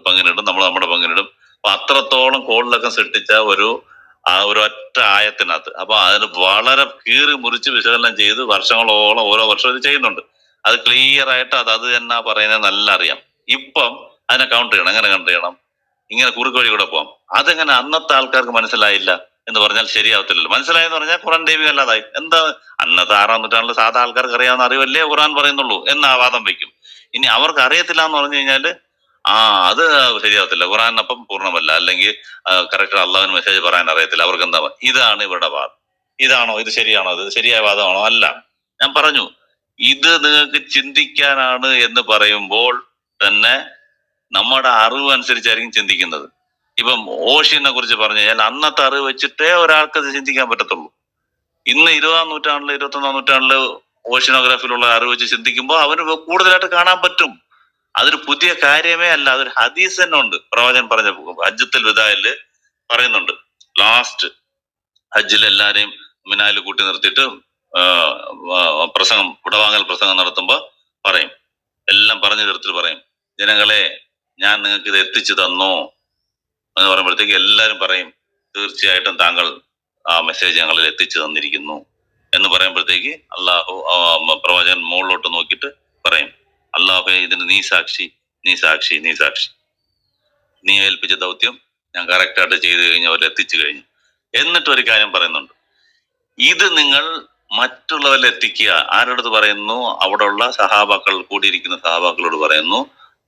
പങ്കിനിടും, നമ്മൾ നമ്മുടെ പങ്കിനിടും. അപ്പൊ അത്രത്തോളം കോളിലൊക്കെ സൃഷ്ടിച്ച ഒരു ഒറ്റ ആയത്തിനകത്ത്. അപ്പൊ അതിന് വളരെ കീറി മുറിച്ച് വിശകലനം ചെയ്ത് വർഷങ്ങളോളം ഓരോ വർഷം ഇത് ചെയ്യുന്നുണ്ട്. അത് ക്ലിയർ ആയിട്ട് അത് തന്നെ പറയുന്നത് നല്ല അറിയാം. ഇപ്പം അതിനെ കൗണ്ടർ ചെയ്യണം. എങ്ങനെ കൗണ്ടർ ചെയ്യണം? ഇങ്ങനെ കുറുക്ക് വഴി കൂടെ പോകാം. അതെങ്ങനെ അന്നത്തെ ആൾക്കാർക്ക് മനസ്സിലായില്ല എന്ന് പറഞ്ഞാൽ ശരിയാവത്തില്ലല്ലോ. മനസ്സിലായെന്ന് പറഞ്ഞാൽ ഖുറാൻ ദൈവികം അല്ലാതായി. എന്താ അന്നത്തെ 6-ാം നൂറ്റാണ്ടിൽ സാധാ ആൾക്കാർക്ക് അറിയാവുന്ന അറിവല്ലേ ഖുറാൻ പറയുന്നുള്ളൂ എന്ന് ആ വാദം വയ്ക്കും. ഇനി അവർക്ക് അറിയത്തില്ല എന്ന് പറഞ്ഞു കഴിഞ്ഞാല് അത് ശരിയാവത്തില്ല. ഖുറാൻ അപ്പം പൂർണ്ണമല്ല, അല്ലെങ്കിൽ കറക്റ്റ് അള്ളാഹുവിന് മെസ്സേജ് പറയാൻ അറിയത്തില്ല. അവർക്ക് എന്താ? ഇതാണ് ഇവരുടെ വാദം. ഇതാണോ ഇത്? ശരിയാണോ? ഇത് ശരിയായ വാദമാണോ? അല്ല. ഞാൻ പറഞ്ഞു, ഇത് നിങ്ങൾക്ക് ചിന്തിക്കാനാണ് എന്ന് പറയുമ്പോൾ തന്നെ നമ്മുടെ അറിവ് അനുസരിച്ചായിരിക്കും ചിന്തിക്കുന്നത്. ഇപ്പം ഓഷ്യനെ കുറിച്ച് പറഞ്ഞു കഴിഞ്ഞാൽ അന്നത്തെ അറിവ് വെച്ചിട്ടേ ഒരാൾക്ക് അത് ചിന്തിക്കാൻ പറ്റത്തുള്ളൂ. ഇന്ന് 20-ാം നൂറ്റാണ്ടില് 21-ാം നൂറ്റാണ്ടില് ഓഷ്യനോഗ്രാഫിയിലുള്ള അറിവ് വെച്ച് ചിന്തിക്കുമ്പോൾ അവന് കൂടുതലായിട്ട് കാണാൻ പറ്റും. അതൊരു പുതിയ കാര്യമേ അല്ല. അതൊരു ഹദീസ് തന്നെ ഉണ്ട്. പ്രവാചകൻ പറഞ്ഞ ഹജ്ജത്തുൽ വിദായില് പറയുന്നുണ്ട്. ലാസ്റ്റ് ഹജ്ജിൽ എല്ലാരെയും മിനായിൽ കൂട്ടി നിർത്തിയിട്ട് പ്രസംഗം, വിടവാങ്ങൽ പ്രസംഗം നടത്തുമ്പോ പറയും, എല്ലാം പറഞ്ഞു തീർത്തിട്ട് പറയും, ജനങ്ങളെ ഞാൻ നിങ്ങൾക്ക് ഇത് എത്തിച്ചു തന്നോ എന്ന് പറയുമ്പോഴത്തേക്ക് എല്ലാരും പറയും, തീർച്ചയായിട്ടും താങ്കൾ ആ മെസ്സേജ് ഞങ്ങളിൽ എത്തിച്ചു തന്നിരിക്കുന്നു എന്ന് പറയുമ്പോഴത്തേക്ക് പ്രവാചകൻ മുകളിലോട്ട് നോക്കിയിട്ട് പറയും, അല്ലാഹുവേ ഇതിന് നീ സാക്ഷി, നീ സാക്ഷി, നീ സാക്ഷി. നീ ഏൽപ്പിച്ച ദൗത്യം ഞാൻ കറക്റ്റായിട്ട് ചെയ്തു കഴിഞ്ഞു, അവർ എത്തിച്ചു കഴിഞ്ഞു. എന്നിട്ട് ഒരു കാര്യം പറയുന്നുണ്ട്, ഇത് നിങ്ങൾ മറ്റുള്ളവരിൽ എത്തിക്കുക. ആരോടത് പറയുന്നു? അവിടെയുള്ള സഹാബാക്കൾ, കൂടിയിരിക്കുന്ന സഹാബാക്കളോട് പറയുന്നു,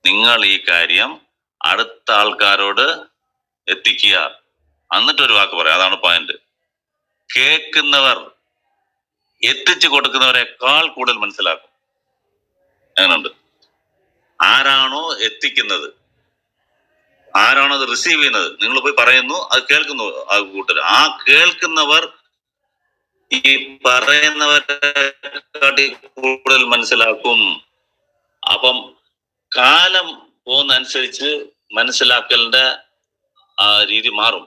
നിങ്ങൾ ഈ കാര്യം അടുത്ത ആൾക്കാരോട് എത്തിക്കുക. എന്നിട്ടൊരു വാക്ക് പറയാം, അതാണ് പോയിന്റ്. കേൾക്കുന്നവർ എത്തിച്ചു കൊടുക്കുന്നവരെക്കാൾ കൂടുതൽ മനസ്സിലാക്കും. അങ്ങനുണ്ട്. ആരാണോ എത്തിക്കുന്നത്, ആരാണോ അത് റിസീവ് ചെയ്യുന്നത്, നിങ്ങൾ പോയി പറയുന്നു, അത് കേൾക്കുന്നു ആ കൂട്ടർ. ആ കേൾക്കുന്നവർ ഈ പറയുന്നവരെ കൂടുതൽ മനസ്സിലാക്കും. അപ്പം കാലം പോകുന്നതനുസരിച്ച് മനസ്സിലാക്കലിന്റെ ആ രീതി മാറും.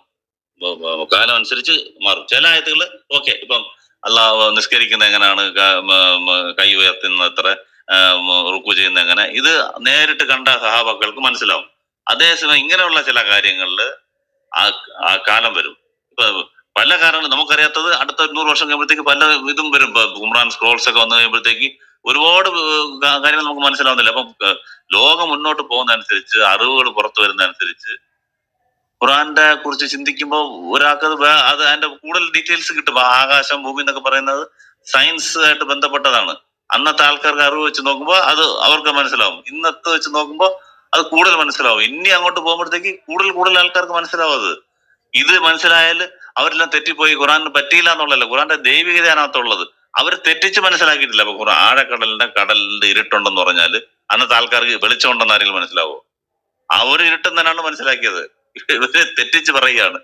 കാലം അനുസരിച്ച് മാറും. ചില ആയത്തുകള് ഓക്കെ, ഇപ്പം അള്ളാഹ് നിസ്കരിക്കുന്ന എങ്ങനെയാണ്, കൈ ഉയർത്തുന്ന എത്ര, റുക്കു ചെയ്യുന്ന എങ്ങനെ, ഇത് നേരിട്ട് കണ്ട സഹാബാക്കൾക്ക് മനസ്സിലാവും. അതേസമയം ഇങ്ങനെയുള്ള ചില കാര്യങ്ങളില് ആ കാലം വരും. ഇപ്പൊ പല കാരണങ്ങളും നമുക്കറിയാത്തത് അടുത്ത 100 വർഷം കഴിയുമ്പോഴത്തേക്ക് പല ഇതും വരും. ഇപ്പൊ ഖുർആൻ സ്ക്രോൾസ് ഒക്കെ വന്നു കഴിയുമ്പോഴത്തേക്ക് ഒരുപാട് കാര്യങ്ങൾ നമുക്ക് മനസ്സിലാവുന്നില്ല. അപ്പം ലോകം മുന്നോട്ട് പോകുന്നതനുസരിച്ച്, അറിവുകൾ പുറത്തു വരുന്നതനുസരിച്ച് ഖുറാന്റെ കുറിച്ച് ചിന്തിക്കുമ്പോൾ ഒരാൾക്ക് അത് അതിന്റെ കൂടുതൽ ഡീറ്റെയിൽസ് കിട്ടും. ആകാശം, ഭൂമി എന്നൊക്കെ പറയുന്നത് സയൻസ് ആയിട്ട് ബന്ധപ്പെട്ടതാണ്. അന്നത്തെ ആൾക്കാർക്ക് അറിവ് വെച്ച് നോക്കുമ്പോൾ അത് അവർക്ക് മനസ്സിലാവും. ഇന്നത്തെ വെച്ച് നോക്കുമ്പോൾ അത് കൂടുതൽ മനസ്സിലാവും. ഇനി അങ്ങോട്ട് പോകുമ്പോഴത്തേക്ക് കൂടുതൽ ആൾക്കാർക്ക് മനസ്സിലാവും. അത് ഇത് മനസ്സിലായാൽ അവരെല്ലാം തെറ്റിപ്പോയി, ഖുറാനിന് പറ്റിയില്ല എന്നുള്ളതല്ല, ഖുറാന്റെ ദൈവികത അതിനകത്തുള്ളത്. അവർ തെറ്റിച്ച് മനസ്സിലാക്കിയിട്ടില്ല. അപ്പൊ കടലിന്റെ ഇരുട്ടുണ്ടെന്ന് പറഞ്ഞാല് അന്നത്തെ ആൾക്കാർക്ക് വെളിച്ചമുണ്ടെന്ന് ആരെങ്കിലും മനസ്സിലാവോ? അവര് ഇരുട്ടം തന്നെയാണ് മനസ്സിലാക്കിയത്. ഇവര് തെറ്റിച്ച് പറയുകയാണ്.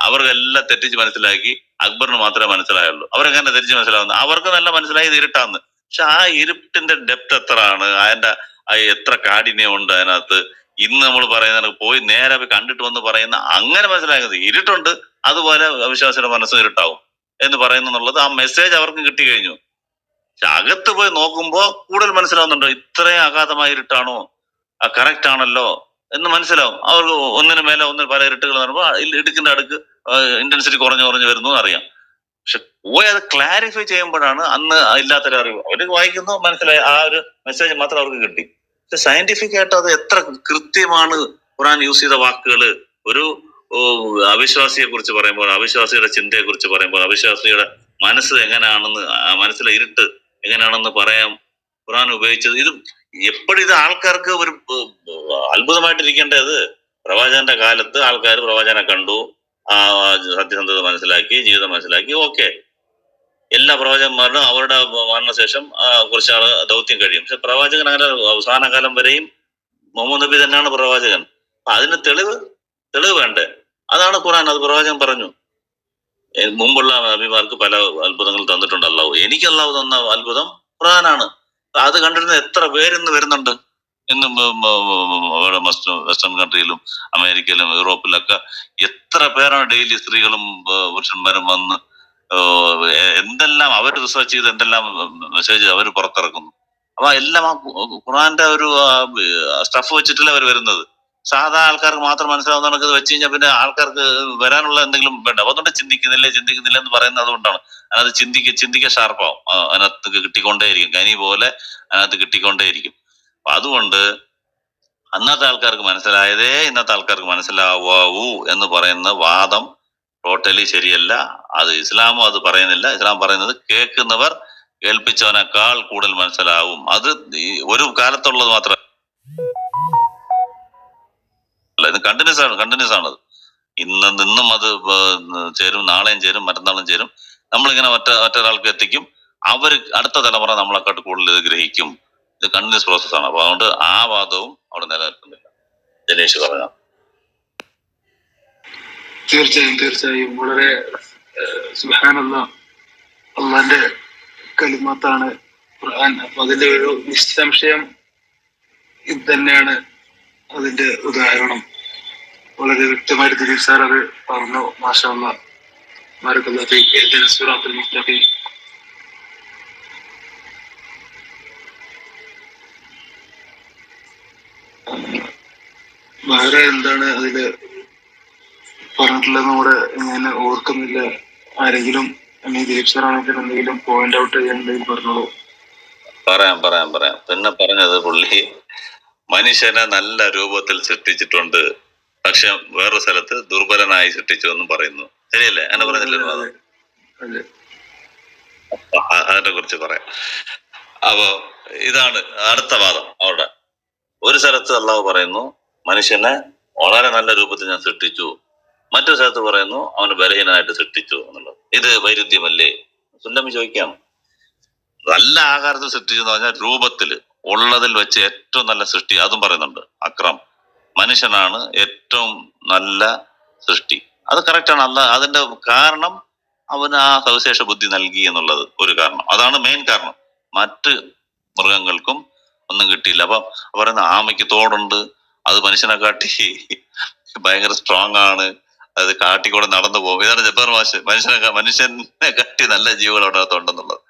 അവർക്കെല്ലാം തെറ്റിച്ച് മനസ്സിലാക്കി. അക്ബറിന് മാത്രമേ മനസ്സിലായുള്ളൂ. അവരെങ്ങനെ തെറ്റിച്ച് മനസ്സിലാവുന്നത്? അവർക്ക് നല്ല മനസ്സിലായി ഇത് ഇരുട്ടാന്ന്. പക്ഷെ ആ ഇരുട്ടിന്റെ ഡെപ്ത് എത്രയാണ്, അതിന്റെ എത്ര കാഠിന്യമുണ്ട് അതിനകത്ത്. ഇന്ന് നമ്മൾ പറയുന്ന പോയി നേരെ കണ്ടിട്ട് വന്ന് പറയുന്ന അങ്ങനെ മനസ്സിലാക്കുന്നത് ഇരുട്ടുണ്ട്, അതുപോലെ അവിശ്വാസിയുടെ മനസ്സ് ഇരുട്ടാവും എന്ന് പറയുന്നുള്ളത് ആ മെസ്സേജ് അവർക്ക് കിട്ടി കഴിഞ്ഞു. പക്ഷെ അകത്ത് പോയി നോക്കുമ്പോ കൂടുതൽ മനസ്സിലാവുന്നുണ്ട്, ഇത്രയും അഗാധമായ ഇരുട്ടാണോ, കറക്റ്റ് ആണല്ലോ എന്ന് മനസ്സിലാവും. അവർക്ക് ഒന്നിനു മേലെ ഒന്നിന് പല ഇരുട്ടുകൾ പറയുമ്പോൾ ഇടുക്കിന്റെ അടുക്ക് ഇന്റൻസിറ്റി കുറഞ്ഞു വരുന്നു അറിയാം. പക്ഷെ പോയി അത് ക്ലാരിഫൈ ചെയ്യുമ്പോഴാണ് അന്ന് ഇല്ലാത്തൊരു അറിവ്. അവര് വായിക്കുന്നു, മനസ്സിലായി, ആ ഒരു മെസ്സേജ് മാത്രം അവർക്ക് കിട്ടി. പക്ഷെ സയന്റിഫിക് ആയിട്ട് അത് എത്ര കൃത്യമാണ് ഖുറാൻ യൂസ് ചെയ്ത വാക്കുകള്. ഒരു അവിശ്വാസിയെ കുറിച്ച് പറയുമ്പോൾ, അവിശ്വാസിയുടെ ചിന്തയെ കുറിച്ച് പറയുമ്പോൾ, അവിശ്വാസിയുടെ മനസ്സ് എങ്ങനെയാണെന്ന്, മനസ്സിലെ ഇരുട്ട് എങ്ങനെയാണെന്ന് പറയാൻ ഖുറാൻ ഉപയോഗിച്ചത്. ഇത് എപ്പോഴും ഇത് ആൾക്കാർക്ക് ഒരു അത്ഭുതമായിട്ടിരിക്കേണ്ടത്. പ്രവാചകന്റെ കാലത്ത് ആൾക്കാർ പ്രവാചകനെ കണ്ടു, സത്യസന്ധത മനസ്സിലാക്കി, ജീവിതം മനസ്സിലാക്കി. ഓക്കെ, എല്ലാ പ്രവാചകന്മാരും അവരുടെ മരണശേഷം കുറച്ചാള് ദൗത്യം കഴിയും. പക്ഷെ പ്രവാചകൻ അങ്ങനെ അവസാന കാലം വരെയും മുഹമ്മദ് നബി തന്നെയാണ് പ്രവാചകൻ. അതിന് തെളിവ് വേണ്ടേ? അതാണ് ഖുറാൻ. അത് പ്രവാചകൻ പറഞ്ഞു. മുമ്പുള്ള നബിമാർക്ക് പല അത്ഭുതങ്ങൾ തന്നിട്ടുണ്ട് അല്ലാഹു. എനിക്ക് അല്ലാഹു തന്ന അത്ഭുതം ഖുറാനാണ്. അത് കണ്ടിരുന്ന എത്ര പേരിന്ന് വരുന്നുണ്ട്. ഇന്ന് വെസ്റ്റേൺ കൺട്രിയിലും അമേരിക്കയിലും യൂറോപ്പിലൊക്കെ എത്ര പേരാണ് ഡെയിലി സ്ത്രീകളും പുരുഷന്മാരും വന്ന് എന്തെല്ലാം അവർ റിസർച്ച് ചെയ്ത് എന്തെല്ലാം മെസ്സേജ് അവർ പുറത്തിറക്കുന്നു. അപ്പൊ എല്ലാം ആ ഖുറാന്റെ ഒരു സ്റ്റഫ് വെച്ചിട്ടല്ലേ അവർ വരുന്നത്. സാധാ ആൾക്കാർക്ക് മാത്രം മനസ്സിലാവുന്ന കണക്ക് വെച്ച് കഴിഞ്ഞാൽ പിന്നെ ആൾക്കാർക്ക് വരാനുള്ള എന്തെങ്കിലും വേണ്ട. അപ്പൊ അതുകൊണ്ട് ചിന്തിക്കുന്നില്ല എന്ന് പറയുന്നത് അതുകൊണ്ടാണ്. അതിനകത്ത് ചിന്തിക്ക ഷാർപ്പാവും. അതിനകത്ത് കിട്ടിക്കൊണ്ടേയിരിക്കും, കനി പോലെ അതിനകത്ത് കിട്ടിക്കൊണ്ടേയിരിക്കും. അപ്പൊ അതുകൊണ്ട് അന്നത്തെ ആൾക്കാർക്ക് മനസ്സിലായതേ ഇന്നത്തെ ആൾക്കാർക്ക് മനസ്സിലാവൂ എന്ന് പറയുന്ന വാദം ടോട്ടലി ശരിയല്ല. അത് ഇസ്ലാമും അത് പറയുന്നില്ല. ഇസ്ലാം പറയുന്നത് കേൾക്കുന്നവർ കേൾപ്പിച്ചവനേക്കാൾ കൂടുതൽ മനസ്സിലാവും. അത് ഒരു കാലത്തുള്ളത് മാത്രമല്ല, ഇത് കണ്ടിന്യൂസ് ആണത്. ഇന്നും അത് ചേരും, നാളെയും ചേരും, മറ്റന്നാളും ചേരും. നമ്മളിങ്ങനെ ഒറ്റൊരാൾക്ക് എത്തിക്കും. അവര് അടുത്ത തലമുറ നമ്മളെക്കാട്ട് കൂടുതൽ ഇത് ഗ്രഹിക്കും. ഇത് കണ്ടിന്യൂസ് പ്രോസസ്സാണ്. അപ്പൊ അതുകൊണ്ട് ആ വാദവും അവിടെ നിലനിൽക്കുന്നില്ല. ജനീഷ് പറഞ്ഞു. തീർച്ചയായും വളരെ സുബ്ഹാനല്ലാഹ്, അള്ളാന്റെ കലിമത്താണ് ഖുർആൻ. അപ്പൊ അതിന്റെ ഒരു നിസ്സംശയം ഇത് തന്നെയാണ് അതിന്റെ ഉദാഹരണം. വളരെ വ്യക്തമായിട്ട് ദിലീപ് സാർ അത് പറഞ്ഞു. മാഷാ അല്ലാഹ്, ബാറകല്ലാഹു ഫീക്. ഇഹ്ദിന സിറാത്തൽ മുസ്തഖീം. വേറെ എന്താണ് അതില് പറഞ്ഞിട്ടുള്ളത് കൂടെ ഞാൻ ഓർക്കുന്നില്ല. ആരെങ്കിലും ദിലീപ് സാർ ആണെങ്കിൽ എന്തെങ്കിലും പോയിന്റ് ഔട്ട് ചെയ്യാൻ എന്തെങ്കിലും പറഞ്ഞോളൂ. പറയാം. പിന്നെ പറഞ്ഞത് പുള്ളി മനുഷ്യനെ നല്ല രൂപത്തിൽ സൃഷ്ടിച്ചിട്ടുണ്ട്, പക്ഷെ വേറൊരു സ്ഥലത്ത് ദുർബലനായി സൃഷ്ടിച്ചു എന്നും പറയുന്നു. ശരിയല്ലേ? അങ്ങനെ പറഞ്ഞില്ലല്ലോ. അതിനെ കുറിച്ച് പറയാം. അപ്പോ ഇതാണ് അടുത്ത വാദം. അവിടെ ഒരു സ്ഥലത്ത് അള്ളാഹു പറയുന്നു മനുഷ്യനെ വളരെ നല്ല രൂപത്തിൽ ഞാൻ സൃഷ്ടിച്ചു, മറ്റൊരു സ്ഥലത്ത് പറയുന്നു അവന് ബലഹീനനായിട്ട് സൃഷ്ടിച്ചു എന്നുള്ളത്. ഇത് വൈരുദ്ധ്യമല്ലേ? സുല്ലമി ചോദിക്കാം. നല്ല ആകാരത്തിൽ സൃഷ്ടിച്ചു എന്ന് പറഞ്ഞാൽ രൂപത്തില് ഉള്ളതിൽ വെച്ച് ഏറ്റവും നല്ല സൃഷ്ടി, അതും പറയുന്നുണ്ട്. അക്രം, മനുഷ്യനാണ് ഏറ്റവും നല്ല സൃഷ്ടി. അത് കറക്റ്റാണ്. അല്ല, അതിന്റെ കാരണം അവന് ആ സവിശേഷ ബുദ്ധി നൽകി എന്നുള്ളത് ഒരു കാരണം. അതാണ് മെയിൻ കാരണം. മറ്റ് മൃഗങ്ങൾക്കും ഒന്നും കിട്ടിയില്ല. അപ്പൊ പറയുന്ന ആമയ്ക്ക് തോടുണ്ട്, അത് മനുഷ്യനെ കാട്ടി ഭയങ്കര സ്ട്രോങ് ആണ്, അത് കാട്ടിക്കൂടെ നടന്നു പോകും. ഇതാണ് ജബ്ബാർ മാഷ് മനുഷ്യനെ കാട്ടി നല്ല ജീവികൾ അവിടെ ഉണ്ടെന്നുള്ളത്.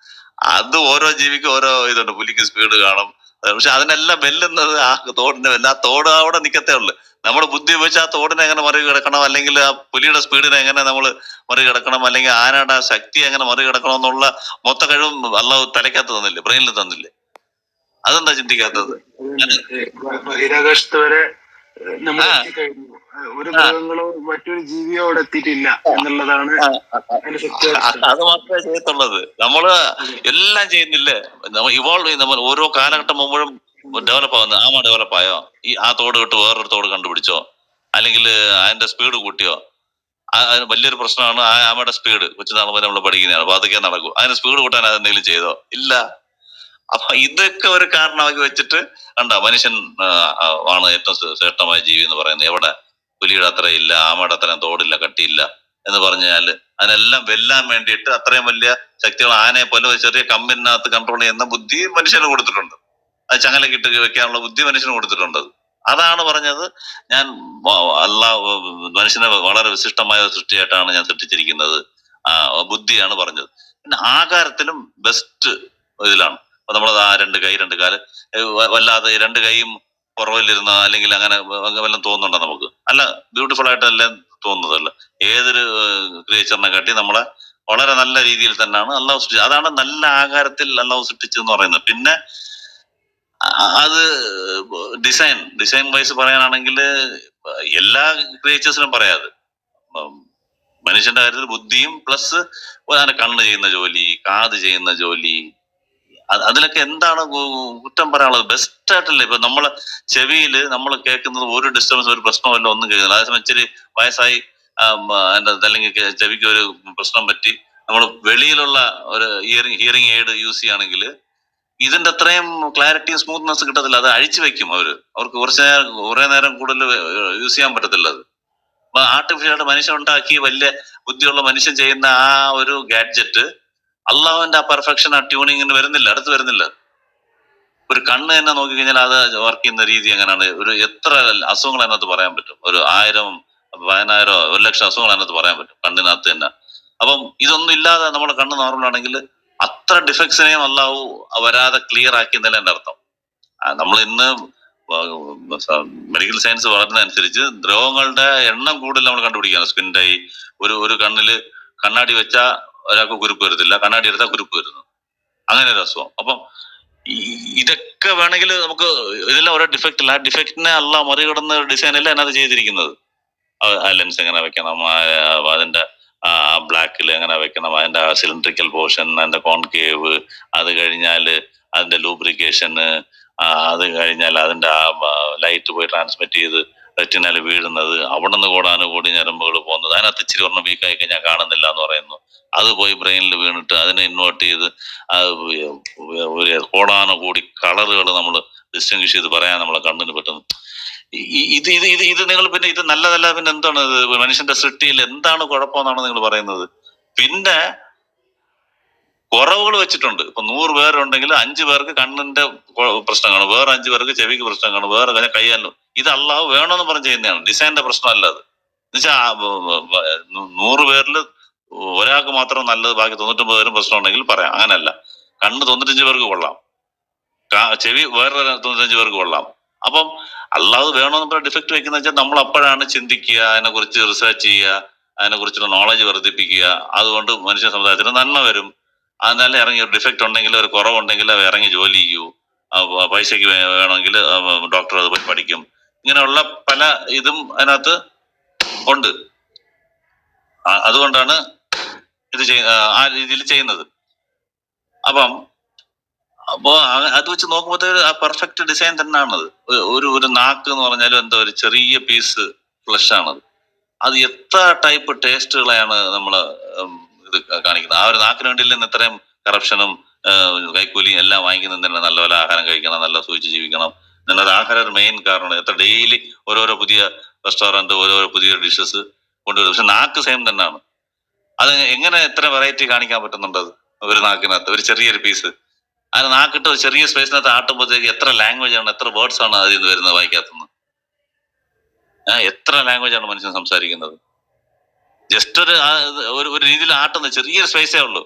അത് ഓരോ ജീവിക്കും ഓരോ ഇതുണ്ട്. പുലിക്ക് സ്പീഡ് കാണും, പക്ഷെ അതിനെല്ലാം വെല്ലുന്നത് ആ തോടിന്റെ വെല്ല. ആ തോട് അവിടെ നിക്കത്തേ ഉള്ളു. നമ്മുടെ ബുദ്ധി ഉപയോഗിച്ച് ആ തോടിനെ എങ്ങനെ മറികടക്കണം, അല്ലെങ്കിൽ ആ പുലിയുടെ സ്പീഡിനെ എങ്ങനെ നമ്മൾ മറികടക്കണം, അല്ലെങ്കിൽ ആനയുടെ ശക്തി എങ്ങനെ മറികടക്കണം എന്നുള്ള മൊത്ത കഴിവും അള്ളാഹു തലയ്ക്കകത്ത് തന്നില്ലേ, ബ്രെയിനിൽ തന്നില്ലേ? അതെന്താ ചിന്തിക്കാത്തത്? ബഹിരാകാശത്ത് വരെ നമ്മൾ എത്തിക്കഴിഞ്ഞു. ഒരു മൃഗങ്ങളോ മറ്റൊരു ജീവിയോ അവിടെ എത്തിയിട്ടില്ല എന്നുള്ളതാണ് അതിന്റെ സത്യാവസ്ഥ. അത് മാത്രമേ ചെയ്യത്തുള്ളത്. നമ്മള് എല്ലാം ചെയ്യുന്നില്ലേ? ഇവോൾവ് ചെയ്യുന്ന നമ്മൾ ഓരോ കാലഘട്ടം മുമ്പോഴും ഡെവലപ്പ് ആവുന്നത്. ആമ ഡെവലപ്പ് ആയോ? ആ തോട് വിട്ട് വേറൊരു തോട് കണ്ടുപിടിച്ചോ, അല്ലെങ്കിൽ അതിന്റെ സ്പീഡ് കൂട്ടിയോ? അതിന് വലിയൊരു പ്രശ്നമാണ് ആ ആമയുടെ സ്പീഡ്. കൊച്ചുനാൾ മുതൽ നമ്മൾ പഠിക്കുന്നതാണ്. അപ്പൊ അതൊക്കെ നടക്കും. അതിന് സ്പീഡ് കൂട്ടാൻ അതെന്തെങ്കിലും ചെയ്തോ? ഇല്ല. അപ്പൊ ഇതൊക്കെ ഒരു കാരണമാക്കി വെച്ചിട്ട് കണ്ടോ മനുഷ്യൻ ആണ് ഏറ്റവും ശ്രേഷ്ഠമായ ജീവി എന്ന് പറയുന്നത്. എവിടെ പുലിയുടെ അത്ര ഇല്ല, ആമയുടെ അത്രയും തോടില്ല, കട്ടിയില്ല എന്ന് പറഞ്ഞാല് അതിനെല്ലാം വെല്ലാൻ വേണ്ടിയിട്ട് അത്രയും വലിയ ശക്തികൾ ആനയെ പോലെ ഒരു ചെറിയ കമ്പിനകത്ത് കൺട്രോൾ ചെയ്യുന്ന ബുദ്ധി മനുഷ്യന് കൊടുത്തിട്ടുണ്ട്. അത് ചങ്ങലക്കിട്ട് വെക്കാനുള്ള ബുദ്ധി മനുഷ്യന് കൊടുത്തിട്ടുണ്ട്. അതാണ് പറഞ്ഞത്. ഞാൻ മനുഷ്യനെ വളരെ വിശിഷ്ടമായ സൃഷ്ടിയായിട്ടാണ് ഞാൻ സൃഷ്ടിച്ചിരിക്കുന്നത്. ബുദ്ധിയാണ് പറഞ്ഞത്. പിന്നെ ആകാരത്തിലും ബെസ്റ്റ് ഇതിലാണ്. അപ്പൊ നമ്മളത് ആ രണ്ട് കൈ രണ്ട് കാല് വല്ലാതെ രണ്ട് കൈയും പുറകിലിരുന്ന അല്ലെങ്കിൽ അങ്ങനെ വല്ലതും തോന്നുന്നുണ്ടോ നമുക്ക്? അല്ല, ബ്യൂട്ടിഫുൾ ആയിട്ടല്ലേ തോന്നുന്നതല്ല. ഏതൊരു ക്രിയേച്ചറിനെ കാട്ടി നമ്മളെ വളരെ നല്ല രീതിയിൽ തന്നെയാണ് അള്ളാഹു സൃഷ്ടിച്ചത്. അതാണ് നല്ല ആകാരത്തിൽ അള്ളാഹു സൃഷ്ടിച്ചതെന്ന് പറയുന്നത്. പിന്നെ അത് ഡിസൈൻ വൈസ് പറയാനാണെങ്കിൽ എല്ലാ ക്രിയേച്ചേഴ്സിനും പറയാതെ മനുഷ്യന്റെ കാര്യത്തിൽ ബുദ്ധിയും പ്ലസ് കണ്ണ് ചെയ്യുന്ന ജോലി, കാത് ചെയ്യുന്ന ജോലി, അതിലൊക്കെ എന്താണ് കുറ്റം പറയാനുള്ളത്? ബെസ്റ്റ് ആയിട്ടല്ലേ. ഇപ്പൊ നമ്മളെ ചെവിയില് നമ്മൾ കേൾക്കുന്നത് ഒരു ഡിസ്റ്റർബൻസ്, ഒരു പ്രശ്നമല്ല, ഒന്നും കേൾക്കുന്നില്ല. അതേസമയം ഇച്ചിരി വയസ്സായി അല്ലെങ്കിൽ ചെവിക്ക് ഒരു പ്രശ്നം പറ്റി നമ്മൾ വെളിയിലുള്ള ഒരു ഹിയറിംഗ് എയ്ഡ് യൂസ് ചെയ്യുകയാണെങ്കിൽ ഇതിന്റെ അത്രയും ക്ലാരിറ്റിയും സ്മൂത്ത്നെസ് കിട്ടത്തില്ല. അത് അഴിച്ചു വെക്കും അവർക്ക് കുറെ നേരം കൂടുതൽ യൂസ് ചെയ്യാൻ പറ്റത്തില്ല. അത് ആർട്ടിഫിഷ്യലായിട്ട് മനുഷ്യൻ ഉണ്ടാക്കി വലിയ ബുദ്ധിയുള്ള മനുഷ്യൻ ചെയ്യുന്ന ആ ഒരു ഗാഡ്ജറ്റ് അള്ളാഹുവിന്റെ ആ പെർഫെക്ഷൻ, ആ ട്യൂണിങ്ങിന് വരുന്നില്ല, അടുത്ത് വരുന്നില്ല. ഒരു കണ്ണ് തന്നെ നോക്കിക്കഴിഞ്ഞാൽ അത് വർക്ക് ചെയ്യുന്ന രീതി എങ്ങനെയാണ്? ഒരു എത്ര അസുഖങ്ങൾ അതിനകത്ത് പറയാൻ പറ്റും? ഒരു 1000, 10,000, 1,00,000 അസുഖങ്ങൾ അതിനകത്ത് പറയാൻ പറ്റും കണ്ണിനകത്ത് തന്നെ. അപ്പം ഇതൊന്നും ഇല്ലാതെ നമ്മുടെ കണ്ണ് നോർമൽ ആണെങ്കിൽ അത്ര ഡിഫക്ട്സിനെയും അള്ളാഹു വരാതെ ക്ലിയർ ആക്കിയെന്നല്ല എന്റെ അർത്ഥം. നമ്മൾ ഇന്ന് മെഡിക്കൽ സയൻസ് വളരുന്നതനുസരിച്ച് രോഗങ്ങളുടെ എണ്ണം കൂടുതൽ നമ്മൾ കണ്ടുപിടിക്കുകയാണ്. സ്കിൻ ഡൈ, ഒരു കണ്ണില് കണ്ണാടി വെച്ചാൽ ഒരാൾക്ക് കുരുപ്പ് വരത്തില്ല, കണ്ണാടി എടുത്താൽ കുരുപ്പ് വരുന്നു, അങ്ങനെ ഒരു അസുഖം. അപ്പം ഇതൊക്കെ വേണമെങ്കിൽ നമുക്ക് ഇതെല്ലാം ഓരോ ഡിഫക്റ്റ് ഇല്ല. ആ ഡിഫക്റ്റിനെ അല്ല മറികടന്ന ഡിസൈനല്ലേ അതിനകത്ത് ചെയ്തിരിക്കുന്നത്. ആ ലെൻസ് എങ്ങനെ വെക്കണം, അതിന്റെ ബ്ലാക്കിൽ എങ്ങനെ വെക്കണം, അതിന്റെ സിലിണ്ട്രിക്കൽ പോർഷൻ, അതിന്റെ കോൺകേവ്, അത് കഴിഞ്ഞാല് അതിന്റെ ലൂബ്രിക്കേഷന്, അത് കഴിഞ്ഞാൽ അതിന്റെ ലൈറ്റ് പോയി ട്രാൻസ്മിറ്റ് ചെയ്ത് റെറ്റിനൽ വീഴുന്നത്, അവിടെ നിന്ന് കോടാനുകൂടി ഞരമ്പുകൾ പോകുന്നത്, അതിനകത്ത് ഇച്ചിരി ഒരെണ്ണം വീക്കായി കഴിഞ്ഞാൽ കാണുന്നില്ല എന്ന് പറയുന്നു, അത് പോയി ബ്രെയിനിൽ വീണിട്ട് അതിനെ ഇൻവേർട്ട് ചെയ്ത് ഒരു കോടാനുകൂടി കളറുകൾ നമ്മൾ ഡിസ്റ്റിങ്വിഷ് ചെയ്ത് പറയാൻ നമ്മളെ കണ്ണിന് പറ്റുന്നു. ഇത് ഇത് ഇത് ഇത് നിങ്ങൾ പിന്നെ ഇത് നല്ലതല്ല. പിന്നെ എന്താണ് ഇത്? മനുഷ്യന്റെ സൃഷ്ടിയിൽ എന്താണ് കുഴപ്പമെന്നാണ് നിങ്ങൾ പറയുന്നത്? പിന്നെ കുറവുകൾ വെച്ചിട്ടുണ്ട്. ഇപ്പൊ 100 പേരുണ്ടെങ്കിൽ 5 പേർക്ക് കണ്ണിന്റെ പ്രശ്നം കാണും, വേറെ 5 പേർക്ക് ചെവിക്ക് പ്രശ്നം കാണും, വേറെ കൈയാലും. ഇത് അള്ളാഹു വേണമെന്ന് പറഞ്ഞ് ചെയ്യുന്നതാണ്. ഡിസൈനിന്റെ പ്രശ്നമല്ല അത്. എന്നുവെച്ചാ 100 പേരിൽ ഒരാൾക്ക് മാത്രം നല്ലത്, ബാക്കി 99 പേരും പ്രശ്നം ഉണ്ടെങ്കിൽ പറയാം. അങ്ങനല്ല. കണ്ണ് 95 പേർക്ക് കൊള്ളാം, ചെവി വേറെ 95 പേർക്ക് കൊള്ളാം. അപ്പം അള്ളാഹു വേണമെന്ന് പറഞ്ഞ ഡിഫക്ട് വെക്കുന്ന വെച്ചാൽ നമ്മൾ അപ്പോഴാണ് ചിന്തിക്കുക, അതിനെ കുറിച്ച് റിസർച്ച് ചെയ്യുക, അതിനെ കുറിച്ചുള്ള നോളജ് വർദ്ധിപ്പിക്കുക. അതുകൊണ്ട് മനുഷ്യ സമുദായത്തിന് നന്മ വരും. അതിനാലും ഇറങ്ങി ഒരു ഡിഫക്റ്റ് ഉണ്ടെങ്കിൽ, ഒരു കുറവുണ്ടെങ്കിൽ അത് ഇറങ്ങി ജോലി ചെയ്യൂ. പൈസക്ക് വേണമെങ്കിൽ ഡോക്ടർ അത് പോയി പഠിക്കും. ഇങ്ങനെയുള്ള പല ഇതും അതിനകത്ത് ഉണ്ട്. അതുകൊണ്ടാണ് ഇത് ആ രീതിയിൽ ചെയ്യുന്നത്. അപ്പൊ അത് വെച്ച് നോക്കുമ്പോഴത്തേക്ക് ആ പെർഫെക്റ്റ് ഡിസൈൻ തന്നെയാണത്. ഒരു നാക്ക് എന്ന് പറഞ്ഞാലും എന്താ, ഒരു ചെറിയ പീസ് ഫ്ലഷ് ആണത്. അത് എത്ര ടൈപ്പ് ടേസ്റ്റുകളെയാണ് നമ്മള് ഇത് കാണിക്കുന്നത്. ആ ഒരു നാക്കിന് വേണ്ടിയില്ല ഇത്രയും കറപ്ഷനും കൈക്കൂലിയും എല്ലാം വാങ്ങിക്കുന്നതിന്. നല്ല പോലെ ആഹാരം കഴിക്കണം, നല്ല സൂക്ഷിച്ച് ജീവിക്കണം എന്നുള്ളത് ആഹാരം മെയിൻ കാരണം. എത്ര ഡെയിലി ഓരോരോ പുതിയ റെസ്റ്റോറന്റ്, ഓരോരോ പുതിയ ഡിഷസ് കൊണ്ടുവരും. പക്ഷെ നാക്ക് സെയിം തന്നെയാണ്. അത് എങ്ങനെ എത്ര വെറൈറ്റി കാണിക്കാൻ പറ്റുന്നുണ്ട്? ഒരു നാക്കിനകത്ത് ഒരു ചെറിയൊരു പീസ്, അതിന് നാക്കിട്ട് ഒരു ചെറിയ സ്പേസിനകത്ത് ആട്ടുമ്പോഴത്തേക്ക് എത്ര ലാംഗ്വേജ് ആണ്, എത്ര വേർഡ്സ് ആണ് അതിൽ നിന്ന് വരുന്നത് വായിക്കാത്തുനിന്ന്. എത്ര ലാംഗ്വേജ് ആണ് മനുഷ്യൻ സംസാരിക്കുന്നത്? ജസ്റ്റ് ഒരു രീതിയിൽ ആട്ടുന്ന ചെറിയൊരു സ്പേസേ ഉള്ളൂ.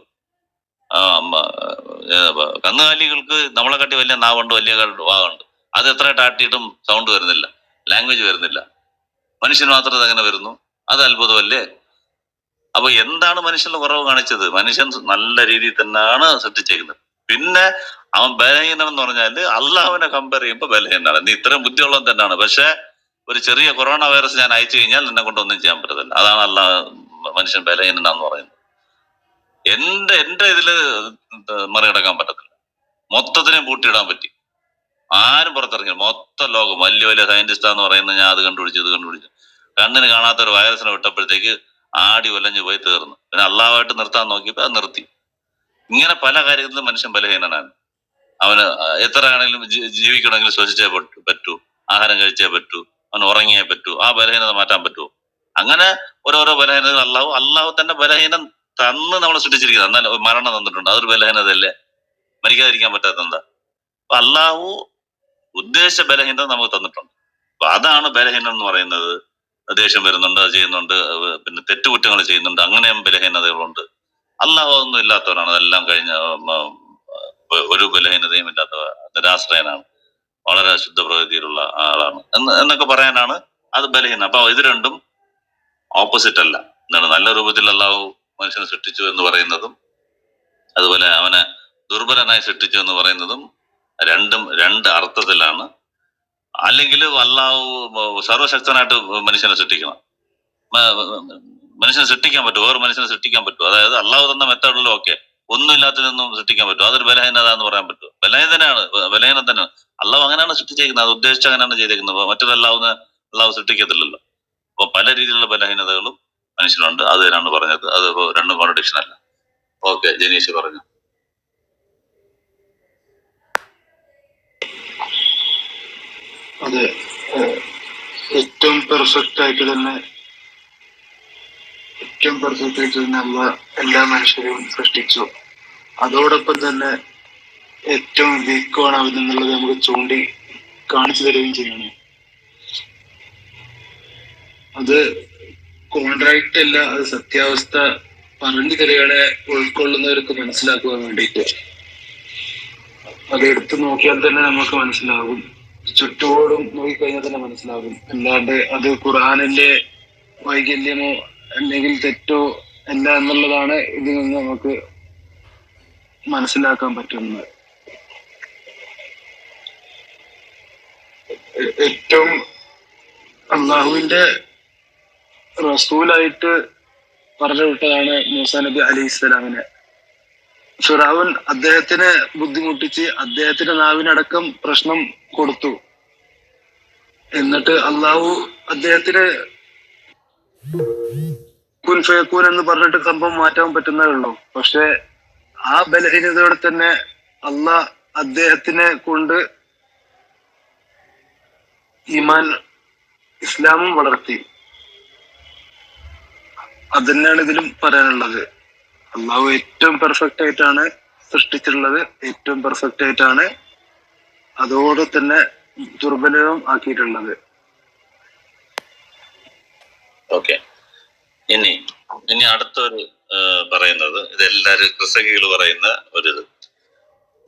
കന്നുകാലികൾക്ക് നമ്മളെ കാട്ടി വലിയ നാവുണ്ട്, വലിയ വാവുണ്ട്. അത് എത്രയായിട്ട് ആട്ടിയിട്ടും സൗണ്ട് വരുന്നില്ല, ലാംഗ്വേജ് വരുന്നില്ല. മനുഷ്യന് മാത്രം എങ്ങനെ വരുന്നു? അത് അത്ഭുതമല്ലേ? അപ്പൊ എന്താണ് മനുഷ്യന്റെ കുറവ് കാണിച്ചത്? മനുഷ്യൻ നല്ല രീതിയിൽ തന്നെയാണ് സൃഷ്ടിച്ചേക്കുന്നത്. പിന്നെ അവൻ ബലഹീനം എന്ന് പറഞ്ഞാല് അള്ളാഹുവിനെ കമ്പയർ ചെയ്യുമ്പോ ബലഹീനാണ്. നീ ഇത്രയും ബുദ്ധിയുള്ളത് തന്നെയാണ്, പക്ഷെ ഒരു ചെറിയ കൊറോണ വൈറസ് ഞാൻ അയച്ചു കഴിഞ്ഞാൽ എന്നെ കൊണ്ടൊന്നും ചെയ്യാൻ പറ്റത്തില്ല. അതാണ് അള്ളാഹ് മനുഷ്യൻ ബലഹീനാന്ന് പറയുന്നത്. എന്റെ ഇതില് മറികടക്കാൻ പറ്റത്തില്ല. മൊത്തത്തിനെ പൂട്ടിയിടാൻ പറ്റി. ആരും പുറത്തിറങ്ങി, മൊത്തം ലോകം വലിയ വലിയ സയന്റിസ്റ്റാന്ന് പറയുന്നത് ഞാൻ അത് കണ്ടുപിടിച്ചു, ഇത് കണ്ടുപിടിച്ചു. കണ്ണിന് കാണാത്ത ഒരു വൈറസിനെ വിട്ടപ്പോഴത്തേക്ക് ആടി ഒലഞ്ഞു പോയി തീർന്നു. പിന്നെ അള്ളാഹുമായിട്ട് നിർത്താൻ നോക്കിയപ്പോ അത് നിർത്തി. ഇങ്ങനെ പല കാര്യത്തിലും മനുഷ്യൻ ബലഹീനനാണ്. അവന് എത്ര ആണെങ്കിലും ജീവിക്കണമെങ്കിൽ ശ്വസിച്ചേ പറ്റൂ, ആഹാരം കഴിച്ചേ പറ്റൂ, അവൻ ഉറങ്ങിയേ പറ്റൂ. ആ ബലഹീനത മാറ്റാൻ പറ്റുമോ? അങ്ങനെ ഓരോരോ ബലഹീനതകൾ അള്ളാഹു തന്നെ ബലഹീനം തന്ന് നമ്മളെ സൃഷ്ടിച്ചിരിക്കുന്നത്. എന്നാൽ മരണം തന്നിട്ടുണ്ട്, അതൊരു ബലഹീനതയല്ലേ? മരിക്കാതിരിക്കാൻ പറ്റാത്ത എന്താ? അപ്പൊ അള്ളാഹു ഉദ്ദേശ ബലഹീനത നമുക്ക് തന്നിട്ടുണ്ട്. അപ്പൊ അതാണ് ബലഹീനം എന്ന് പറയുന്നത്. ദേഷ്യം വരുന്നുണ്ട്, അത് ചെയ്യുന്നുണ്ട്, പിന്നെ തെറ്റുകുറ്റങ്ങൾ ചെയ്യുന്നുണ്ട്, അങ്ങനെയും ബലഹീനതകളുണ്ട്. അള്ളാഹു ഒന്നും ഇല്ലാത്തവരാണ്. അതെല്ലാം കഴിഞ്ഞ ഒരു ബലഹീനതയും ഇല്ലാത്ത നിരാശ്രയനാണ്, വളരെ ശുദ്ധ പ്രകൃതിയിലുള്ള ആളാണ് എന്നൊക്കെ പറയാനാണ് അത് ബലഹീനം. അപ്പൊ ഇത് രണ്ടും ഓപ്പോസിറ്റ് അല്ല. എന്താണ് നല്ല രൂപത്തിൽ അള്ളാഹു മനുഷ്യനെ സൃഷ്ടിച്ചു എന്ന് പറയുന്നതും അതുപോലെ അവനെ ദുർബലനായി സൃഷ്ടിച്ചു എന്ന് പറയുന്നതും രണ്ട് അർത്ഥത്തിലാണ്. അല്ലെങ്കിൽ അള്ളാഹു സർവശക്തനായിട്ട് മനുഷ്യനെ സൃഷ്ടിക്കണം. മനുഷ്യനെ സൃഷ്ടിക്കാൻ പറ്റും, വേറെ മനുഷ്യനെ സൃഷ്ടിക്കാൻ പറ്റും. അതായത് അള്ളാഹു തന്ന മെത്തേഡിലും ഒക്കെ ഒന്നും ഇല്ലാത്തതൊന്നും സൃഷ്ടിക്കാൻ പറ്റും. അതൊരു ബലഹീനത എന്ന് പറയാൻ പറ്റും. ബലഹീനം തന്നെയാണ്. അള്ളാഹു അങ്ങനെയാണ് സൃഷ്ടിച്ചേക്കുന്നത്, അത് ഉദ്ദേശിച്ച് അങ്ങനെയാണ് ചെയ്തേക്കുന്നത്. മറ്റൊരു അള്ളാഹു സൃഷ്ടിക്കത്തില്ലല്ലോ. അപ്പൊ പല രീതിയിലുള്ള ബലഹീനതകളും മനുഷ്യനുണ്ട്. അത് തന്നെയാണ് പറഞ്ഞത്. അത് രണ്ടും കോൺട്രഡിക്ഷൻ അല്ല. ഓക്കെ, ജനീഷ് പറഞ്ഞു. അതെ, ഏറ്റവും പെർഫെക്റ്റ് ആയിട്ട് തന്നെ അല്ല എല്ലാ മനുഷ്യരെയും സൃഷ്ടിച്ചു. അതോടൊപ്പം തന്നെ ഏറ്റവും വീക്കാണ് അവരെന്നുള്ളത് നമുക്ക് കാണിച്ചു തരികയും ചെയ്യണം. അത് കോൺട്രാക്ട് അല്ല, അത് സത്യാവസ്ഥ പറഞ്ഞു തരികയാണെ ഉൾക്കൊള്ളുന്നവർക്ക് മനസ്സിലാക്കുവാൻ വേണ്ടിയിട്ട്. അത് എടുത്തു നോക്കിയാൽ തന്നെ നമുക്ക് മനസ്സിലാകും, ചുറ്റോടും നോക്കിക്കഴിഞ്ഞാൽ തന്നെ മനസ്സിലാകും. അല്ലാണ്ട് അത് ഖുർആനിലെ വൈകല്യമോ അല്ലെങ്കിൽ തെറ്റോ അല്ല എന്നുള്ളതാണ് ഇതിൽ നിന്ന് നമുക്ക് മനസ്സിലാക്കാൻ പറ്റുന്നത്. ഏറ്റവും അള്ളാഹുവിന്റെ റസൂലായിട്ട് പറഞ്ഞു വിട്ടതാണ് മൂസാ നബി അലൈഹി സ്വലാമിനെ. ഫിറഔൻ അദ്ദേഹത്തിനെ ബുദ്ധിമുട്ടിച്ച് അദ്ദേഹത്തിന്റെ നാവിനടക്കം പ്രശ്നം കൊടുത്തു. എന്നിട്ട് അള്ളാഹു അദ്ദേഹത്തിന് കുൻ ഫയക്കൂൻ എന്ന് പറഞ്ഞിട്ട് സംഭവം മാറ്റാൻ പറ്റുന്നേ ഉള്ളൂ. പക്ഷെ ആ ബലഹീനതയോടെ തന്നെ അള്ളാഹ് അദ്ദേഹത്തിനെ കൊണ്ട് ഈമാൻ ഇസ്ലാമും വളർത്തി. അതന്നെയാണ് ഇതിലും പറയാനുള്ളത്. അള്ളാഹു ഏറ്റവും പെർഫെക്റ്റ് ആയിട്ടാണ് സൃഷ്ടിച്ചിട്ടുള്ളത്, ഏറ്റവും പെർഫെക്റ്റ് ആയിട്ടാണ് അതോടെ തന്നെ ദുർബലവും ആക്കിയിട്ടുള്ളത്. ഓക്കെ, ഇനി അടുത്തൊരു പറയുന്നത്, ഇതെല്ലാരും ക്രിസ്തകൾ പറയുന്ന ഒരു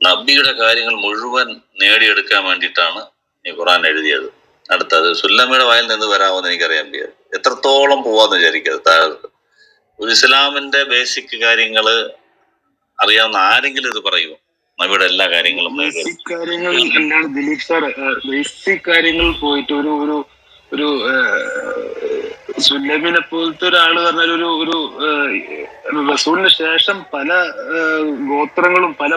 നബിയുടെ കാര്യങ്ങൾ മുഴുവൻ നേടിയെടുക്കാൻ വേണ്ടിയിട്ടാണ് ഈ ഖുർആൻ എഴുതിയത്. അടുത്തത് സുല്ലമ്മയുടെ വായിൽ നിന്ന് വരാമെന്ന് എനിക്കറിയാൻ വയ്യ. എത്രത്തോളം പോവാന്ന് വിചാരിക്കരുത്. താഴത്ത് ഒരു ഇസ്ലാമിന്റെ ബേസിക് കാര്യങ്ങള് അറിയാവുന്ന ആരെങ്കിലും ഇത് പറയുമോ? നബിയുടെ എല്ലാ കാര്യങ്ങളും ബേസിക് കാര്യങ്ങൾ അല്ലാണ്ട് ദിലീപ് സാർ ബേസിക് കാര്യങ്ങൾ പോയിട്ട് ഒരു സുല്ലമിനെ പോലത്തെ ഒരാള് പറഞ്ഞാൽ ഒരു റസൂലിന് ശേഷം പല ഗോത്രങ്ങളും പല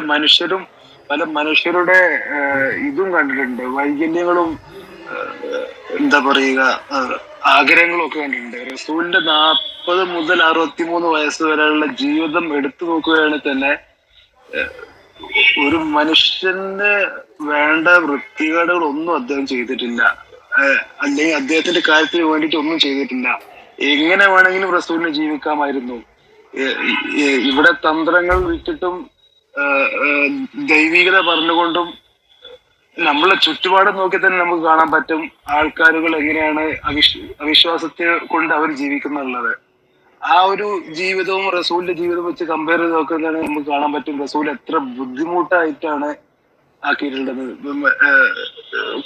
മനുഷ്യരുടെ ഇതും കണ്ടിട്ടുണ്ട്, വൈകല്യങ്ങളും എന്താ പറയുക ആഗ്രഹങ്ങളും ഒക്കെ കണ്ടിട്ടുണ്ട്. റസൂലിന്റെ 40 മുതൽ 63 വയസ്സ് വരെയുള്ള ജീവിതം എടുത്തു നോക്കുകയാണെങ്കിൽ തന്നെ ഒരു മനുഷ്യന് വേണ്ട വൃത്തികേടുകളൊന്നും അദ്ദേഹം ചെയ്തിട്ടില്ല, അല്ലെങ്കിൽ അദ്ദേഹത്തിന്റെ കാര്യത്തിന് വേണ്ടിയിട്ട് ഒന്നും ചെയ്തിട്ടില്ല. എങ്ങനെ വേണമെങ്കിലും റസൂലിന് ജീവിക്കാമായിരുന്നു. ഇവിടെ തന്ത്രങ്ങൾ വിട്ടിട്ടും ദൈവികത പറഞ്ഞുകൊണ്ടും നമ്മളെ ചുറ്റുപാട് നോക്കി തന്നെ നമുക്ക് കാണാൻ പറ്റും ആൾക്കാരുകൾ എങ്ങനെയാണ് അവിശ്വാസത്തെ കൊണ്ട് അവർ ജീവിക്കുന്നുള്ളത്. ആ ഒരു ജീവിതവും റസൂലിന്റെ ജീവിതവും വെച്ച് കമ്പയർ ചെയ്ത് നോക്കുന്നതാണ് നമുക്ക് കാണാൻ പറ്റും റസൂൽ എത്ര ബുദ്ധിമുട്ടായിട്ടാണ് ആക്കിയിട്ടുള്ളത്.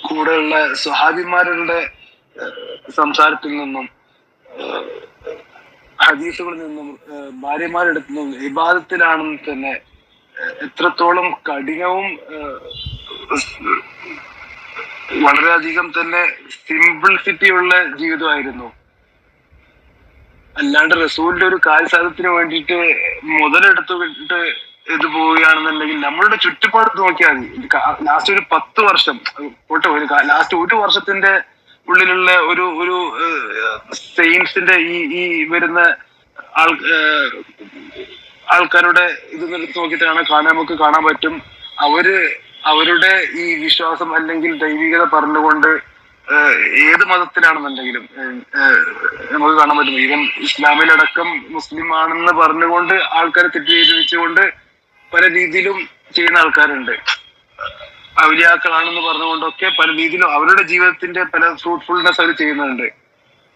കൂടെയുള്ള സ്വഹാബിമാരുടെ സംസാരത്തിൽ നിന്നും ഹദീസുകളിൽ നിന്നും ഭാര്യമാരെടുത്തു നിന്നും ഇബാദത്തിലാണെന്ന് തന്നെ എത്രത്തോളം കഠിനവും വളരെയധികം തന്നെ സിംപിൾസിറ്റി ഉള്ള ജീവിതമായിരുന്നു. അല്ലാണ്ട് റസൂലിന്റെ ഒരു കാര്യസാധ്യത്തിന് വേണ്ടിയിട്ട് മുതലെടുത്തുവിട്ട് ഇത് പോവുകയാണെന്നുണ്ടെങ്കിൽ നമ്മളുടെ ചുറ്റുപാട് നോക്കിയാൽ മതി. ലാസ്റ്റ് ഒരു 10 വർഷം ലാസ്റ്റ് ഒരു വർഷത്തിന്റെ ഉള്ളിലുള്ള ഒരു സെയിൻസിന്റെ ഈ വരുന്ന ആൾ ആൾക്കാരുടെ ഇത് നോക്കിയിട്ട് നമുക്ക് കാണാൻ പറ്റും. അവരുടെ ഈ വിശ്വാസം അല്ലെങ്കിൽ ദൈവികത പറഞ്ഞുകൊണ്ട് ഏത് മതത്തിലാണെന്നുണ്ടെങ്കിലും നമുക്ക് കാണാൻ പറ്റും. ഈവൻ ഇസ്ലാമിലടക്കം മുസ്ലിം ആണെന്ന് പറഞ്ഞുകൊണ്ട് ആൾക്കാരെ തെറ്റിദ്ധരിച്ചുകൊണ്ട് പല രീതിയിലും ചെയ്യുന്ന ആൾക്കാരുണ്ട്. ഔലിയാക്കളാണെന്ന് പറഞ്ഞുകൊണ്ടൊക്കെ പല രീതിയിലും അവരുടെ ജീവിതത്തിന്റെ പല ഫ്രൂട്ട്ഫുൾനെസ് അവർ ചെയ്യുന്നുണ്ട്.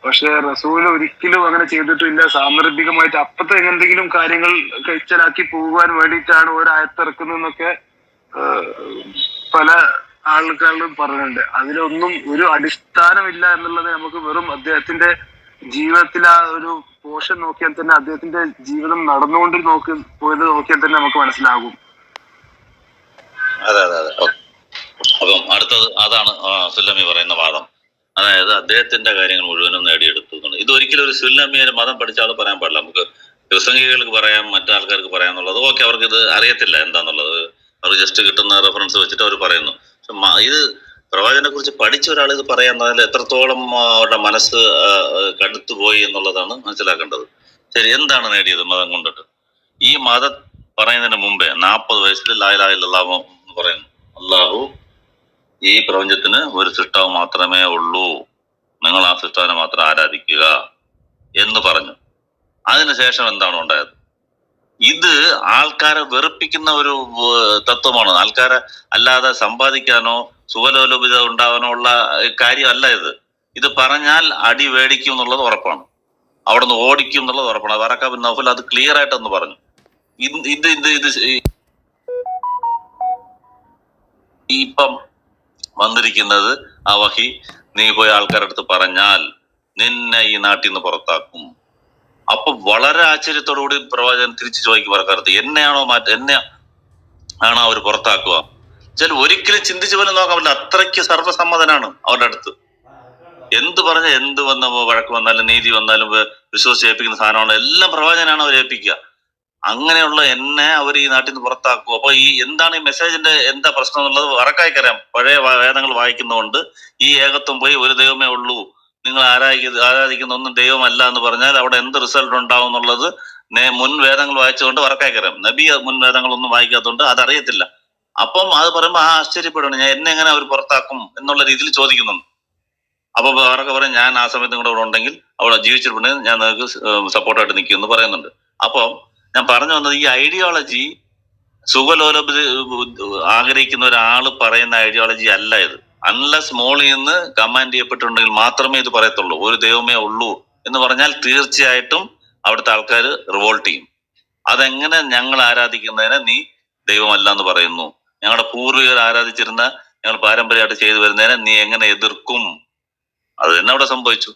പക്ഷെ റസൂൽ ഒരിക്കലും അങ്ങനെ ചെയ്തിട്ടില്ല. സാന്ദർഭികമായിട്ട് അപ്പത്തെ എന്തെങ്കിലും കാര്യങ്ങൾ കഴിച്ചലാക്കി പോകുവാൻ വേണ്ടിയിട്ടാണ് ഒരായത്തിറക്കുന്നതെന്നൊക്കെ പല ആൾക്കാരും പറഞ്ഞിട്ടുണ്ട്. അതിലൊന്നും ഒരു അടിസ്ഥാനമില്ല എന്നുള്ളത് നമുക്ക് വെറും അദ്ദേഹത്തിന്റെ ജീവിതത്തിൽ ആ ഒരു പോഷൻ നോക്കിയാൽ തന്നെ, അദ്ദേഹത്തിന്റെ ജീവിതം നടന്നുകൊണ്ട് പോയത് നോക്കിയാൽ തന്നെ നമുക്ക് മനസ്സിലാകും. അതെ അതെ അതെ. അപ്പം അടുത്തത് അതാണ് സുല്ലമി പറയുന്ന വാദം. അതായത് അദ്ദേഹത്തിന്റെ കാര്യങ്ങൾ മുഴുവനും നേടിയെടുത്തു എന്നുള്ളത്. ഇത് ഒരിക്കലും ഒരു സുല്ലമിയെ മതം പഠിച്ച ആൾ പറയാൻ പാടില്ല. നമുക്ക് പ്രസംഗികൾക്ക് പറയാം, മറ്റാൾക്കാർക്ക് പറയാന്നുള്ളത് ഓക്കെ, അവർക്ക് ഇത് അറിയത്തില്ല എന്താന്നുള്ളത്. അവർ ജസ്റ്റ് കിട്ടുന്ന റെഫറൻസ് വെച്ചിട്ട് അവർ പറയുന്നു. ഇത് പ്രവാചകനെ കുറിച്ച് പഠിച്ച ഒരാൾ ഇത് പറയാന്നതിൽ എത്രത്തോളം അവരുടെ മനസ്സ് കടുത്തുപോയി എന്നുള്ളതാണ് മനസ്സിലാക്കേണ്ടത്. ശരി, എന്താണ് നേടിയത് മതം കൊണ്ടിട്ട്? ഈ മതം പറയുന്നതിന് മുമ്പേ 40 വയസ്സിൽ ലാ ഇലാഹ ഇല്ലല്ലാഹ് എന്ന് പറയുന്നു. അല്ലാഹു ഈ പ്രപഞ്ചത്തിന് ഒരു സൃഷ്ടാവ് മാത്രമേ ഉള്ളൂ, നിങ്ങൾ ആ സൃഷ്ടാവിനെ മാത്രം ആരാധിക്കുക എന്ന് പറഞ്ഞു. അതിനുശേഷം എന്താണ് ഉണ്ടായത്? ഇത് ആൾക്കാരെ വെറുപ്പിക്കുന്ന ഒരു തത്വമാണ്. ആൾക്കാരെ അല്ലാതെ സമ്പാദിക്കാനോ സുഖലോലുപത ഉണ്ടാവാനോ ഉള്ള കാര്യമല്ല ഇത്. ഇത് പറഞ്ഞാൽ അടി മേടിക്കും എന്നുള്ളത് ഉറപ്പാണ്, അവിടെ നിന്ന് ഓടിക്കും എന്നുള്ളത് ഉറപ്പാണ്. വറക്ക ബിൻ നൗഫൽ അത് ക്ലിയർ ആയിട്ടൊന്ന് പറഞ്ഞു. ഇത് ഇത് ഇത് ഇപ്പം വന്നിരിക്കുന്നത് ആ വഹി, നീ പോയി ആൾക്കാരുടെ അടുത്ത് പറഞ്ഞാൽ നിന്നെ ഈ നാട്ടിൽ നിന്ന് പുറത്താക്കും. അപ്പൊ വളരെ ആശ്ചര്യത്തോടുകൂടി പ്രവാചകൻ തിരിച്ചു ചോദിക്കും ആൾക്കാർക്ക്, എന്നെ ആണോ അവർ പുറത്താക്കുക? ചില ഒരിക്കലും ചിന്തിച്ചു പോലും നോക്കാൻ പറ്റില്ല. അത്രയ്ക്ക് സർവ്വസമ്മതനാണ് അവരുടെ അടുത്ത്. എന്ത് പറഞ്ഞ എന്ത് വന്ന വഴക്ക് വന്നാലും നീതി വന്നാലും വിശ്വസിച്ച് ഏൽപ്പിക്കുന്ന സാധനമാണ്. എല്ലാം പ്രവാചകനാണ് അവർ ഏൽപ്പിക്കുക. അങ്ങനെയുള്ള എന്നെ അവർ ഈ നാട്ടിൽ നിന്ന് പുറത്താക്കും. അപ്പൊ ഈ എന്താണ് ഈ മെസ്സേജിന്റെ എന്താ പ്രശ്നം എന്നുള്ളത് വറക്കായിക്കറിയാം. പഴയ വേദങ്ങൾ വായിക്കുന്നതുകൊണ്ട് ഈ ഏകത്വം പോയി ഒരു ദൈവമേ ഉള്ളൂ, നിങ്ങൾ ആരാധിക്കുന്ന ഒന്നും ദൈവമല്ല എന്ന് പറഞ്ഞാൽ അവിടെ എന്ത് റിസൾട്ട് ഉണ്ടാവും എന്നുള്ളത് മുൻ വേദങ്ങൾ വായിച്ചുകൊണ്ട് വറക്കായിക്കറിയാം. നബി മുൻ വേദങ്ങളൊന്നും വായിക്കാത്തതുകൊണ്ട് അതറിയത്തില്ല. അപ്പം അത് പറയുമ്പോൾ ആശ്ചര്യപ്പെടുകയാണ്, ഞാൻ എന്നെ എങ്ങനെ അവർ പുറത്താക്കും എന്നുള്ള രീതിയിൽ ചോദിക്കുന്നുണ്ട്. അപ്പൊ അവരൊക്കെ പറയും, ഞാൻ ആ സമയത്തും കൂടെ അവിടെ ഉണ്ടെങ്കിൽ അവിടെ ജീവിച്ചിട്ടുണ്ടെങ്കിൽ ഞാൻ നിങ്ങൾക്ക് സപ്പോർട്ടായിട്ട് നിൽക്കും എന്ന് പറയുന്നുണ്ട്. അപ്പം ഞാൻ പറഞ്ഞു വന്നത്, ഈ ഐഡിയോളജി സുഖലോലഭ ആഗ്രഹിക്കുന്ന ഒരാൾ പറയുന്ന ഐഡിയോളജി അല്ല ഇത്. അൺലെസ് മോളിൽ നിന്ന് കമാൻഡ് ചെയ്യപ്പെട്ടിട്ടുണ്ടെങ്കിൽ മാത്രമേ ഇത് പറയത്തുള്ളൂ. ഒരു ദൈവമേ ഉള്ളൂ എന്ന് പറഞ്ഞാൽ തീർച്ചയായിട്ടും അവിടുത്തെ ആൾക്കാർ റിവോൾട്ട് ചെയ്യും. അതെങ്ങനെ ഞങ്ങൾ ആരാധിക്കുന്നതിനെ നീ ദൈവമല്ല എന്ന് പറയുന്നു? ഞങ്ങളുടെ പൂർവികർ ആരാധിച്ചിരുന്ന, ഞങ്ങൾ പാരമ്പര്യമായിട്ട് ചെയ്തു വരുന്നതിനെ നീ എങ്ങനെ എതിർക്കും? അത് തന്നെ അവിടെ സംഭവിച്ചു.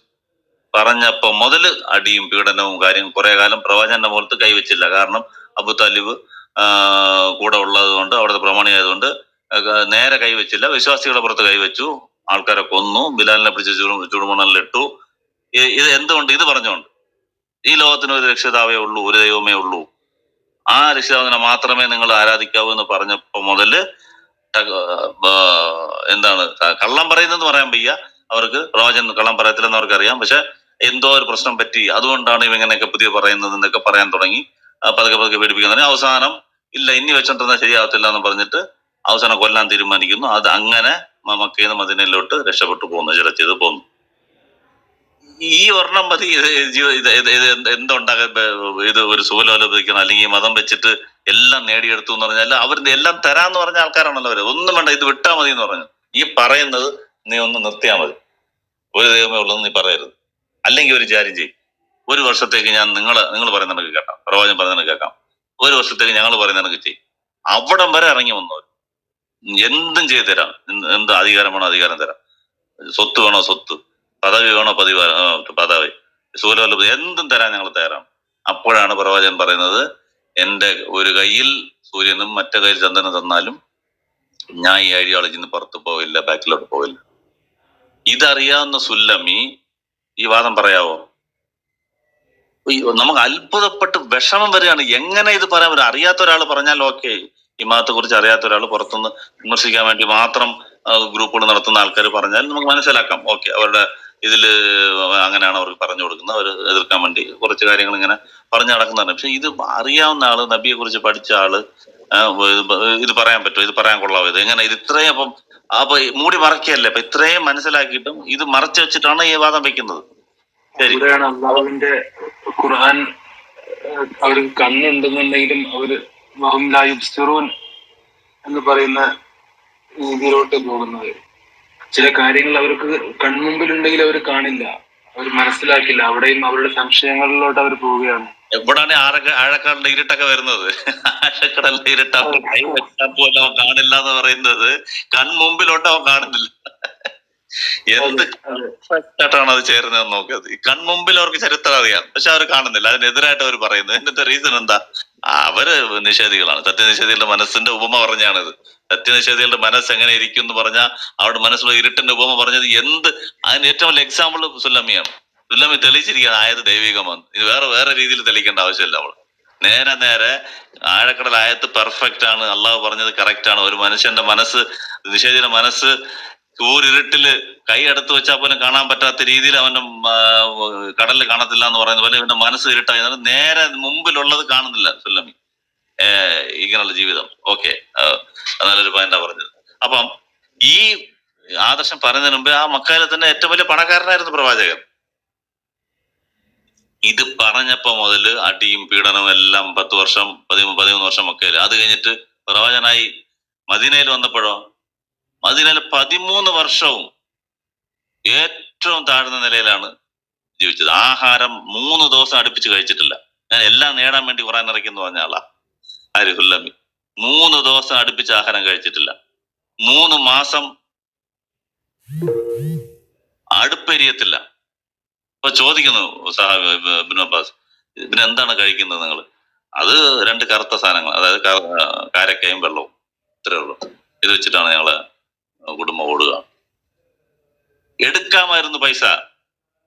പറഞ്ഞപ്പോ മുതല് അടിയും പീഡനവും കാര്യവും. കുറെ കാലം പ്രവാചകന്റെ മുഖത്ത് കൈവച്ചില്ല. കാരണം അബു താലിബ് കൂടെ ഉള്ളത് കൊണ്ട്, അവിടുത്തെ പ്രമാണിയായതുകൊണ്ട് നേരെ കൈവച്ചില്ല. വിശ്വാസികളുടെ പുറത്ത് കൈവച്ചു, ആൾക്കാരെ കൊന്നു, ബിലാലിനെ പിടിച്ച് ചുടുമണലിലിട്ടു. ഇത് എന്തുകൊണ്ട്? ഇത് പറഞ്ഞുകൊണ്ട് ഈ ലോകത്തിന് ഒരു രക്ഷിതാവേ ഉള്ളൂ, ഒരു ദൈവമേ ഉള്ളൂ, ആ രക്ഷിതാവിനെ മാത്രമേ നിങ്ങൾ ആരാധിക്കാവൂ എന്ന് പറഞ്ഞപ്പോ മുതല് എന്താണ് കള്ളം പറയുന്നതെന്ന് പറയാൻ വയ്യ അവർക്ക്. പ്രവാചകൻ കള്ളം പറയത്തില്ലെന്ന് അവർക്കറിയാം. പക്ഷെ എന്തോ ഒരു പ്രശ്നം പറ്റി, അതുകൊണ്ടാണ് ഇവങ്ങനെയൊക്കെ പുതിയ പറയുന്നത് എന്നൊക്കെ പറയാൻ തുടങ്ങി. പതുക്കെ പേടിപ്പിക്കാൻ തുടങ്ങി. അവസാനം ഇല്ല, ഇനി വെച്ചോണ്ടിരുന്നാൽ ശരിയാവത്തില്ല എന്ന് പറഞ്ഞിട്ട് അവസാനം കൊല്ലാൻ തീരുമാനിക്കുന്നു. അത് അങ്ങനെ മക്കയിൽ നിന്ന് മദീനയിലോട്ട് രക്ഷപ്പെട്ടു പോകുന്നു, ഹിജ്റ ചെയ്ത് പോകുന്നു. ഈ ഒരെണ്ണം മതി എന്തുണ്ടാകാൻ ഇത് ഒരു സുഖലോലപിക്കണം, അല്ലെങ്കിൽ മതം വെച്ചിട്ട് എല്ലാം നേടിയെടുത്തു എന്ന് പറഞ്ഞാൽ അവരുടെ എല്ലാം തരാന്ന് പറഞ്ഞ ആൾക്കാരാണല്ലോ അവര്. ഒന്നും വേണ്ട, ഇത് വിട്ടാ മതി എന്ന് പറഞ്ഞു. ഈ പറയുന്നത് നീ ഒന്ന് നിർത്തിയാ മതി, ഒരു ദൈവമേ ഉള്ളതെന്ന് നീ പറയരുത്. അല്ലെങ്കിൽ ഒരു കാര്യം ചെയ്യും, ഒരു വർഷത്തേക്ക് ഞാൻ നിങ്ങൾ പറയുന്ന എനിക്ക് കേൾക്കാം, പ്രവാചകൻ പറയുന്ന കേൾക്കാം, ഒരു വർഷത്തേക്ക് ഞങ്ങൾ പറയുന്ന എനിക്ക് ചെയ്യും. അവിടം വരെ ഇറങ്ങി വന്നവർ എന്തും ചെയ്തു തരാം. എന്ത് അധികാരം വേണോ അധികാരം തരാം, സ്വത്ത് വേണോ സ്വത്ത്, പദവി വേണോ പദവി, സൂര്യവല്ലഭ എന്തും തരാൻ ഞങ്ങൾ തയ്യാറാണ്. അപ്പോഴാണ് പ്രവാചകൻ പറയുന്നത്, എന്റെ ഒരു കയ്യിൽ സൂര്യനും മറ്റേ കയ്യിൽ ചന്ദ്രനും തന്നാലും ഞാൻ ഈ ഐഡിയോളജിന്ന് പുറത്തു പോവില്ല, ബാക്കിലോട്ട് പോവില്ല. ഇതറിയാവുന്ന സുല്ലമി ഈ വാദം പറയാവോ? നമുക്ക് അത്ഭുതപ്പെട്ട് വിഷമം വരികയാണ്. എങ്ങനെ ഇത് പറയാൻ പറ്റും? അറിയാത്ത ഒരാൾ പറഞ്ഞാൽ ഓക്കെ, ഈ മതത്തെ കുറിച്ച് അറിയാത്ത ഒരാൾ പുറത്തുനിന്ന് വിമർശിക്കാൻ വേണ്ടി മാത്രം ഗ്രൂപ്പുകൾ നടത്തുന്ന ആൾക്കാർ പറഞ്ഞാൽ നമുക്ക് മനസ്സിലാക്കാം, ഓക്കെ, അവരുടെ ഇതില് അങ്ങനെയാണ് അവർക്ക് പറഞ്ഞു കൊടുക്കുന്നത്. അവർ എതിർക്കാൻ വേണ്ടി കുറച്ച് കാര്യങ്ങൾ ഇങ്ങനെ പറഞ്ഞു നടക്കുന്നതാണ്. പക്ഷെ ഇത് അറിയാവുന്ന ആള്, നബിയെ കുറിച്ച് പഠിച്ച ആള് ഇത് പറയാൻ പറ്റുമോ, ഇത് പറയാൻ കൊള്ളാവോ, ഇത് എങ്ങനെ, ഇത് ഇത്രയും അപ്പൊ മൂടി മറക്കുകയല്ലേ. അപ്പൊ ഇത്രയും മനസ്സിലാക്കിയിട്ടും ഇത് മറച്ചു വെച്ചിട്ടാണ് ഈ വാദം വെക്കുന്നത്. ശരി, അള്ളാഹുവിന്റെ ഖുർആൻ അവർക്ക് കണ്ണുണ്ടെന്നുണ്ടെങ്കിലും അവര് എന്ന് പറയുന്ന രീതിയിലോട്ട് പോകുന്നത്. ചില കാര്യങ്ങൾ അവർക്ക് കൺമുമ്പിലുണ്ടെങ്കിൽ അവർ കാണില്ല, അവർ മനസ്സിലാക്കില്ല. അവിടെയും അവരുടെ സംശയങ്ങളിലോട്ട് അവർ പോവുകയാണ്. എവിടാണ് ആഴക്കടലിന്റെ ഇരുട്ടൊക്കെ വരുന്നത്? ആഴക്കടലിന്റെ ഇരുട്ടൊക്കെ കൈ വെച്ചാൽ പോലും അവൻ കാണില്ല എന്ന് പറയുന്നത് കൺമുമ്പിലോട്ട് അവൻ കാണുന്നില്ല. എന്ത് ആയിട്ടാണ് അത് ചേരുന്നതെന്ന് നോക്കിയത്. ഈ കൺമുമ്പിൽ അവർക്ക് ചരിത്രം അറിയാം, പക്ഷെ അവർ കാണുന്നില്ല. അതിനെതിരായിട്ട് അവർ പറയുന്നത്. ഇതിന്റെ റീസൺ എന്താ? അവര് നിഷേധികളാണ്. സത്യനിഷേധികളുടെ മനസ്സിന്റെ ഉപമ പറഞ്ഞാണിത്. സത്യനിഷേധികളുടെ മനസ്സ് എങ്ങനെ ഇരിക്കും എന്ന് പറഞ്ഞാൽ അവരുടെ മനസ്സിലുള്ള ഇരുട്ടിന്റെ ഉപമ പറഞ്ഞത് അതിന് ഏറ്റവും വലിയ എക്സാമ്പിൾ സുല്ലമിയാണ്. സുല്ലമി തെളിയിച്ചിരിക്കുകയാണ് ആയത് ദൈവികമാണ്. ഇത് വേറെ രീതിയിൽ തെളിയിക്കേണ്ട ആവശ്യമില്ല. അവൾ നേരെ ആഴക്കടൽ ആയത്ത് പെർഫെക്റ്റ് ആണ്, അള്ളാഹു പറഞ്ഞത് കറക്റ്റ് ആണ്. ഒരു മനുഷ്യന്റെ മനസ്സ്, നിഷേധിയുടെ മനസ്സ് കൂരിരുട്ടില് കൈ അടുത്ത് വെച്ചാൽ പോലും കാണാൻ പറ്റാത്ത രീതിയിൽ അവന്റെ കടലിൽ കാണത്തില്ല എന്ന് പറയുന്ന പോലെ ഇവന്റെ മനസ്സ് ഇരുട്ടായി നേരെ മുമ്പിലുള്ളത് കാണുന്നില്ല സുല്ലമി. ഇങ്ങനെയുള്ള ജീവിതം. ഓക്കെ, നല്ലൊരു പോയിന്റാ പറഞ്ഞത്. അപ്പം ഈ ആദർശം പറയുന്നതിന് മുമ്പേ ആ മക്കാലത്തിന്റെ ഏറ്റവും വലിയ പണക്കാരനായിരുന്നു പ്രവാചകൻ. ഇത് പറഞ്ഞപ്പോ മുതല് അടിയും പീഡനവും എല്ലാം 10 വർഷം 13 വർഷം മക്കയില്. അത് കഴിഞ്ഞിട്ട് പ്രവാചകനായി മദീനയിൽ വന്നപ്പോഴോ മദീനയിൽ 13 വർഷവും ഏറ്റവും താഴ്ന്ന നിലയിലാണ് ജീവിച്ചത്. ആഹാരം 3 ദിവസം അടുപ്പിച്ച് കഴിച്ചിട്ടില്ല. ഞാൻ എല്ലാം നേടാൻ വേണ്ടി ഖുർആൻ ഇറക്കിയെന്ന് പറഞ്ഞ ആളാ ആര്? സുല്ലമി. 3 ദിവസം അടുപ്പിച്ച് ആഹാരം കഴിച്ചിട്ടില്ല. 3 മാസം അടുപ്പെരിയത്തില്ല. അപ്പൊ ചോദിക്കുന്നു ഇബ്നു അബ്ബാസ്, പിന്നെ എന്താണ് കഴിക്കുന്നത് നിങ്ങൾ? അത് 2 കറുത്ത സാധനങ്ങൾ, അതായത് കാരക്കയും വെള്ളവും, ഇത്രേ ഉള്ളൂ. ഇത് വെച്ചിട്ടാണ് ഞങ്ങള് കുടുംബം ഓടുക. എടുക്കാമായിരുന്നു പൈസ,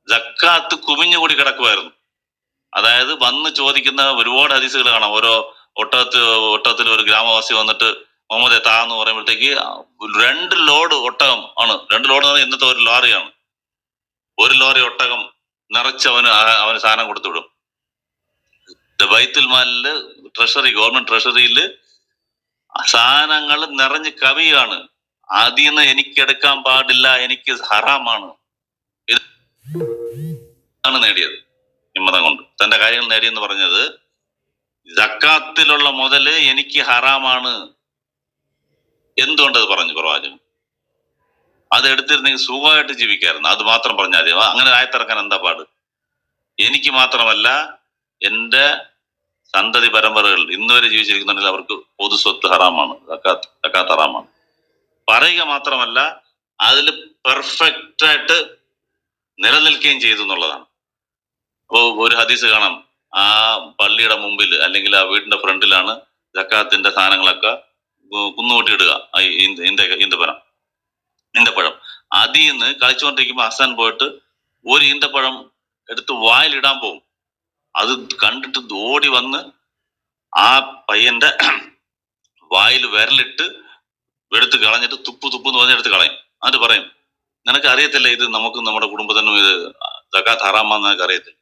സക്കാത്ത് കുമിഞ്ഞുകൂടി കിടക്കുമായിരുന്നു. അതായത് വന്ന് ചോദിക്കുന്ന ഒരുപാട് ഹദീസുകൾ കാണാം. ഓരോ ഒട്ടകത്തിൽ ഒരു ഗ്രാമവാസി വന്നിട്ട് മുഹമ്മദ് എന്ന് പറയുമ്പോഴത്തേക്ക് 2 ലോഡ് ഒട്ടകം ആണ്. 2 ലോഡ് എന്ന് പറഞ്ഞാൽ ഇന്നത്തെ ഒരു ലോറിയാണ്. 1 ലോറി ഒട്ടകം നിറച്ച് അവന് സാധനം കൊടുത്തുവിടും. ബൈത്തുൽ മാലില് ഗവൺമെന്റ് ട്രഷറിയില് സാധനങ്ങൾ നിറഞ്ഞ് കവിയാണ്. അതിൽ നിന്ന് എനിക്ക് എടുക്കാൻ പാടില്ല, എനിക്ക് ഹറാമാണ്. ഇതാണ് നേടിയത് ഹിമ്മതം കൊണ്ട്. തന്റെ കാര്യങ്ങൾ നേടിയെന്ന് പറഞ്ഞത് സക്കാത്തിലുള്ള മുതല് എനിക്ക് ഹറാമാണ്. എന്തുകൊണ്ടത് പറഞ്ഞു പ്രവാചകൻ? അത് എടുത്തിരുന്നെങ്കിൽ സുഖമായിട്ട് ജീവിക്കായിരുന്നു. അത് മാത്രം പറഞ്ഞാൽ മതി. അങ്ങനെ ആയത്തിറക്കാൻ എന്താ പാട്? എനിക്ക് മാത്രമല്ല, എന്റെ സന്തതി പരമ്പരകൾ ഇന്നുവരെ ജീവിച്ചിരിക്കുന്നുണ്ടെങ്കിൽ അവർക്ക് പൊതു സ്വത്ത് ഹറാമാണ്, സക്കാത്ത് ഹറാമാണ്. പറയുക മാത്രമല്ല, അതിൽ പെർഫെക്റ്റ് ആയിട്ട് നിലനിൽക്കുകയും ചെയ്തു എന്നുള്ളതാണ്. അപ്പോൾ ഒരു ഹദീസ് കാണാം, ആ പള്ളിയുടെ മുമ്പിൽ അല്ലെങ്കിൽ ആ വീടിന്റെ ഫ്രണ്ടിലാണ് സക്കാത്തിന്റെ സാധനങ്ങളൊക്കെ കുന്നുകൂട്ടിയിടുക. ഈന്തപ്പഴം അതിൽ നിന്ന് കളിച്ചുകൊണ്ടിരിക്കുമ്പോൾ ഹസൻ പോയിട്ട് ഒരു ഈന്തപ്പഴം എടുത്ത് വായിലിടാൻ പോകും. അത് കണ്ടിട്ട് ഓടി വന്ന് ആ പയ്യന്റെ വായിൽ വിരലിട്ട് എടുത്ത് കളഞ്ഞിട്ട് തുപ്പ് എന്ന് പറഞ്ഞ് എടുത്ത് കളയും. എന്നിട്ട് പറയും, നിനക്ക് അറിയത്തില്ല ഇത് നമുക്ക് നമ്മുടെ കുടുംബത്തിനും ഇത് സക്കാത്ത് ഹറാമാന്ന് നിനക്ക് അറിയത്തില്ല.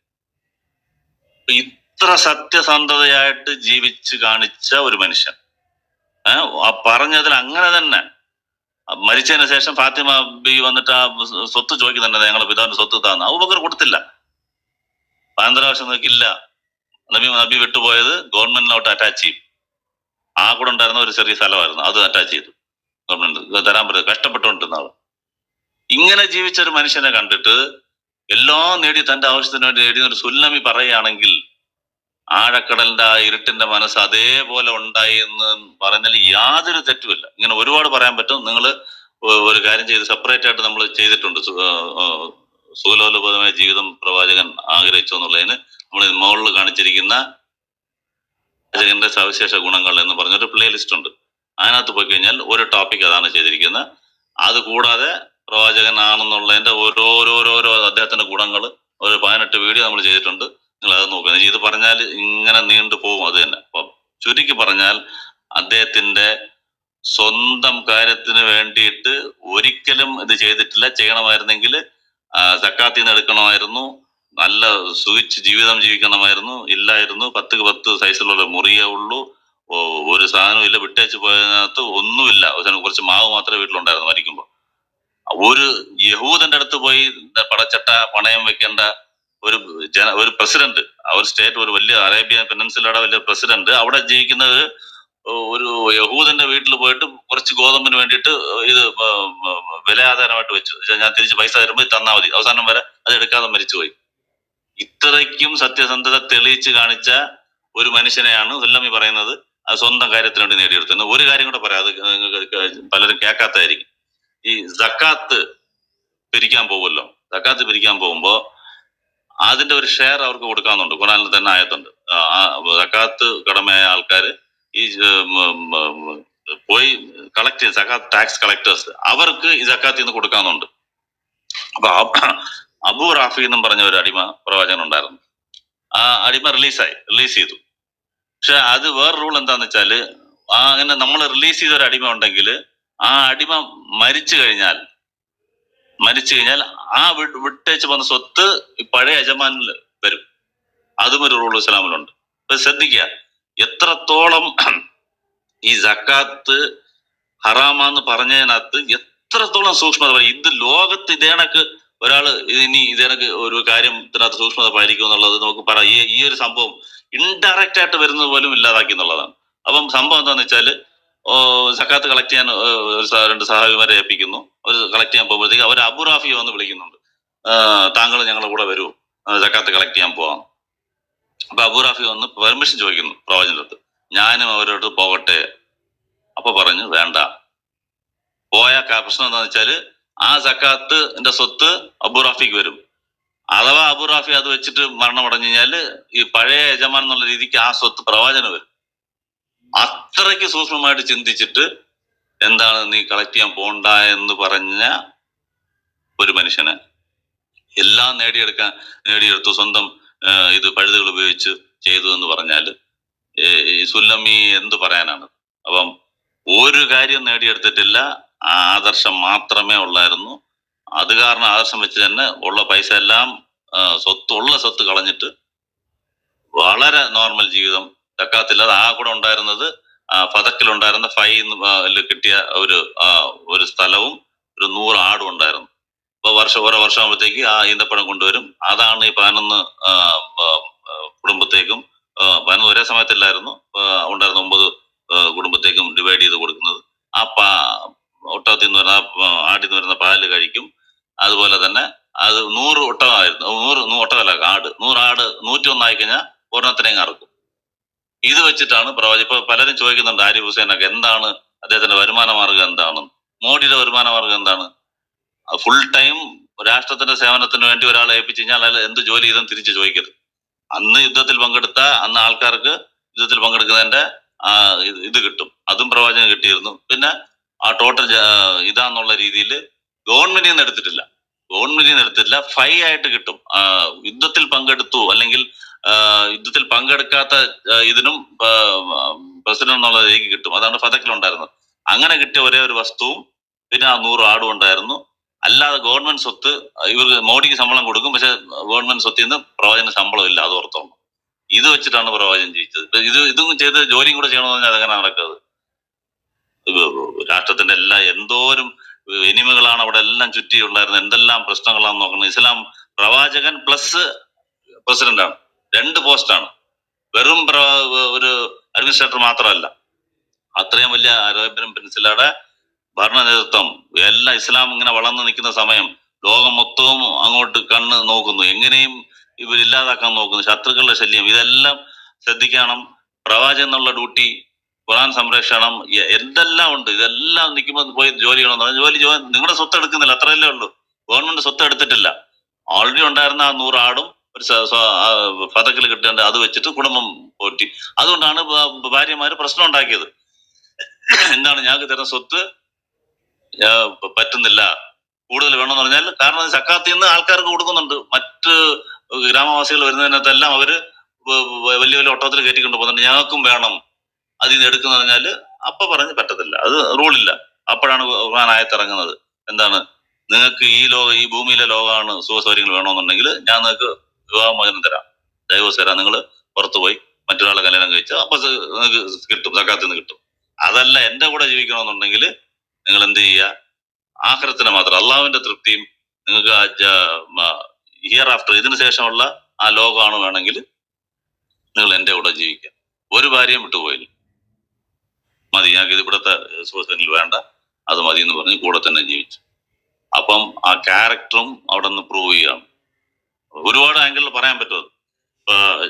ഇത്ര സത്യസന്ധതയായിട്ട് ജീവിച്ച് കാണിച്ച ഒരു മനുഷ്യൻ പറഞ്ഞതിൽ അങ്ങനെ തന്നെ. മരിച്ചതിന് ശേഷം ഫാത്തിമ ബി വന്നിട്ട് ആ സ്വത്ത് ചോദിക്കുന്നുണ്ട്, ഞങ്ങളുടെ പിതാവിന്റെ സ്വത്ത് താന്ന്. അബൂബക്കർ കൊടുത്തില്ല. അനന്തരാവകാശം നോക്കില്ല. നബി വിട്ടുപോയത് ഗവൺമെന്റിനോട്ട് അറ്റാച്ച് ചെയ്യും. ആ കൂടെ ഉണ്ടായിരുന്ന ഒരു ചെറിയ സ്ഥലമായിരുന്നു, അത് അറ്റാച്ച് ചെയ്തു. ഗവൺമെന്റ് തരാൻ പറ്റും, കഷ്ടപ്പെട്ടുകൊണ്ടിരുന്ന ആള്. ഇങ്ങനെ ജീവിച്ച ഒരു മനുഷ്യനെ കണ്ടിട്ട് എല്ലാം നേടി തന്റെ ആവശ്യത്തിന് വേണ്ടി നേടിയ ഒരു സുല്ലമി പറയുകയാണെങ്കിൽ ആഴക്കടലിന്റെ ആ ഇരുട്ടിന്റെ മനസ്സ് അതേപോലെ ഉണ്ടായി എന്ന് പറഞ്ഞാൽ യാതൊരു തെറ്റുമില്ല. ഇങ്ങനെ ഒരുപാട് പറയാൻ പറ്റും. നിങ്ങൾ ഒരു കാര്യം ചെയ്ത് സെപ്പറേറ്റ് ആയിട്ട് നമ്മൾ ചെയ്തിട്ടുണ്ട്. സുലോലഭമായ ജീവിതം പ്രവാചകൻ ആഗ്രഹിച്ചു എന്നുള്ളതിന് നമ്മൾ മുകളിൽ കാണിച്ചിരിക്കുന്ന പ്രവാചകന്റെ സവിശേഷ ഗുണങ്ങൾ എന്ന് പറഞ്ഞൊരു പ്ലേ ലിസ്റ്റ് ഉണ്ട്. അതിനകത്ത് പോയി കഴിഞ്ഞാൽ ഒരു ടോപ്പിക് അതാണ് ചെയ്തിരിക്കുന്നത്. അത് കൂടാതെ പ്രവാചകൻ ആണെന്നുള്ളതിന്റെ ഓരോരോ അദ്ദേഹത്തിന്റെ ഗുണങ്ങൾ ഒരു 18 വീഡിയോ നമ്മൾ ചെയ്തിട്ടുണ്ട്. നിങ്ങൾ അത് നോക്കുക. ഇത് പറഞ്ഞാൽ ഇങ്ങനെ നീണ്ടു പോകും. അത് തന്നെ. അപ്പം ചുരുക്കി പറഞ്ഞാൽ അദ്ദേഹത്തിന്റെ സ്വന്തം കാര്യത്തിന് വേണ്ടിയിട്ട് ഒരിക്കലും ഇത് ചെയ്തിട്ടില്ല. ചെയ്യണമായിരുന്നെങ്കിൽ സക്കാത്തിൽ നിന്ന് എടുക്കണമായിരുന്നു, നല്ല സുഖിച്ച് ജീവിതം ജീവിക്കണമായിരുന്നു, ഇല്ലായിരുന്നു. 10 സൈസിലുള്ള മുറിയേ ഉള്ളൂ, ഒരു സാധനവും ഇല്ല. വിട്ടേച്ച് പോയതിനകത്ത് ഒന്നുമില്ല, കുറച്ച് മാവ് മാത്രമേ വീട്ടിലുണ്ടായിരുന്നു മരിക്കുമ്പോ. ഒരു യഹൂദന്റെ അടുത്ത് പോയി പടച്ചട്ട പണയം വെക്കേണ്ട ഒരു പ്രസിഡന്റ്, ഒരു സ്റ്റേറ്റ്, ഒരു വലിയ അറേബ്യൻ പെനിൻസുലയുടെ വലിയ പ്രസിഡന്റ് അവിടെ ജീവിക്കുന്നത് ഒരു യഹൂദന്റെ വീട്ടിൽ പോയിട്ട് കുറച്ച് ഗോതമ്പിന് വേണ്ടിയിട്ട് ഇത് വിലയാധാരമായിട്ട് വെച്ചു. ഞാൻ തിരിച്ച് പൈസ തരുമ്പോൾ തന്നാൽ മതി, അവസാനം വരെ അത് എടുക്കാതെ മരിച്ചുപോയി. ഇത്രയ്ക്കും സത്യസന്ധത തെളിയിച്ച് കാണിച്ച ഒരു മനുഷ്യനെയാണ് സുല്ലമി പറയുന്നത് അത് സ്വന്തം കാര്യത്തിന് വേണ്ടി നേടിയെടുത്തത്. ഒരു കാര്യം കൂടെ പറയാം, അത് പലരും കേൾക്കാത്തായിരിക്കും. ഈ സക്കാത്ത് പിരിക്കാൻ പോകുമല്ലോ, സക്കാത്ത് പിരിക്കാൻ പോകുമ്പോ അതിന്റെ ഒരു ഷെയർ അവർക്ക് കൊടുക്കാന്നുണ്ട്. ഖുർആനിൽ തന്നെ ആയത്തുണ്ട്. സക്കാത്ത് കടമയായ ആൾക്കാര് ഈ പോയി കളക്ട് ചെയ്ത് സക്കാത്ത് ടാക്സ് കളക്ടേഴ്സ് അവർക്ക് ഈ സക്കാത്തിൽ നിന്ന് കൊടുക്കാന്നുണ്ട്. അപ്പൊ അബൂ റാഫി എന്നും പറഞ്ഞ ഒരു അടിമ പ്രവാചകൻ ഉണ്ടായിരുന്നു. ആ അടിമ റിലീസ് ചെയ്തു. പക്ഷെ അത് വേറെ റൂൾ എന്താന്ന് വെച്ചാല്, അങ്ങനെ നമ്മൾ റിലീസ് ചെയ്ത ഒരു അടിമ ഉണ്ടെങ്കിൽ ആ അടിമ മരിച്ചു കഴിഞ്ഞാൽ ആ വിട്ടേച്ച് വന്ന സ്വത്ത് പഴയ യജമാനിൽ വരും. അതും ഒരു റൂൾ ഇസ്ലാമിലുണ്ട്. അപ്പൊ ശ്രദ്ധിക്കുക, എത്രത്തോളം ഈ സക്കാത്ത് ഹറാമാന്ന് പറഞ്ഞതിനകത്ത് എത്രത്തോളം സൂക്ഷ്മത. ഇത് ലോകത്ത് ഇതേണക്ക് ഒരാള് ഇനി ഇതേണക്ക് ഒരു കാര്യത്തിനകത്ത് സൂക്ഷ്മത പാലിക്കും എന്നുള്ളത് നമുക്ക് പറയാം. ഈ ഒരു സംഭവം ഇൻഡയറക്റ്റ് ആയിട്ട് വരുന്നത് പോലും ഇല്ലാതാക്കി എന്നുള്ളതാണ്. അപ്പം സംഭവം എന്താന്ന് വെച്ചാല്, സക്കാത്ത് കളക്ട് ചെയ്യാൻ രണ്ട് സഹാബിമാരെ ഏൽപ്പിക്കുന്നു. അവർ കളക്ട് ചെയ്യാൻ പോകുമ്പോഴത്തേക്ക് അവർ അബൂ റാഫി വന്ന് വിളിക്കുന്നുണ്ട്, താങ്കൾ ഞങ്ങളുടെ കൂടെ വരൂ, സക്കാത്ത് കളക്ട് ചെയ്യാൻ പോവാം. അപ്പൊ അബൂ റാഫി വന്ന് പെർമിഷൻ ചോദിക്കുന്നു പ്രവാചകന്റെ അടുത്ത്, ഞാനും അവരോട് പോകട്ടെ? അപ്പൊ പറഞ്ഞു വേണ്ട. പോയ പ്രശ്നം എന്താന്ന് വെച്ചാല് ആ സക്കാത്തിന്റെ സ്വത്ത് അബൂ റാഫിക്ക് വരും. അഥവാ അബൂ റാഫി അത് വെച്ചിട്ട് മരണമടഞ്ഞു കഴിഞ്ഞാല് ഈ പഴയ യജമാൻ എന്നുള്ള രീതിക്ക് ആ സ്വത്ത് പ്രവാചകന് വരും. അത്രയ്ക്ക് സൂക്ഷ്മമായിട്ട് ചിന്തിച്ചിട്ട് എന്താണ് നീ കളക്ട് ചെയ്യാൻ പോണ്ട എന്ന് പറഞ്ഞ ഒരു മനുഷ്യന് എല്ലാം നേടിയെടുത്തു, സ്വന്തം ഇത് പഴുതുകൾ ഉപയോഗിച്ച് ചെയ്തു എന്ന് പറഞ്ഞാല് സുല്ലമി എന്ത് പറയാനാണ്? അപ്പം ഒരു കാര്യം നേടിയെടുത്തിട്ടില്ല, ആദർശം മാത്രമേ ഉള്ളായിരുന്നു. അത് കാരണം ആദർശം വെച്ച് തന്നെ ഉള്ള പൈസ എല്ലാം സ്വത്ത് കളഞ്ഞിട്ട് വളരെ നോർമൽ ജീവിതം, തക്കാത്തില്ലാതെ. ആ കൂടെ ഉണ്ടായിരുന്നത് ഫതക്കിലുണ്ടായിരുന്ന ഫൈന്ന് കിട്ടിയ ഒരു സ്ഥലവും ഒരു 100 ആടും ഉണ്ടായിരുന്നു. അപ്പൊ ഓരോ വർഷം ആകുമ്പോഴത്തേക്ക് ആ ഈന്തപ്പഴം കൊണ്ടുവരും. അതാണ് ഈ 11 കുടുംബത്തേക്കും 11 ഒരേ സമയത്തില്ലായിരുന്നു, ഉണ്ടായിരുന്ന 9 കുടുംബത്തേക്കും ഡിവൈഡ് ചെയ്ത് കൊടുക്കുന്നത്. ആ ഒട്ടകത്തിൽ നിന്ന് വരുന്ന ആടിൽ നിന്ന് വരുന്ന പാല് കഴിക്കും. അതുപോലെ തന്നെ അത് 100 ഒട്ടകമായിരുന്നു, 100 ഒട്ടകമല്ല ആട്, 100 ആട് 101 ആയി കഴിഞ്ഞാൽ ഒരെണ്ണത്തിനെയും അറക്കും. ഇത് വെച്ചിട്ടാണ് പ്രവാചകൻ. ഇപ്പൊ പലരും ചോദിക്കുന്നുണ്ട് ആരിഫ് ഹുസൈനൊക്കെ എന്താണ് അദ്ദേഹത്തിന്റെ വരുമാന മാർഗം എന്താണ്, മോഡിയുടെ വരുമാന മാർഗം എന്താണ്? ഫുൾ ടൈം രാഷ്ട്രത്തിന്റെ സേവനത്തിന് വേണ്ടി ഒരാളെ ഏൽപ്പിച്ചു കഴിഞ്ഞാൽ അയാൾ എന്ത് ജോലി ചെയ്തെന്ന് തിരിച്ച് ചോദിക്കരുത്. അന്ന് യുദ്ധത്തിൽ പങ്കെടുത്ത ആൾക്കാർക്ക് യുദ്ധത്തിൽ പങ്കെടുക്കുന്നതിന്റെ ഇത് കിട്ടും. അതും പ്രവാചകന് കിട്ടിയിരുന്നു. പിന്നെ ആ ടോട്ടൽ ഇതാന്നുള്ള രീതിയിൽ ഗവൺമെന്റിൽ നിന്ന് എടുത്തിട്ടില്ല, ഫൈ ആയിട്ട് കിട്ടും. യുദ്ധത്തിൽ പങ്കെടുത്തു അല്ലെങ്കിൽ യുദ്ധത്തിൽ പങ്കെടുക്കാത്ത ഇതിനും പ്രസിഡന്റ് എന്നുള്ള രീതിക്ക് കിട്ടും. അതാണ് ഫതക്കിലുണ്ടായിരുന്നത്. അങ്ങനെ കിട്ടിയ ഒരേ ഒരു വസ്തുവും പിന്നെ ആ 100 ആടും ഉണ്ടായിരുന്നു. അല്ലാതെ ഗവൺമെന്റ് സ്വത്ത്, ഇവർക്ക് മോഡിക്ക് ശമ്പളം കൊടുക്കും, പക്ഷെ ഗവൺമെന്റ് സ്വത്തിൽ നിന്ന് പ്രവാചകന് ശമ്പളം ഇല്ല, അത് ഓർത്തോണം. ഇത് വെച്ചിട്ടാണ് പ്രവാചകൻ ജയിച്ചത്. ഇതും ചെയ്ത് ജോലിയും കൂടെ ചെയ്യണമെന്ന് പറഞ്ഞാൽ അതെങ്ങനെ നടക്കുന്നത്? രാഷ്ട്രത്തിന്റെ എന്തോരം എനിമകളാണ് അവിടെ എല്ലാം ചുറ്റിയുണ്ടായിരുന്നത്, എന്തെല്ലാം പ്രശ്നങ്ങളാണെന്ന് നോക്കുന്നത്. ഇസ്ലാം പ്രവാചകൻ പ്ലസ് പ്രസിഡന്റ് ആണ്, 2 പോസ്റ്റാണ്. വെറും ഒരു അഡ്മിനിസ്ട്രേറ്റർ മാത്രമല്ല. അത്രയും വലിയ അറേബ്യൻ പെനിൻസുലയുടെ ഭരണ നേതൃത്വം എല്ലാം. ഇസ്ലാം ഇങ്ങനെ വളർന്നു നിൽക്കുന്ന സമയം ലോകം മൊത്തവും അങ്ങോട്ട് കണ്ണ് നോക്കുന്നു, എങ്ങനെയും ഇവരില്ലാതാക്കാൻ നോക്കുന്നു, ശത്രുക്കളുടെ ശല്യം. ഇതെല്ലാം ശ്രദ്ധിക്കണം. പ്രവാചകൻ എന്നുള്ള ഡ്യൂട്ടി, ഖുർആൻ സംരക്ഷണം, എന്തെല്ലാം ഉണ്ട്. ഇതെല്ലാം നിൽക്കുമ്പോൾ പോയി ജോലി ചെയ്യണമെന്ന് പറഞ്ഞാൽ ജോലി നിങ്ങളുടെ സ്വത്ത് എടുക്കുന്നില്ല, അത്രയല്ലേ ഉള്ളൂ. ഗവൺമെന്റ് സ്വത്ത് എടുത്തിട്ടില്ല. ഓൾറെഡി ഉണ്ടായിരുന്ന ആ 100 ആടും ഒരു ഫതക്കിൽ കിട്ടേണ്ട അത് വെച്ചിട്ട് കുടുംബം പോറ്റി. അതുകൊണ്ടാണ് ഭാര്യമാര് പ്രശ്നം ഉണ്ടാക്കിയത്. എന്താണ് ഞങ്ങൾക്ക് തരുന്ന സ്വത്ത് പറ്റുന്നില്ല, കൂടുതൽ വേണമെന്ന് പറഞ്ഞാൽ. കാരണം സക്കാത്തിൽ നിന്ന് ആൾക്കാർക്ക് കൊടുക്കുന്നുണ്ട്. മറ്റ് ഗ്രാമവാസികൾ വരുന്നതിനകത്തെല്ലാം അവര് വലിയ വലിയ ഒട്ടകത്തിൽ കയറ്റിക്കൊണ്ട് പോകുന്നുണ്ട്, ഞങ്ങൾക്കും വേണം അതിൽ നിന്ന് എടുക്കുന്ന പറഞ്ഞാല് അപ്പൊ പറഞ്ഞ് പറ്റത്തില്ല, അത് റൂളില്ല. അപ്പോഴാണ് ഖുർആൻ ആയത്തിറങ്ങുന്നത്. എന്താണ് നിങ്ങൾക്ക് ഈ ഭൂമിയിലെ ലോകമാണ് സുഖസൗകര്യങ്ങൾ വേണമെന്നുണ്ടെങ്കിൽ ഞാൻ നിങ്ങൾക്ക് വിവാഹമോചനം തരാം, ഡൈവോഴ്സ് തരാം, നിങ്ങൾ പുറത്തുപോയി മറ്റൊരാളെ കല്യാണം കഴിച്ചാൽ അപ്പൊ നിങ്ങൾക്ക് കിട്ടും, സക്കാത്തിൽ നിന്ന് കിട്ടും. അതല്ല എന്റെ കൂടെ ജീവിക്കണമെന്നുണ്ടെങ്കിൽ നിങ്ങൾ എന്ത് ചെയ്യുക, ആഖിറത്തിന് മാത്രം അള്ളാഹുവിന്റെ തൃപ്തിയും നിങ്ങൾക്ക് ഹിയർ ആഫ്റ്റർ ഇതിനു ശേഷമുള്ള ആ ലോകമാണ് വേണമെങ്കിൽ നിങ്ങൾ എന്റെ കൂടെ ജീവിക്കുക. ഒരു ഭാര്യയും വിട്ടുപോയില്ല, മതി ഞങ്ങൾക്ക് ഇത് ഇവിടുത്തെ സുഹൃത്തുക്കളിൽ വേണ്ട, അത് മതി എന്ന് പറഞ്ഞ് കൂടെ തന്നെ ജീവിച്ചു. അപ്പം ആ ക്യാരക്ടറും അവിടെ നിന്ന് പ്രൂവ് ചെയ്യാം. ഒരുപാട് ആംഗിളിൽ പറയാൻ പറ്റും.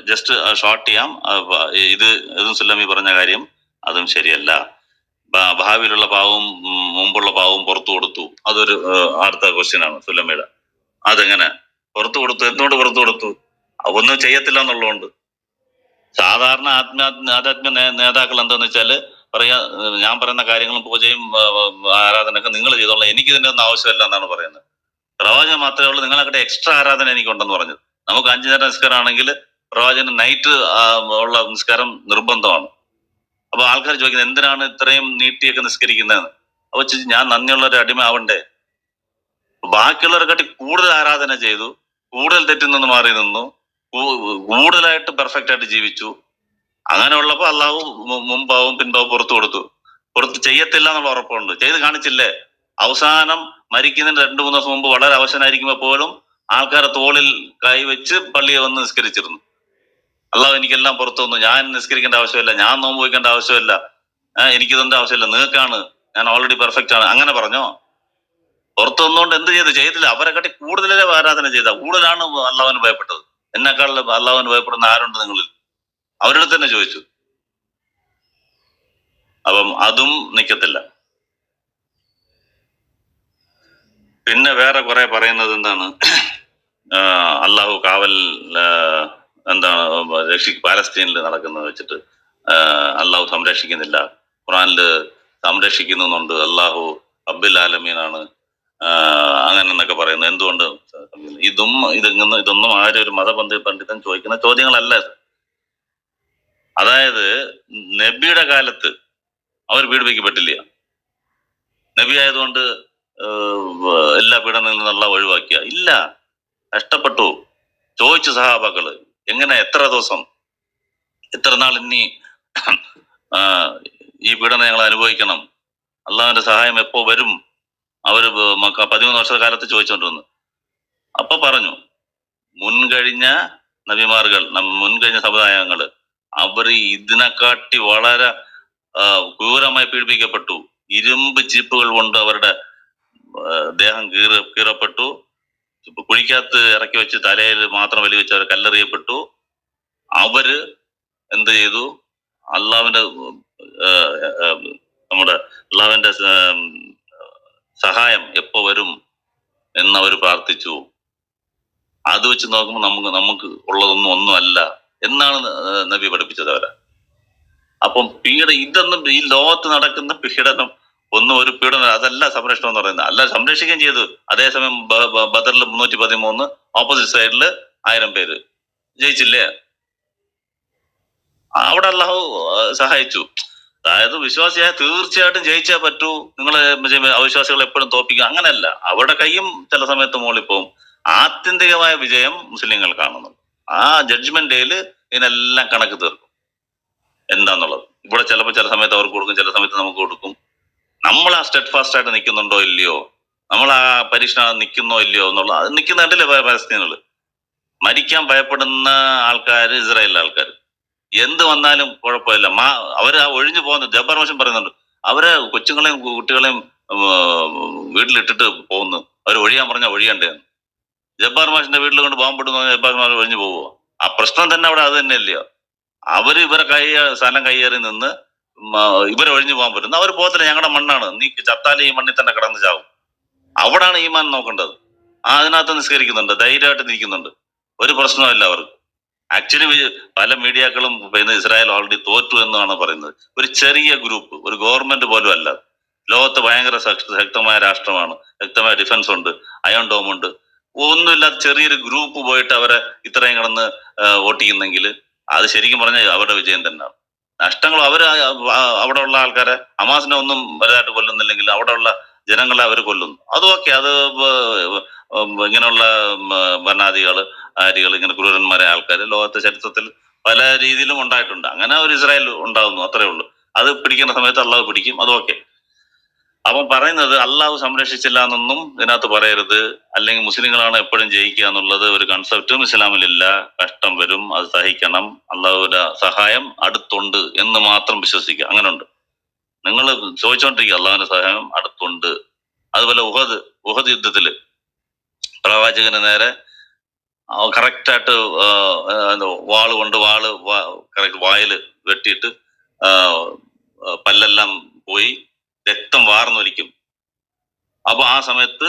ജസ്റ്റ് ഷോർട്ട് ചെയ്യാം. ഇതും സുല്ലമി പറഞ്ഞ കാര്യം അതും ശരിയല്ല. ഭാവിയിലുള്ള പാവവും മുമ്പുള്ള പാവവും പുറത്തു കൊടുത്തു, അതൊരു അടുത്ത ക്വസ്റ്റ്യൻ ആണ് സുല്ലമിയുടെ. അതെങ്ങനെ പുറത്തു കൊടുത്തു, എന്തുകൊണ്ട് പുറത്തു കൊടുത്തു? ഒന്നും ചെയ്യത്തില്ല എന്നുള്ളതുകൊണ്ട്. സാധാരണ ആധ്യാത്മിക നേതാക്കൾ എന്താന്ന് വെച്ചാല് പറയാ, ഞാൻ പറയുന്ന കാര്യങ്ങളും പൂജയും ആരാധനയൊക്കെ നിങ്ങൾ ചെയ്തോളാം, എനിക്ക് ഇതിന്റെ ഒന്നും ആവശ്യമില്ല എന്നാണ് പറയുന്നത്. പ്രവാചകൻ മാത്രമേ ഉള്ളൂ നിങ്ങളെ എക്സ്ട്രാ ആരാധന എനിക്കുണ്ടെന്ന് പറഞ്ഞത്. നമുക്ക് 5 നേരം നിസ്കാരം ആണെങ്കിൽ പ്രവാചകന് നൈറ്റ് ഉള്ള നിസ്കാരം നിർബന്ധമാണ്. അപ്പൊ ആൾക്കാർ ചോദിക്കുന്നത് എന്തിനാണ് ഇത്രയും നീട്ടിയൊക്കെ നിസ്കരിക്കുന്നതെന്ന്. അപ്പൊ ഞാൻ നന്ദിയുള്ള ഒരു അടിമ ആവണ്ടേ? ബാക്കിയുള്ളവരെക്കാട്ടി കൂടുതൽ ആരാധന ചെയ്തു, കൂടുതൽ തെറ്റിൽ നിന്ന് മാറി നിന്നു, കൂടുതലായിട്ട് പെർഫെക്റ്റ് ആയിട്ട് ജീവിച്ചു. അങ്ങനെ ഉള്ളപ്പോ അള്ളാഹു മുമ്പാവും പിൻപാവും പുറത്തു കൊടുത്തു. പുറത്ത് ചെയ്യത്തില്ല എന്നുള്ള ഉറപ്പുണ്ട്, ചെയ്ത് കാണിച്ചില്ലേ? അവസാനം മരിക്കുന്നതിന് 2-3 ദിവസം മുമ്പ് വളരെ അവശനായിരിക്കുമ്പോ പോലും ആൾക്കാരെ തോളിൽ കൈവച്ച് പള്ളിയെ വന്ന് നിസ്കരിച്ചിരുന്നു. അള്ളാഹു എനിക്കെല്ലാം പുറത്തു വന്നു, ഞാൻ നിസ്കരിക്കേണ്ട ആവശ്യമില്ല, ഞാൻ നോമ്പ് വയ്ക്കേണ്ട ആവശ്യമില്ല, എനിക്കിതെന്റെ ആവശ്യമില്ല, നിങ്ങൾക്കാണ്, ഞാൻ ഓൾറെഡി പെർഫെക്റ്റ് ആണ്. അങ്ങനെ പറഞ്ഞോ? പുറത്തു വന്നുകൊണ്ട് എന്ത് ചെയ്തില്ല. അവരെക്കാട്ടി കൂടുതലേ ആരാധന ചെയ്ത, കൂടുതലാണ് അള്ളാഹുവിന് ഭയപ്പെട്ടത്. എന്നെക്കാളും അള്ളാഹുവിന് ഭയപ്പെടുന്ന ആരുണ്ട് നിങ്ങളിൽ? അവരുടെ തന്നെ ചോദിച്ചു. അപ്പം അതും നിക്കത്തില്ല. പിന്നെ വേറെ കുറെ പറയുന്നത് എന്താണ്, അള്ളാഹു കാവൽ എന്താണ് പാലസ്തീനിൽ നടക്കുന്നത് വെച്ചിട്ട് അള്ളാഹു സംരക്ഷിക്കുന്നില്ല, ഖുറാനില് സംരക്ഷിക്കുന്നുണ്ട്, അള്ളാഹു റബ്ബുൽ ആലമീനാണ് അങ്ങനെ എന്നൊക്കെ പറയുന്നത്. എന്തുകൊണ്ട്? ഇതൊന്നും ആരും ഒരു പണ്ഡിതൻ ചോദിക്കുന്ന ചോദ്യങ്ങളല്ല ഇത്. അതായത് നബിയുടെ കാലത്ത് അവർ പീഡിപ്പിക്കപ്പെട്ടില്ല. നബി ആയതുകൊണ്ട് എല്ലാ പീഡനങ്ങളിൽ നിന്നുള്ള ഒഴിവാക്കിയ ഇല്ല, കഷ്ടപ്പെട്ടു. ചോദിച്ചു സഹാബാക്കള്, എങ്ങനെ, എത്ര ദിവസം, എത്ര നാൾ ഇനി ഈ പീഡനം ഞങ്ങൾ അനുഭവിക്കണം, അള്ളാഹുവിന്റെ സഹായം എപ്പോ വരും? അവര് 13 വർഷക്കാലത്ത് ചോദിച്ചുകൊണ്ടിരുന്നു. അപ്പൊ പറഞ്ഞു, മുൻകഴിഞ്ഞ നബിമാർകൾ, മുൻകഴിഞ്ഞ സമുദായങ്ങള് അവർ ഇതിനെക്കാട്ടി വളരെ ക്രൂരമായി പീഡിപ്പിക്കപ്പെട്ടു. ഇരുമ്പ് ചീപ്പുകൾ കൊണ്ട് അവരുടെ ദേഹം കീറപ്പെട്ടു, കുഴിക്കകത്ത് ഇറക്കി വെച്ച് തലയിൽ മാത്രം വലി വെച്ച് അവർ കല്ലെറിയപ്പെട്ടു. അവര് എന്ത് ചെയ്തു? അള്ളാഹുവിന്റെ അള്ളാഹുവിന്റെ സഹായം എപ്പോ വരും എന്നവർ പ്രാർത്ഥിച്ചു. അത് വെച്ച് നോക്കുമ്പോൾ നമുക്ക് ഒന്നും അല്ല എന്നാണ് നബി പഠിപ്പിച്ചത് അവരെ. അപ്പം ഇതൊന്നും ഈ ലോകത്ത് നടക്കുന്ന പീഡനം ഒന്നും ഒരു പീഡനം അതല്ല സംരക്ഷണം എന്ന് പറയുന്നത്. അല്ല, സംരക്ഷിക്കുകയും ചെയ്തു. അതേസമയം ബദറിൽ 313, ഓപ്പോസിറ്റ് സൈഡില് 1000 പേര് ജയിച്ചില്ലേ? അവിടെ അള്ളാഹു സഹായിച്ചു. അതായത് വിശ്വാസിയായ തീർച്ചയായിട്ടും ജയിച്ചേ പറ്റൂ, നിങ്ങള് അവിശ്വാസികളെ എപ്പോഴും തോപ്പിക്കുക, അങ്ങനെയല്ല. അവരുടെ കൈയും ചില സമയത്ത് മോളിപ്പോവും. ആത്യന്തികമായ വിജയം മുസ്ലിങ്ങൾ കാണുന്നു. ആ ജഡ്ജ്മെന്റ് ഡേയില് ഇതിനെല്ലാം കണക്ക് തീർക്കും എന്താന്നുള്ളത്. ഇവിടെ ചിലപ്പോൾ ചില സമയത്ത് അവർക്ക് കൊടുക്കും, ചില സമയത്ത് നമുക്ക് കൊടുക്കും. നമ്മൾ ആ സ്റ്റെഡ് ഫാസ്റ്റ് ആയിട്ട് നിൽക്കുന്നുണ്ടോ ഇല്ലയോ, നമ്മൾ ആ പരീക്ഷ നിൽക്കുന്നോ ഇല്ലയോ എന്നുള്ള, അത് നിൽക്കുന്നുണ്ടല്ലേ പലസ്തീനുകൾ. മരിക്കാൻ ഭയപ്പെടുന്ന ആൾക്കാർ ഇസ്രായേലിലെ ആൾക്കാർ, എന്ത് വന്നാലും കുഴപ്പമില്ല. അവര് ഒഴിഞ്ഞു പോകുന്ന ജബ്ബാർ മോശം പറയുന്നുണ്ട്, അവരെ കൊച്ചുങ്ങളെയും കുട്ടികളെയും വീട്ടിലിട്ടിട്ട് പോകുന്നു. അവർ ഒഴിയാൻ പറഞ്ഞാൽ ഒഴിയണ്ടേ? ജബ്ബാർ മാഷിന്റെ വീട്ടിൽ കൊണ്ട് ബോംബിടുന്ന ജബ്ബാർ മാഷ് ഒഴിഞ്ഞു പോവുക. ആ പ്രശ്നം തന്നെ അവിടെ അത് തന്നെയല്ലയോ. അവര് ഇവരെ സ്ഥലം കയ്യേറി നിന്ന് ഇവരെ ഒഴിഞ്ഞു പോകാൻ പറ്റുന്നു. അവർ പോകത്തില്ല, ഞങ്ങളുടെ മണ്ണാണ്, നീ ചത്താലും ഈ മണ്ണിൽ തന്നെ കിടന്ന് ചാവും. അവിടാണ് ഈമാൻ നോക്കേണ്ടത്. അതിനകത്ത് നിസ്കരിക്കുന്നുണ്ട്, ധൈര്യമായിട്ട് നിൽക്കുന്നുണ്ട്, ഒരു പ്രശ്നമില്ല അവർക്ക്. ആക്ച്വലി പല മീഡിയാക്കളും ഇസ്രായേൽ ഓൾറെഡി തോറ്റു എന്നാണ് പറയുന്നത്. ഒരു ചെറിയ ഗ്രൂപ്പ്, ഒരു ഗവൺമെന്റ് പോലും അല്ല. ലോകത്ത് ഭയങ്കര ശക്തമായ രാഷ്ട്രമാണ്, ശക്തമായ ഡിഫൻസ് ഉണ്ട്, അയൺ ഡോം ഉണ്ട്. ഒന്നുമില്ലാത്ത ചെറിയൊരു ഗ്രൂപ്പ് പോയിട്ട് അവരെ ഇത്രയും കിടന്ന് വോട്ടിക്കുന്നെങ്കിൽ അത് ശരിക്കും പറഞ്ഞാൽ അവരുടെ വിജയം തന്നെയാണ്. നഷ്ടങ്ങൾ അവിടെ ഉള്ള ആൾക്കാരെ, ഹമാസിനെ ഒന്നും വലുതായിട്ട് കൊല്ലുന്നില്ലെങ്കിൽ അവിടെ ഉള്ള ജനങ്ങളെ അവർ കൊല്ലുന്നു. അതുമൊക്കെ അത് ഇങ്ങനെയുള്ള ഭരണാധികള് ആരികൾ ഇങ്ങനെ ക്രൂരന്മാരെ ആൾക്കാർ ലോകത്തെ ചരിത്രത്തിൽ പല രീതിയിലും ഉണ്ടായിട്ടുണ്ട്. അങ്ങനെ ഒരു ഇസ്രായേൽ ഉണ്ടാവുന്നു, അത്രേ ഉള്ളൂ. അത് പിടിക്കുന്ന സമയത്ത് അള്ളാഹു പിടിക്കും, അതുമൊക്കെ. അവൻ പറയുന്നത് അള്ളാഹു സംരക്ഷിച്ചില്ല എന്നൊന്നും ഇതിനകത്ത് പറയരുത്, അല്ലെങ്കിൽ മുസ്ലിങ്ങളാണ് എപ്പോഴും ജയിക്കുക എന്നുള്ളത് ഒരു കൺസെപ്റ്റും ഇസ്ലാമിലില്ല. കഷ്ടം വരും, അത് സഹിക്കണം, അള്ളാഹുവിന്റെ സഹായം അടുത്തുണ്ട് എന്ന് മാത്രം വിശ്വസിക്കുക. അങ്ങനെ ഉണ്ട്. നിങ്ങൾ ചോദിച്ചോണ്ടിരിക്കുക അള്ളാഹുവിന്റെ സഹായം അടുത്തുണ്ട്. അതുപോലെ ഉഹദ് യുദ്ധത്തില് പ്രവാചകന് നേരെ കറക്റ്റായിട്ട് വാള് കൊണ്ട് കറക്റ്റ് വായില് വെട്ടിയിട്ട് പല്ലെല്ലാം പോയി രക്തം വാർന്നൊലിക്കും. അപ്പൊ ആ സമയത്ത്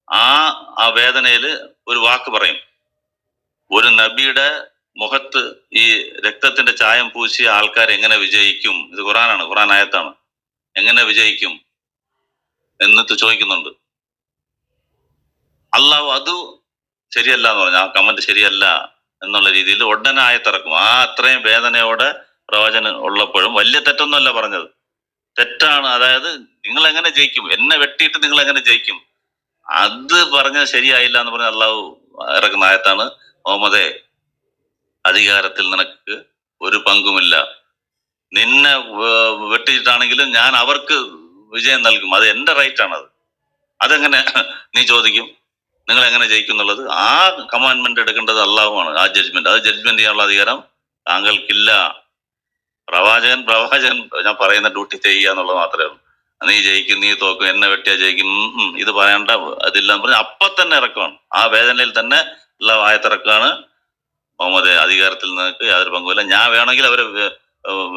ആ വേദനയില് ഒരു വാക്ക് പറയും. ഒരു നബിയുടെ മുഖത്ത് ഈ രക്തത്തിന്റെ ചായം പൂശിയ ആൾക്കാർ എങ്ങനെ വിജയിക്കും? ഇത് ഖുറാനാണ്, ഖുറാൻ ആയത്താണ്. എങ്ങനെ വിജയിക്കും എന്നിട്ട് ചോദിക്കുന്നുണ്ട്. അള്ളാഹു അത് ശരിയല്ല എന്ന് പറഞ്ഞു, ആ കമന്റ് ശരിയല്ല എന്നുള്ള രീതിയിൽ ഉടനെ ആയത്തിറക്കും. അത്രയും വേദനയോടെ പ്രവചനം ഉള്ളപ്പോഴും വലിയ തെറ്റൊന്നുമല്ല പറഞ്ഞത്, തെറ്റാണ്. അതായത് നിങ്ങൾ എങ്ങനെ ജയിക്കും, എന്നെ വെട്ടിയിട്ട് നിങ്ങൾ എങ്ങനെ ജയിക്കും, അത് പറഞ്ഞത് ശരിയായില്ല എന്ന് പറഞ്ഞ അള്ളാഹു ഇറക്കുന്ന ആയത്താണ് മുഹമ്മദേ, അധികാരത്തിൽ നിനക്ക് ഒരു പങ്കുമില്ല. നിന്നെ വെട്ടിയിട്ടാണെങ്കിലും ഞാൻ അവർക്ക് വിജയം നൽകും, അത് എന്റെ റൈറ്റ് ആണത്. അതെങ്ങനെ നീ ചോദിക്കും, നിങ്ങൾ എങ്ങനെ ജയിക്കും എന്നുള്ളത്? ആ കമാൻഡ്മെന്റ് എടുക്കേണ്ടത് അള്ളാഹുവാണ്. ആ ജഡ്ജ്മെന്റ്, അത് ജഡ്ജ്മെന്റ് ചെയ്യാനുള്ള അധികാരം താങ്കൾക്കില്ല. പ്രവാചകൻ ഞാൻ പറയുന്ന ഡ്യൂട്ടി ചെയ്യുക എന്നുള്ളത് മാത്രമേ ഉള്ളൂ. നീ ജയിക്കും, നീ തോക്കും, എന്നെ വെട്ടിയാ ജയിക്കും, ഇത് പറയേണ്ട അതില്ല എന്ന് പറഞ്ഞ് അപ്പൊ തന്നെ ഇറക്കുവാണ്. ആ വേദനയിൽ തന്നെ ഉള്ള ആയത്തിറക്കാണ് മുഹമ്മദ്, അധികാരത്തിൽ നിനക്ക് യാതൊരു പങ്കുമില്ല. ഞാൻ വേണമെങ്കിൽ അവരെ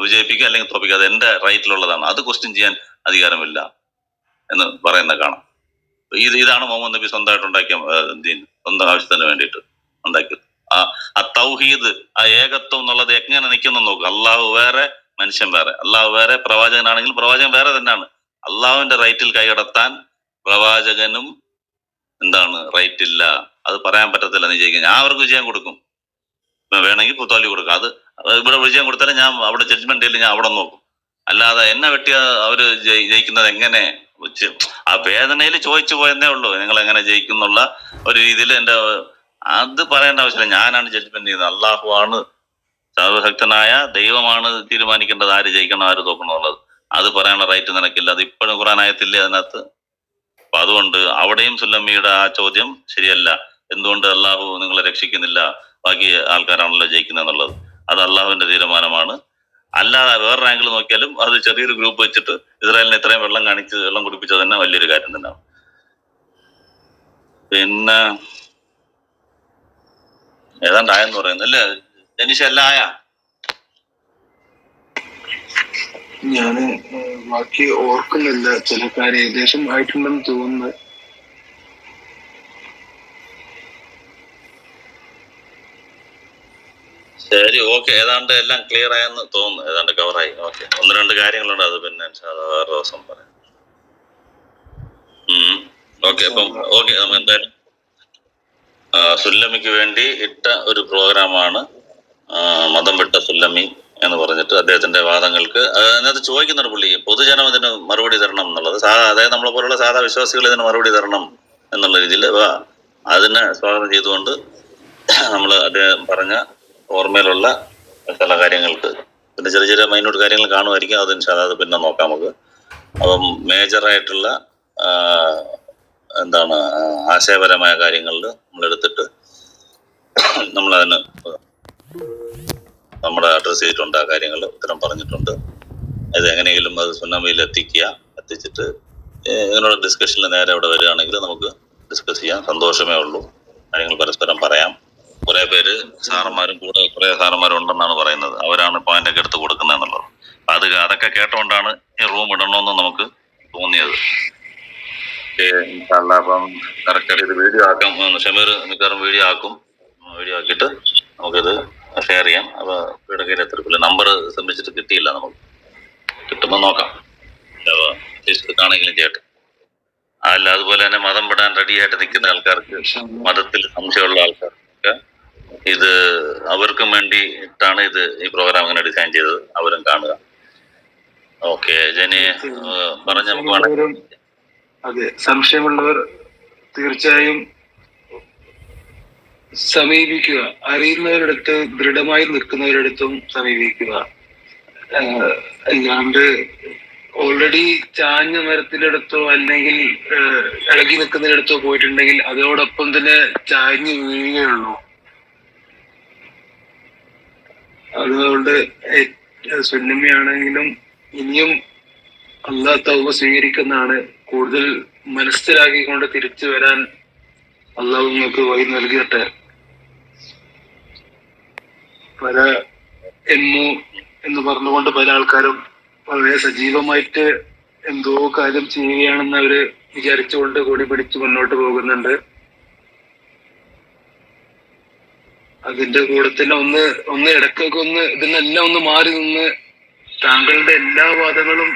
വിജയിപ്പിക്കുക അല്ലെങ്കിൽ തോപ്പിക്കുക, അത് എന്റെ റൈറ്റിലുള്ളതാണ്, അത് ക്വസ്റ്റ്യൻ ചെയ്യാൻ അധികാരമില്ല എന്ന് പറയുന്നത് കാണാം. ഇതാണ് മുഹമ്മദ് നബി സ്വന്തമായിട്ട് ഉണ്ടാക്കിയ സ്വന്തം ആവശ്യത്തിന് വേണ്ടിയിട്ട് ഉണ്ടാക്കിയത്. ആ തൗഹീദ്, ആ ഏകത്വം എന്നുള്ളത് എങ്ങനെ നിൽക്കുന്നു നോക്കുക. അള്ളാഹു വേറെ, മനുഷ്യൻ വേറെ. അള്ളാഹു വേറെ, പ്രവാചകനാണെങ്കിൽ പ്രവാചകൻ വേറെ തന്നെയാണ്. അള്ളാഹുവിന്റെ റൈറ്റിൽ കൈകടത്താൻ പ്രവാചകനും റൈറ്റ് ഇല്ല. അത് പറയാൻ പറ്റത്തില്ല. നീ ജയിക്കും, ഞാൻ അവർക്ക് വിജയം കൊടുക്കും, വേണമെങ്കിൽ തോൽവി കൊടുക്കും. അത് ഇവിടെ വിജയം കൊടുത്താലും ഞാൻ അവിടെ ജഡ്ജ്മെന്റ് ചെയ്യില്ല, ഞാൻ അവിടെ നോക്കും. അല്ലാതെ എന്നെ വെട്ടിയ അവര് ജയിക്കുന്നത് എങ്ങനെ? ആ വേദനയിൽ ചോദിച്ചു പോയെന്നേ ഉള്ളൂ, നിങ്ങൾ എങ്ങനെ ജയിക്കും എന്നുള്ള ഒരു രീതിയിൽ. അത് പറയേണ്ട ആവശ്യമില്ല. ഞാനാണ് ജഡ്ജ്മെന്റ് ചെയ്യുന്നത്. അള്ളാഹു ആണ്, സർവശക്തനായ ദൈവമാണ് തീരുമാനിക്കേണ്ടത് ആര് ജയിക്കണം ആര് തോക്കണം എന്നുള്ളത്. അത് പറയാനുള്ള റൈറ്റ് നിനക്കില്ല. അത് ഇപ്പോഴും ഖുറാൻ ആയത്തില്ലേ അതിനകത്ത്. അപ്പൊ അതുകൊണ്ട് അവിടെയും സുല്ലമ്മിയുടെ ആ ചോദ്യം ശരിയല്ല. എന്തുകൊണ്ട് അള്ളാഹു നിങ്ങളെ രക്ഷിക്കുന്നില്ല, ബാക്കി ആൾക്കാരാണല്ലോ ജയിക്കുന്നത് എന്നുള്ളത്. അത് അള്ളാഹുവിന്റെ തീരുമാനമാണ്. അല്ലാതെ വേറൊരു ആംഗിൾ നോക്കിയാലും അത് ചെറിയൊരു ഗ്രൂപ്പ് വെച്ചിട്ട് ഇസ്രായേലിനെ ഇത്രയും വെള്ളം കുടിപ്പിച്ചത് തന്നെ വലിയൊരു കാര്യം തന്നെയാണ്. പിന്നെ ഏതാണ്ടായെന്ന് പറയുന്നത് അല്ലേ ജനീഷ്? എല്ലാം ആയാ? ഞാന് ബാക്കി ഓർക്കുന്നില്ല, ചില കാര്യം ഏകദേശം ആയിട്ടുണ്ടെന്ന് തോന്നുന്നു. ശരി, ഓക്കെ. ഏതാണ്ട് എല്ലാം ക്ലിയർ ആയെന്ന് തോന്നുന്നു, ഏതാണ്ട് കവറായി. ഓക്കെ, 1-2 കാര്യങ്ങളുണ്ട്, അത് പിന്നെ വേറെ ദിവസം പറയാം. ഓക്കെ, അപ്പം ഓക്കെ. നമ്മൾ എന്തായാലും സുല്ലമിക്ക് വേണ്ടി ഇട്ട ഒരു പ്രോഗ്രാമാണ് മതം വിട്ട സുല്ലമി എന്ന് പറഞ്ഞിട്ട് അദ്ദേഹത്തിന്റെ വാദങ്ങൾക്ക് അതിനകത്ത് ചോദിക്കുന്നുണ്ട് പുള്ളി, പൊതുജനം ഇതിന് മറുപടി തരണം എന്നുള്ളത്. അതായത് നമ്മളെ പോലുള്ള സാധാ വിശ്വാസികൾ ഇതിന് മറുപടി തരണം എന്നുള്ള രീതിയിൽ അതിനെ സ്വാഗതം ചെയ്തുകൊണ്ട് നമ്മൾ അദ്ദേഹം പറഞ്ഞ ഓർമ്മയിലുള്ള ചില കാര്യങ്ങൾക്ക്, പിന്നെ ചെറിയ ചെറിയ മൈന്യൂട്ട് കാര്യങ്ങൾ കാണുമായിരിക്കും, അത് പിന്നെ നോക്കാം നമുക്ക്. അപ്പം മേജറായിട്ടുള്ള ആശയപരമായ കാര്യങ്ങളിൽ നമ്മളെടുത്തിട്ട് നമ്മളതിന് നമ്മുടെ അഡ്രസ് ചെയ്തിട്ടുണ്ട്. ആ കാര്യങ്ങൾ ഉത്തരം പറഞ്ഞിട്ടുണ്ട്. ഇത് എങ്ങനെയെങ്കിലും അത് സുന്നമിയിൽ എത്തിച്ചിട്ട് ഇങ്ങനെയുള്ള ഡിസ്കഷനിൽ നേരെ അവിടെ വരികയാണെങ്കിൽ നമുക്ക് ഡിസ്കസ് ചെയ്യാം. സന്തോഷമേ ഉള്ളൂ. കാര്യങ്ങൾ പരസ്പരം പറയാം. കുറെ പേര് സാറന്മാരും കൂടെ കുറെ സാറന്മാരും ഉണ്ടെന്നാണ് പറയുന്നത്. അവരാണ് പോയിന്റ് ഒക്കെ എടുത്ത് കൊടുക്കുന്നത് എന്നുള്ളത്. അതൊക്കെ കേട്ടോണ്ടാണ് ഈ റൂം ഇടണമെന്ന് നമുക്ക് തോന്നിയത്. അപ്പം കറക്റ്റായിട്ട് ഇത് വീഡിയോ ആക്കാം. ഷമീർ മിക്കവാറും വീഡിയോ ആക്കിയിട്ട് നമുക്കിത് ഷെയർ ചെയ്യാം. അപ്പൊ ഇവിടെ കയ്യിൽ എത്ര നമ്പർ ശ്രമിച്ചിട്ട് കിട്ടിയില്ല, നമുക്ക് കിട്ടുമ്പോൾ നോക്കാം. കാണുമെങ്കിലും ചേട്ടൻ അല്ല, അതുപോലെ തന്നെ മതം വിടാൻ റെഡിയായിട്ട് നിൽക്കുന്ന ആൾക്കാർക്ക്, മതത്തിൽ സംശയമുള്ള ആൾക്കാർക്ക് ഇത് അവർക്കും വേണ്ടിയിട്ടാണ് ഈ പ്രോഗ്രാം ഇങ്ങനെ ഡിസൈൻ ചെയ്തത്. അവരും കാണുക. ഓക്കെ ജനി പറഞ്ഞ നമുക്ക് അതെ, സംശയമുള്ളവർ തീർച്ചയായും സമീപിക്കുക. അറിയുന്നവരടുത്ത്, ദൃഢമായി നിൽക്കുന്നവരടുത്തും സമീപിക്കുക. അല്ലാണ്ട് ഓൾറെഡി ചാഞ്ഞ മരത്തിനടുത്തോ അല്ലെങ്കിൽ ഇളകി നിൽക്കുന്നതിനടുത്തോ പോയിട്ടുണ്ടെങ്കിൽ അതോടൊപ്പം തന്നെ ചാഞ്ഞു വീഴുകയുള്ളൂ. അതുകൊണ്ട് സുന്നമിയാണെങ്കിലും ഇനിയും അല്ലാഹ് തൗബ സ്വീകരിക്കുന്നതാണ്. കൂടുതൽ മനസ്സിലാക്കിക്കൊണ്ട് തിരിച്ചു വരാൻ അള്ളാഹു നിങ്ങൾക്ക് വഴി നൽകട്ടെ. പല എമ്മു എന്ന് പറഞ്ഞുകൊണ്ട് പല ആൾക്കാരും വളരെ സജീവമായിട്ട് എന്തോ കാര്യം ചെയ്യുകയാണെന്ന് അവര് വിചാരിച്ചുകൊണ്ട് കൂടി പിടിച്ച് മുന്നോട്ട് പോകുന്നുണ്ട്. അതിന്റെ കൂടെ തന്നെ ഒന്ന് ഇടയ്ക്കൊക്കെ ഇതിനെല്ലാം ഒന്ന് മാറി നിന്ന് താങ്കളുടെ എല്ലാ വാദങ്ങളും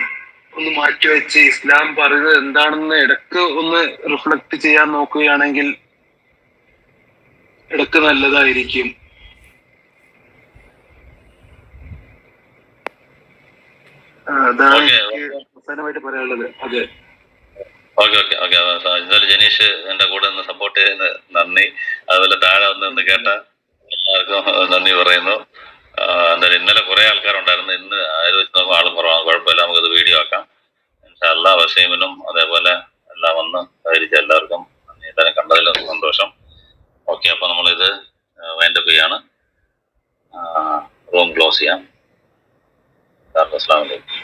ഒന്ന് മാറ്റിവെച്ച് ഇസ്ലാം പറയുന്നത് എന്താണെന്ന് ഇടയ്ക്ക് ഒന്ന് റിഫ്ലക്ട് ചെയ്യാൻ നോക്കുകയാണെങ്കിൽ ഇടയ്ക്ക് നല്ലതായിരിക്കും. അതാണ് എനിക്ക് അവസാനമായിട്ട് പറയാനുള്ളത്. അതെ, ഓക്കെ. എന്തായാലും ജനീഷ് എന്റെ കൂടെ ഒന്ന് സപ്പോർട്ട് ചെയ്യുന്ന നന്ദി. അതുപോലെ താഴെ ഒന്ന് കേട്ട എല്ലാവർക്കും നന്ദി പറയുന്നു. എന്തായാലും ഇന്നലെ കുറെ ആൾക്കാരുണ്ടായിരുന്നു, ഇന്ന് ആര് വെച്ച് നോക്കുമ്പോൾ ആളും കുറവാണ്. കുഴപ്പമില്ല, നമുക്കത് വീഡിയോ ആക്കാം. ഇൻഷാല്ലാ വസീമിനും അതേപോലെ എല്ലാം വന്ന് സഹകരിച്ച എല്ലാവർക്കും നന്ദി. എല്ലാവരും കണ്ടതിൽ സന്തോഷം. ഓക്കെ, അപ്പൊ നമ്മളിത് വൈൻഡപ്പ് ചെയ്യാണ്. റൂം ക്ലോസ് ചെയ്യാം. അസ്സലാമു അലൈക്കും.